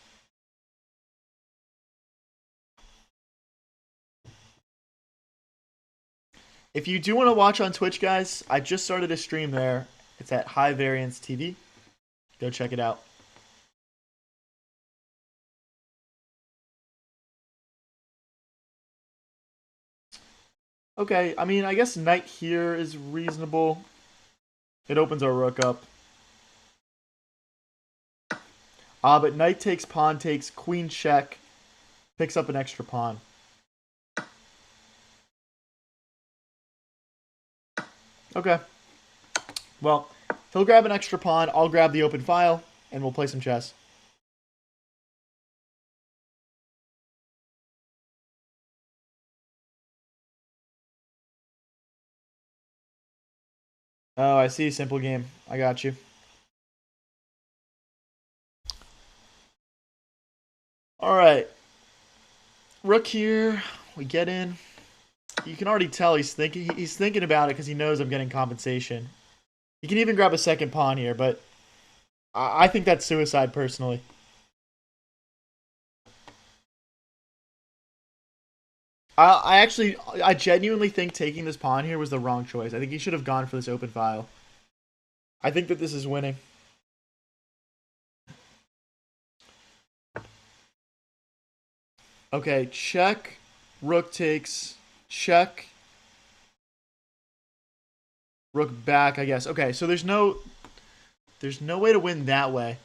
If you do want to watch on Twitch, guys, I just started a stream there. It's at High Variance TV. Go check it out. Okay, I mean, I guess knight here is reasonable. It opens our rook up. But knight takes, pawn takes, queen check. Picks up an extra pawn. Okay. Well, he'll grab an extra pawn, I'll grab the open file, and we'll play some chess. Oh, I see. Simple game. I got you. Alright. Rook here. We get in. You can already tell he's thinking about it because he knows I'm getting compensation. He can even grab a second pawn here, but I think that's suicide personally. I genuinely think taking this pawn here was the wrong choice. I think he should have gone for this open file. I think that this is winning. Okay, check. Rook takes. Check. Rook back, I guess. Okay, so there's no way to win that way.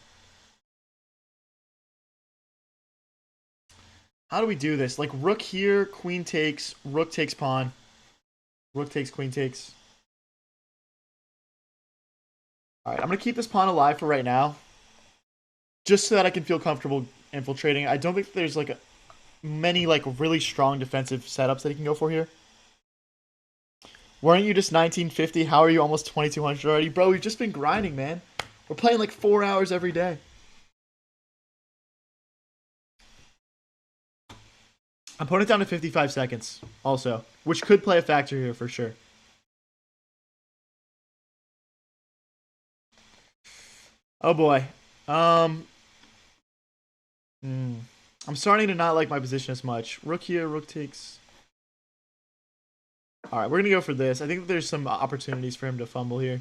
How do we do this? Like, rook here, queen takes, rook takes pawn. Rook takes, queen takes. Alright, I'm going to keep this pawn alive for right now. Just so that I can feel comfortable infiltrating. I don't think there's, like, many, like, really strong defensive setups that he can go for here. Weren't you just 1950? How are you almost 2200 already? Bro, we've just been grinding, man. We're playing, like, 4 hours every day. I'm putting it down to 55 seconds, also. Which could play a factor here, for sure. Oh, boy. I'm starting to not like my position as much. Rook here, rook takes. Alright, we're going to go for this. I think that there's some opportunities for him to fumble here.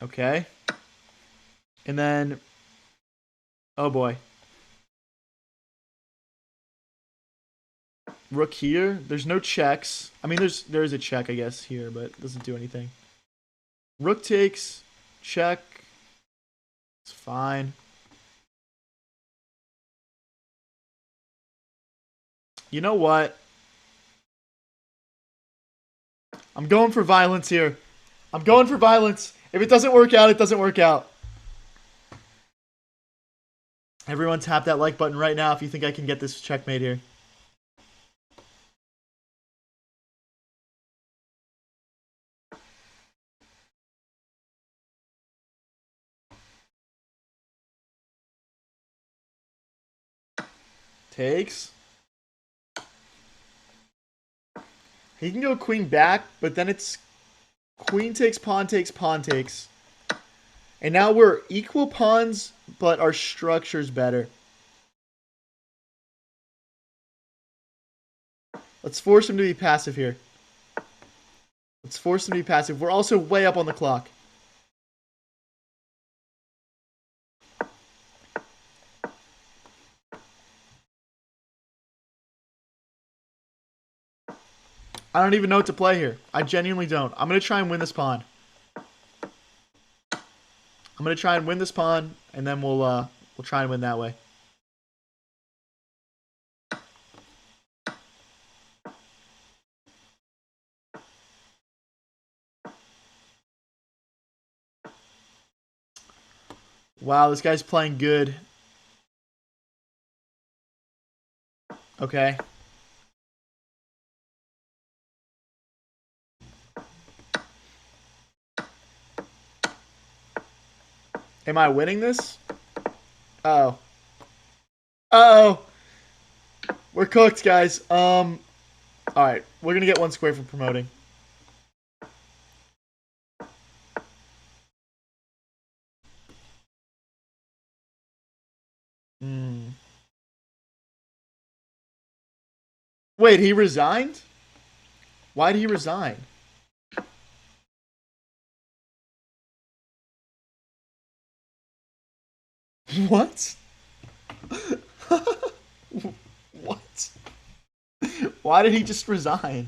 Okay. And then, oh boy. Rook here. There's no checks. I mean, there's a check, I guess, here, but it doesn't do anything. Rook takes. Check. It's fine. You know what? I'm going for violence here. I'm going for violence. If it doesn't work out, it doesn't work out. Everyone tap that like button right now if you think I can get this checkmate here. Takes. He can go queen back, but then it's queen takes, pawn takes, pawn takes. And now we're equal pawns, but our structure's better. Let's force him to be passive here. Let's force him to be passive. We're also way up on the clock. I don't even know what to play here. I genuinely don't. I'm going to try and win this pawn. I'm going to try and win this pawn, and then we'll try and win that way. Wow, this guy's playing good. Okay. Am I winning this? Uh-oh. Uh-oh. We're cooked, guys. Alright. We're gonna get one square for promoting. Wait, he resigned? Why did he resign? What? What? Why did he just resign?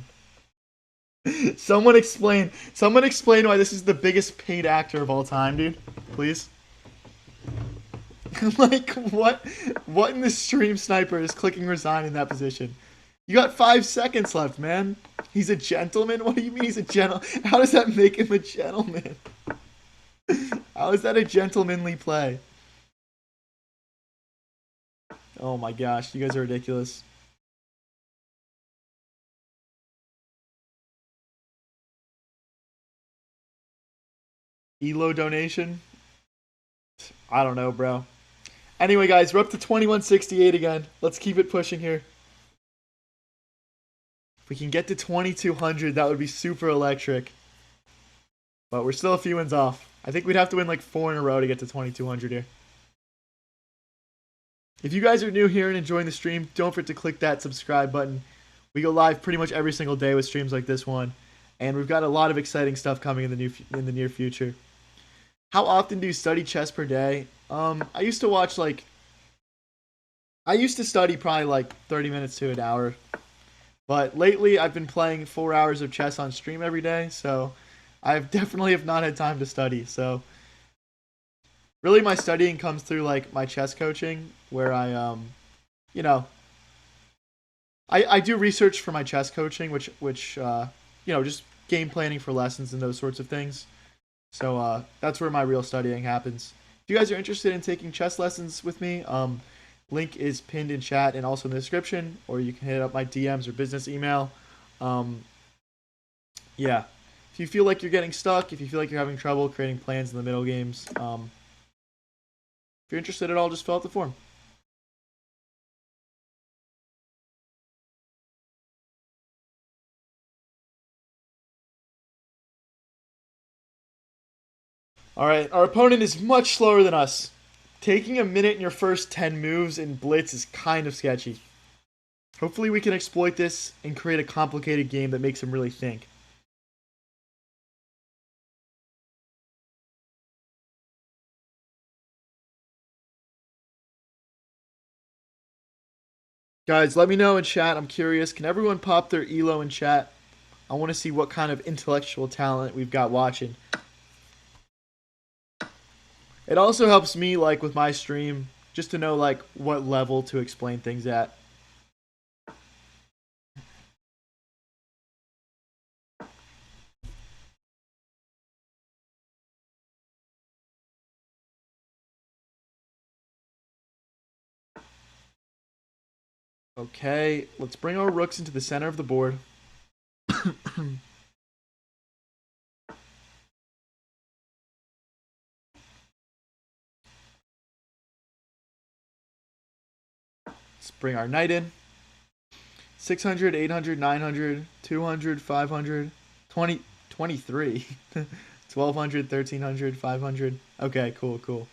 Someone explain why this is the biggest paid actor of all time, dude. Please. Like, what in the stream sniper is clicking resign in that position? You got 5 seconds left, man. He's a gentleman? What do you mean he's a gentleman? How does that make him a gentleman? How is that a gentlemanly play? Oh my gosh, you guys are ridiculous. Elo donation? I don't know, bro. Anyway, guys, we're up to 2168 again. Let's keep it pushing here. If we can get to 2200, that would be super electric. But we're still a few wins off. I think we'd have to win like 4 in a row to get to 2200 here. If you guys are new here and enjoying the stream, don't forget to click that subscribe button. We go live pretty much every single day with streams like this one, and we've got a lot of exciting stuff coming in the near future. How often do you study chess per day? I used to study probably like 30 minutes to an hour, but lately I've been playing 4 hours of chess on stream every day, so I've definitely have not had time to study. So really my studying comes through like my chess coaching, where I you know, I do research for my chess coaching, which just game planning for lessons and those sorts of things. So that's where my real studying happens. If you guys are interested in taking chess lessons with me, link is pinned in chat and also in the description, or you can hit up my DMs or business email. Yeah. If you feel like you're getting stuck, if you feel like you're having trouble creating plans in the middle games, if you're interested at all, just fill out the form. Alright, our opponent is much slower than us. Taking a minute in your first 10 moves in Blitz is kind of sketchy. Hopefully we can exploit this and create a complicated game that makes him really think. Guys, let me know in chat. I'm curious. Can everyone pop their elo in chat? I want to see what kind of intellectual talent we've got watching. It also helps me, like, with my stream, just to know, like, what level to explain things at. Okay, let's bring our rooks into the center of the board. Let's bring our knight in. 600, 800, 900, 200, 500, 20, 23. 1200, 1300, 500. Okay, cool, cool.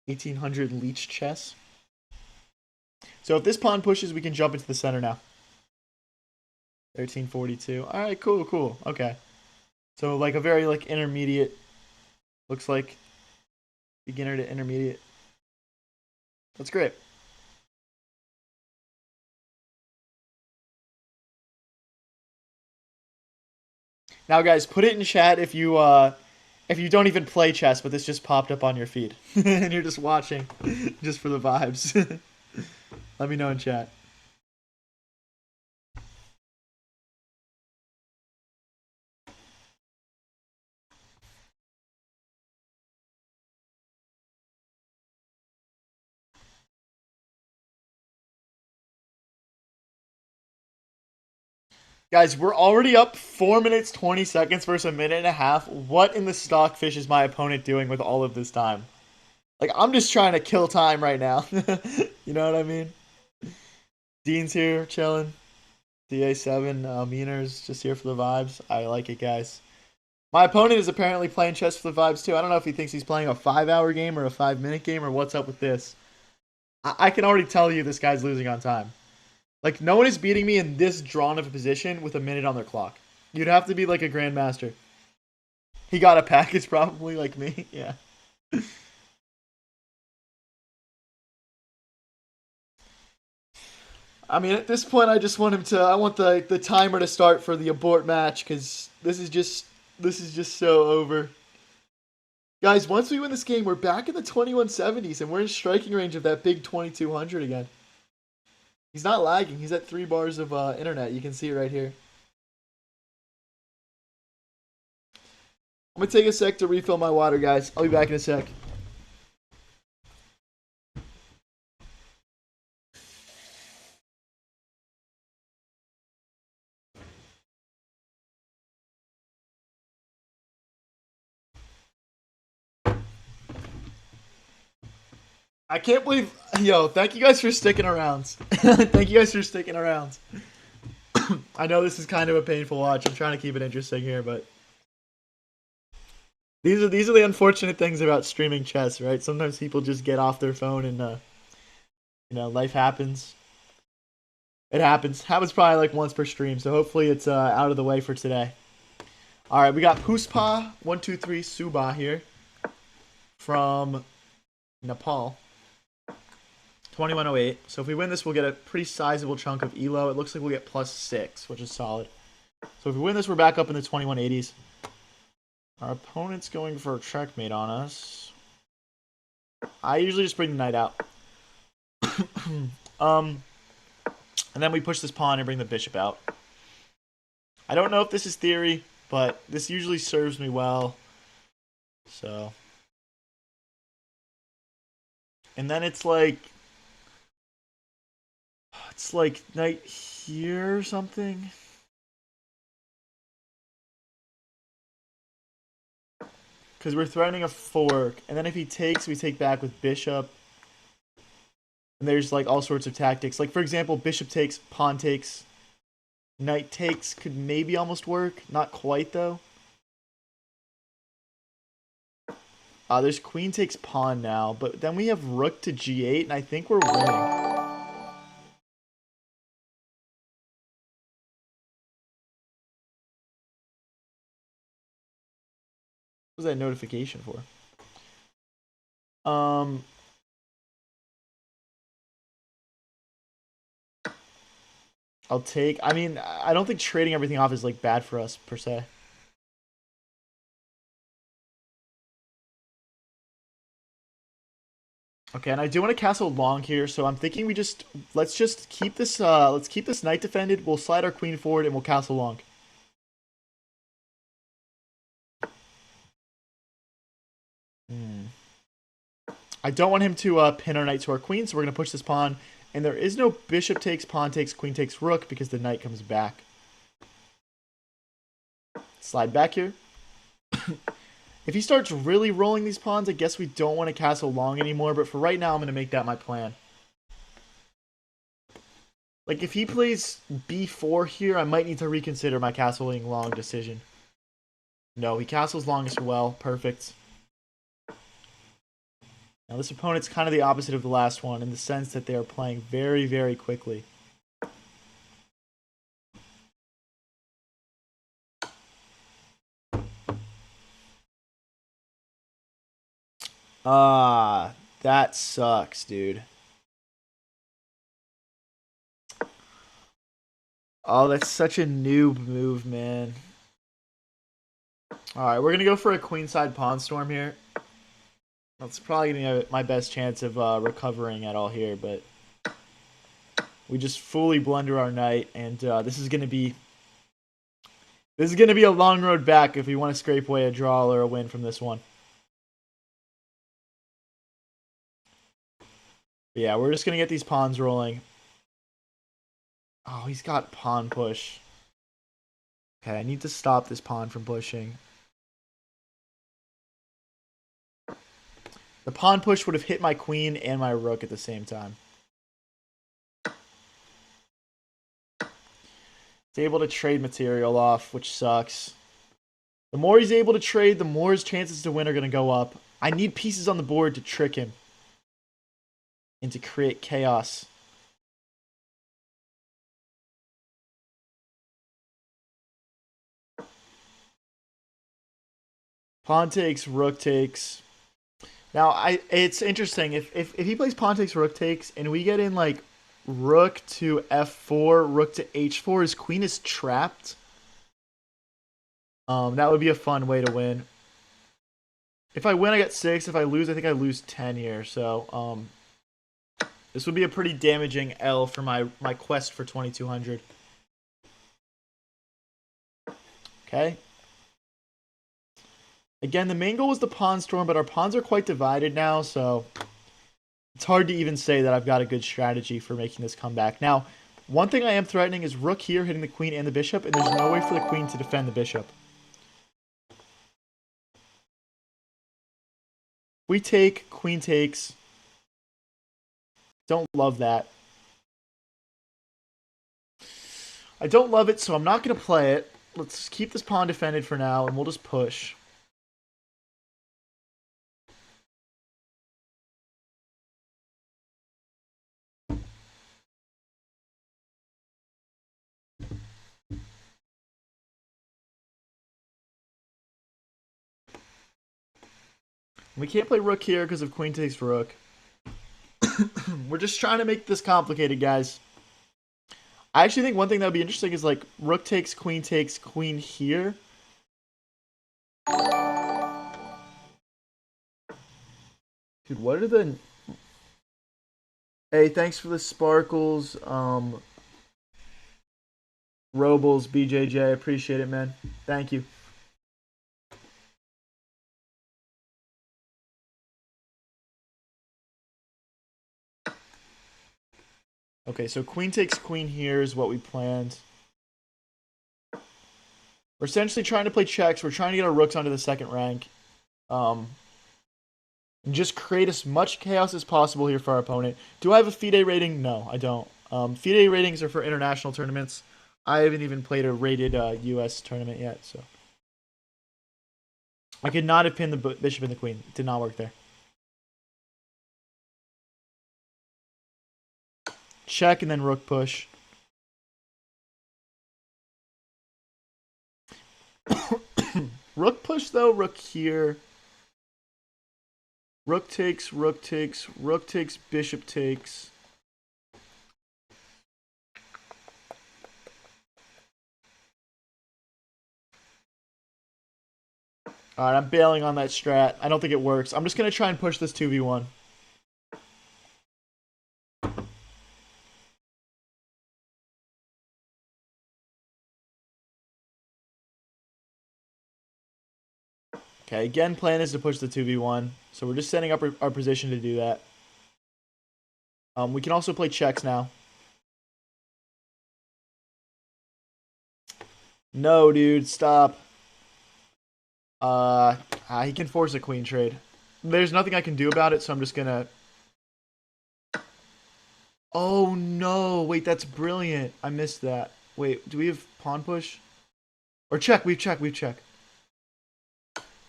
1800 leech chess. So if this pawn pushes, we can jump into the center now. 1342. All right, cool, cool. Okay. So like a very like intermediate, looks like beginner to intermediate. That's great. Now guys, put it in chat if you don't even play chess, but this just popped up on your feed and you're just watching just for the vibes. Let me know in chat. Guys, we're already up 4 minutes 20 seconds versus a minute and a half. What in the stockfish is my opponent doing with all of this time? Like, I'm just trying to kill time right now. You know what I mean? Dean's here, chilling. DA7, Meaners, just here for the vibes. I like it, guys. My opponent is apparently playing chess for the vibes, too. I don't know if he thinks he's playing a 5-hour game or a 5-minute game or what's up with this. I can already tell you this guy's losing on time. Like, no one is beating me in this drawn of a position with a minute on their clock. You'd have to be like a grandmaster. He got a package probably like me. Yeah. I mean, at this point, I just want him to. I want the timer to start for the abort match because this is just so over. Guys, once we win this game, we're back in the 2170s and we're in striking range of that big 2200 again. He's not lagging. He's at 3 bars of internet. You can see it right here. I'm gonna take a sec to refill my water, guys. I'll be back in a sec. I can't believe, yo, thank you guys for sticking around. Thank you guys for sticking around. I know this is kind of a painful watch. I'm trying to keep it interesting here, but these are the unfortunate things about streaming chess, right? Sometimes people just get off their phone and life happens. It happens. Happens probably like once per stream, so hopefully it's out of the way for today. All right, we got Puspa123 Suba here from Nepal. 2108. So if we win this, we'll get a pretty sizable chunk of elo. It looks like we'll get +6, which is solid. So if we win this, we're back up in the 2180s. Our opponent's going for a checkmate on us. I usually just bring the knight out. And then we push this pawn and bring the bishop out. I don't know if this is theory, but this usually serves me well. So. And then it's like knight here or something. Because we're threatening a fork. And then if he takes, we take back with bishop. And there's like all sorts of tactics. Like for example, bishop takes, pawn takes, knight takes could maybe almost work. Not quite though. There's queen takes pawn now, but then we have rook to g8, and I think we're winning. What was that notification for? I'll take. I mean, I don't think trading everything off is like bad for us per se. Okay, and I do want to castle long here, so I'm thinking we just let's just keep this let's keep this knight defended. We'll slide our queen forward and we'll castle long. Hmm. I don't want him to pin our knight to our queen, so we're gonna push this pawn. And there is no bishop takes, pawn takes, queen takes, rook because the knight comes back. Slide back here. If he starts really rolling these pawns, I guess we don't want to castle long anymore. But for right now, I'm going to make that my plan. Like, if he plays b4 here, I might need to reconsider my castling long decision. No, he castles long as well. Perfect. Now, this opponent's kind of the opposite of the last one in the sense that they are playing very, very quickly. Ah, that sucks, dude. Oh, that's such a noob move, man. Alright, we're going to go for a queenside pawn storm here. That's probably going to be my best chance of recovering at all here, but we just fully blunder our knight, and this is going to be a long road back if we want to scrape away a draw or a win from this one. But yeah, we're just going to get these pawns rolling. Oh, he's got pawn push. Okay, I need to stop this pawn from pushing. The pawn push would have hit my queen and my rook at the same time. He's able to trade material off, which sucks. The more he's able to trade, the more his chances to win are going to go up. I need pieces on the board to trick him and to create chaos. Pawn takes, rook takes. Now, it's interesting. If he plays pawn takes, rook takes, and we get in like rook to f4, rook to h4, his queen is trapped. That would be a fun way to win. If I win, I get 6. If I lose, I think I lose 10 here. So, this would be a pretty damaging L for my quest for 2200. Okay. Again, the main goal was the pawn storm, but our pawns are quite divided now, so it's hard to even say that I've got a good strategy for making this comeback. Now, one thing I am threatening is rook here hitting the queen and the bishop, and there's no way for the queen to defend the bishop. We take, queen takes. Don't love that. I don't love it, so I'm not going to play it. Let's keep this pawn defended for now, and we'll just push. We can't play rook here because of queen takes rook. We're just trying to make this complicated, guys. I actually think one thing that would be interesting is like rook takes queen here. Dude, what are the... Hey, thanks for the sparkles. Robles, BJJ, appreciate it, man. Thank you. Okay, so queen takes queen here is what we planned. We're essentially trying to play checks. We're trying to get our rooks onto the second rank. And just create as much chaos as possible here for our opponent. Do I have a FIDE rating? No, I don't. FIDE ratings are for international tournaments. I haven't even played a rated US tournament yet, so. I could not have pinned the bishop and the queen. It did not work there. Check and then rook push. Rook push though, rook here. Rook takes, rook takes, rook takes, bishop takes. Alright, I'm bailing on that strat. I don't think it works. I'm just going to try and push this 2v1. Okay, again, plan is to push the 2v1. So we're just setting up our position to do that. We can also play checks now. No, dude, stop. He can force a queen trade. There's nothing I can do about it, so I'm just gonna... Oh, no. Wait, that's brilliant. I missed that. Wait, do we have pawn push? Or check. We've check.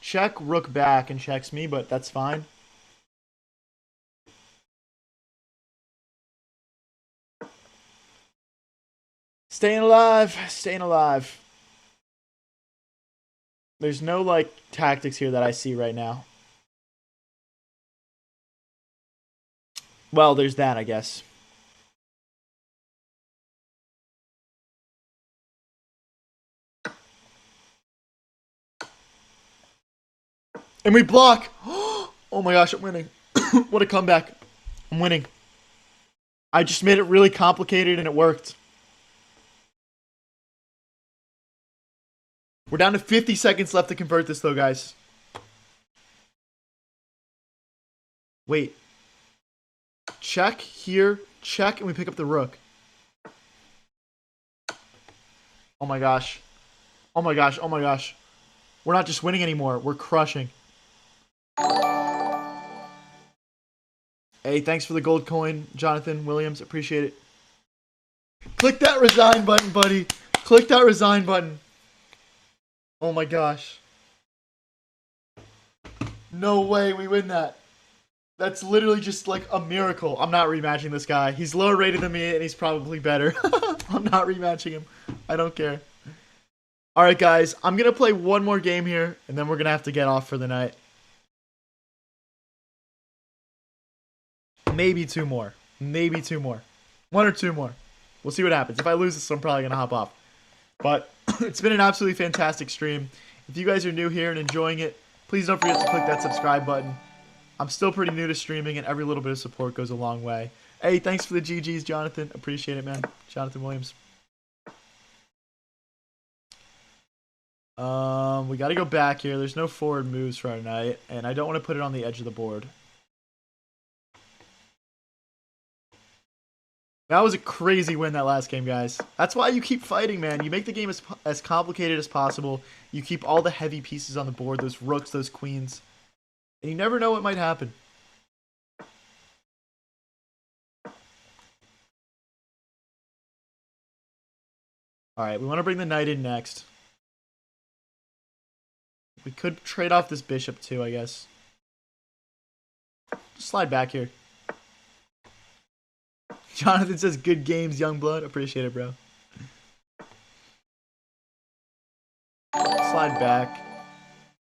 Check, rook back, and checks me, but that's fine. Staying alive. There's no, like, tactics here that I see right now. Well, there's that, I guess. And we block! Oh my gosh, I'm winning. What a comeback. I'm winning. I just made it really complicated and it worked. We're down to 50 seconds left to convert this though, guys. Wait. Check here, check, and we pick up the rook. Oh my gosh. Oh my gosh, oh my gosh. We're not just winning anymore, we're crushing. Hey, thanks for the gold coin, Jonathan Williams. Appreciate it. Click that resign button, buddy. Click that resign button. Oh my gosh. No way we win that. That's literally just like a miracle. I'm not rematching this guy. He's lower rated than me and he's probably better. I'm not rematching him. I don't care. Alright guys, I'm going to play one more game here and then we're going to have to get off for the night. Maybe two more. Maybe two more. One or two more. We'll see what happens. If I lose this, I'm probably going to hop off. But it's been an absolutely fantastic stream. If you guys are new here and enjoying it, please don't forget to click that subscribe button. I'm still pretty new to streaming, and every little bit of support goes a long way. Hey, thanks for the GGs, Jonathan. Appreciate it, man. Jonathan Williams. We got to go back here. There's no forward moves for our knight, and I don't want to put it on the edge of the board. That was a crazy win that last game, guys. That's why you keep fighting, man. You make the game as complicated as possible. You keep all the heavy pieces on the board, those rooks, those queens. And you never know what might happen. Alright, we want to bring the knight in next. We could trade off this bishop too, I guess. Just slide back here. Jonathan says, good games, Youngblood. Appreciate it, bro. Slide back.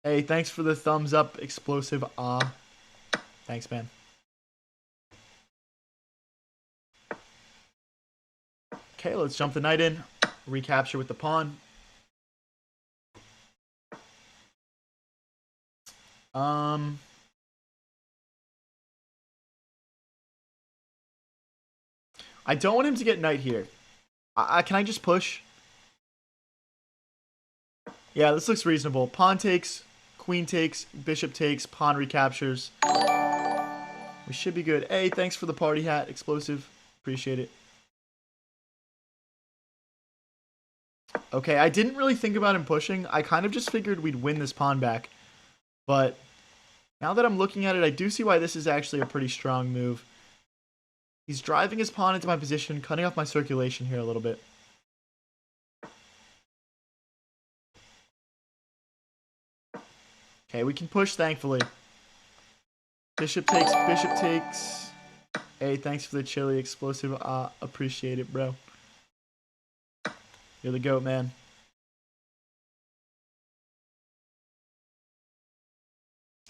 Hey, thanks for the thumbs up, explosive. Thanks, man. Okay, let's jump the knight in. Recapture with the pawn. I don't want him to get knight here. Can I just push? Yeah, this looks reasonable. Pawn takes, queen takes, bishop takes, pawn recaptures. We should be good. Hey, thanks for the party hat, explosive. Appreciate it. Okay, I didn't really think about him pushing. I kind of just figured we'd win this pawn back. But now that I'm looking at it, I do see why this is actually a pretty strong move. He's driving his pawn into my position, cutting off my circulation here a little bit. Okay, we can push, thankfully. Bishop takes, bishop takes. Hey, thanks for the chili explosive. Appreciate it, bro. You're the GOAT, man.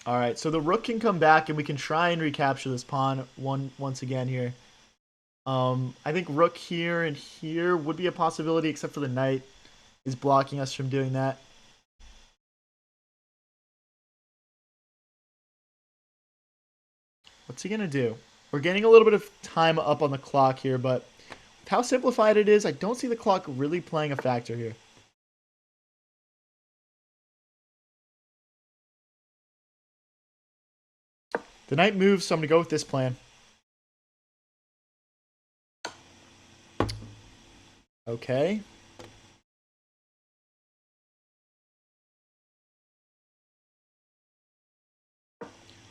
Alright, so the rook can come back and we can try and recapture this pawn once again here. I think rook here and here would be a possibility, except for the knight is blocking us from doing that. What's he going to do? We're getting a little bit of time up on the clock here, but with how simplified it is, I don't see the clock really playing a factor here. The knight moves, so I'm going to go with this plan. Okay.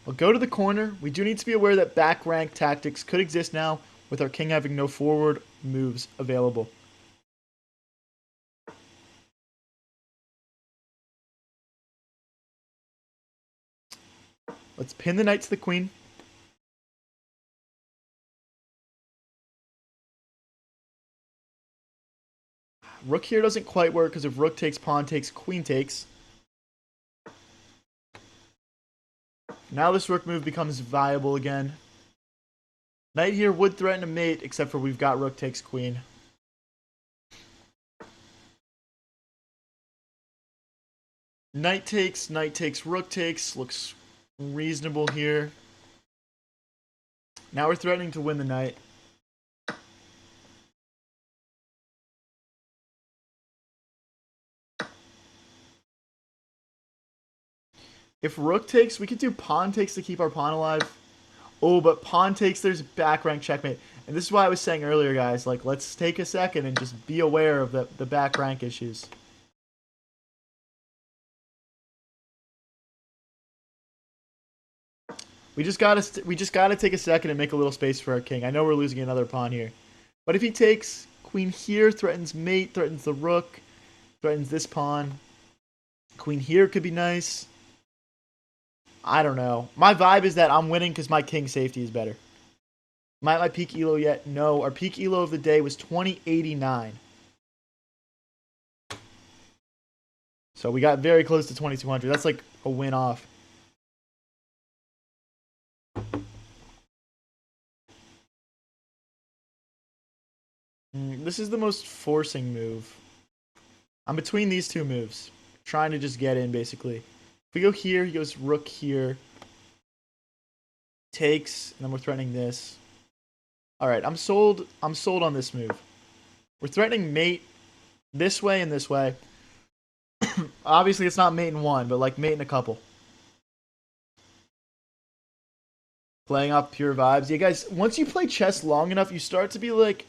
We'll go to the corner. We do need to be aware that back rank tactics could exist now with our king having no forward moves available. Let's pin the knight to the queen. Rook here doesn't quite work because if rook takes, pawn takes, queen takes. Now this rook move becomes viable again. Knight here would threaten a mate, except for we've got rook takes queen. Knight takes, rook takes. Looks reasonable here. Now we're threatening to win the knight. If rook takes, we could do pawn takes to keep our pawn alive. Oh, but pawn takes, there's back rank checkmate. And this is why I was saying earlier, guys, like, let's take a second and just be aware of the back rank issues. We just gotta take a second and make a little space for our king. I know we're losing another pawn here. But if he takes, queen here threatens mate, threatens the rook, threatens this pawn. Queen here could be nice. I don't know. My vibe is that I'm winning because my king safety is better. Am I at my peak elo yet? No. Our peak elo of the day was 2089. So we got very close to 2200. That's like a win off. This is the most forcing move. I'm between these two moves. Trying to just get in, basically. If we go here, he goes rook here. Takes, and then we're threatening this. Alright, I'm sold on this move. We're threatening mate this way and this way. Obviously, it's not mate in one, but like mate in a couple. Playing off pure vibes. Yeah, guys, once you play chess long enough, you start to be like,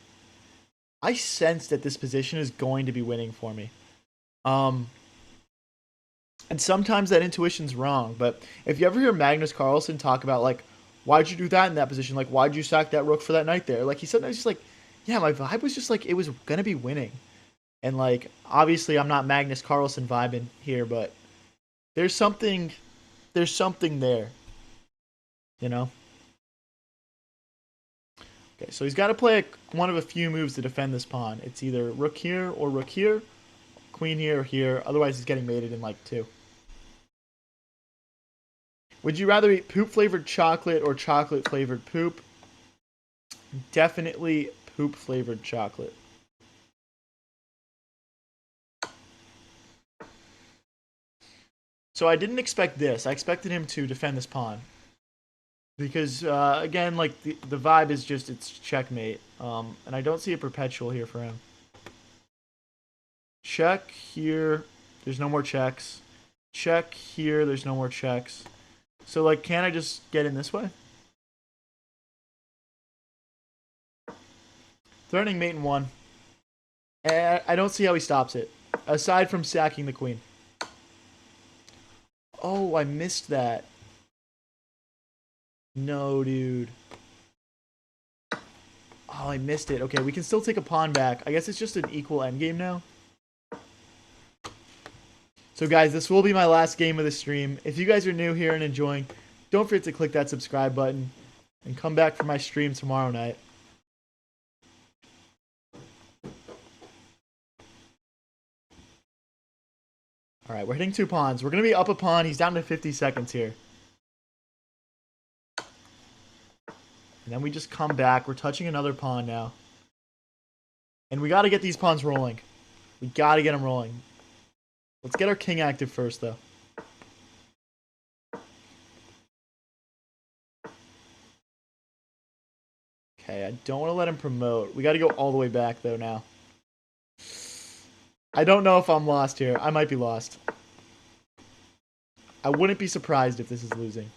I sense that this position is going to be winning for me. And sometimes that intuition's wrong, but if you ever hear Magnus Carlsen talk about, like, why'd you do that in that position? Like, why'd you sack that rook for that knight there? Like, he sometimes just like, yeah, my vibe was just like, it was going to be winning. And, like, obviously I'm not Magnus Carlsen vibing here, but there's something there, you know? Okay, so he's got to play one of a few moves to defend this pawn. It's either rook here or rook here, queen here or here. Otherwise, he's getting mated in, like, two. Would you rather eat poop-flavored chocolate or chocolate-flavored poop? Definitely poop-flavored chocolate. So I didn't expect this. I expected him to defend this pawn. Because, again, like, the vibe is just, it's checkmate. And I don't see a perpetual here for him. Check here. There's no more checks. Check here. There's no more checks. So, like, can't I just get in this way? Threatening mate in one. And I don't see how he stops it. Aside from sacking the queen. Oh, I missed that. No, dude. Oh, I missed it. Okay, we can still take a pawn back. I guess it's just an equal endgame now. So, guys, this will be my last game of the stream. If you guys are new here and enjoying, don't forget to click that subscribe button and come back for my stream tomorrow night. Alright, we're hitting two pawns. We're going to be up a pawn. He's down to 50 seconds here. And then we just come back. We're touching another pawn now. And we got to get these pawns rolling. We got to get them rolling. Let's get our king active first, though. Okay, I don't want to let him promote. We got to go all the way back, though, now. I don't know if I'm lost here. I might be lost. I wouldn't be surprised if this is losing.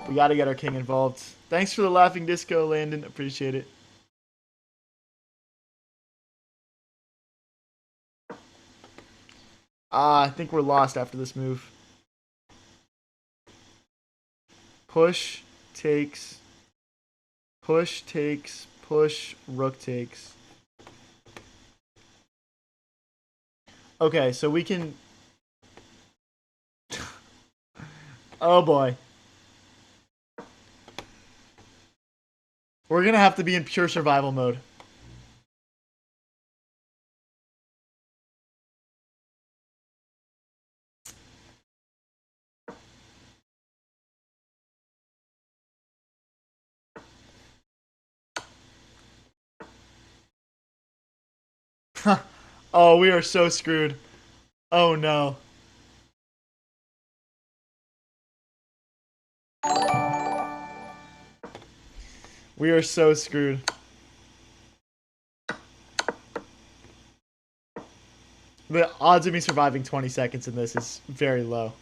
We got to get our king involved. Thanks for the laughing disco, Landon. Appreciate it. I think we're lost after this move. Push, takes, push, takes, push, rook takes. Okay, so we can... Oh boy. We're going to have to be in pure survival mode. Oh, we are so screwed. Oh no. We are so screwed. The odds of me surviving 20 seconds in this is very low.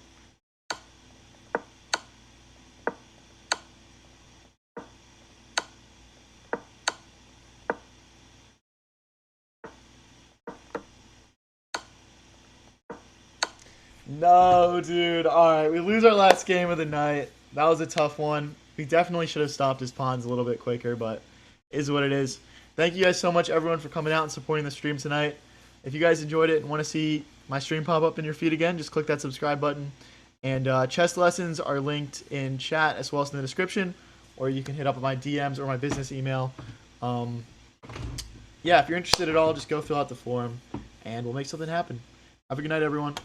No, dude. Alright, we lose our last game of the night. That was a tough one. We definitely should have stopped his pawns a little bit quicker, but is what it is. Thank you guys so much, everyone, for coming out and supporting the stream tonight. If you guys enjoyed it and want to see my stream pop up in your feed again, just click that subscribe button. And chess lessons are linked in chat as well as in the description, or you can hit up my DMs or my business email. Yeah, if you're interested at all, just go fill out the form, and we'll make something happen. Have a good night, everyone.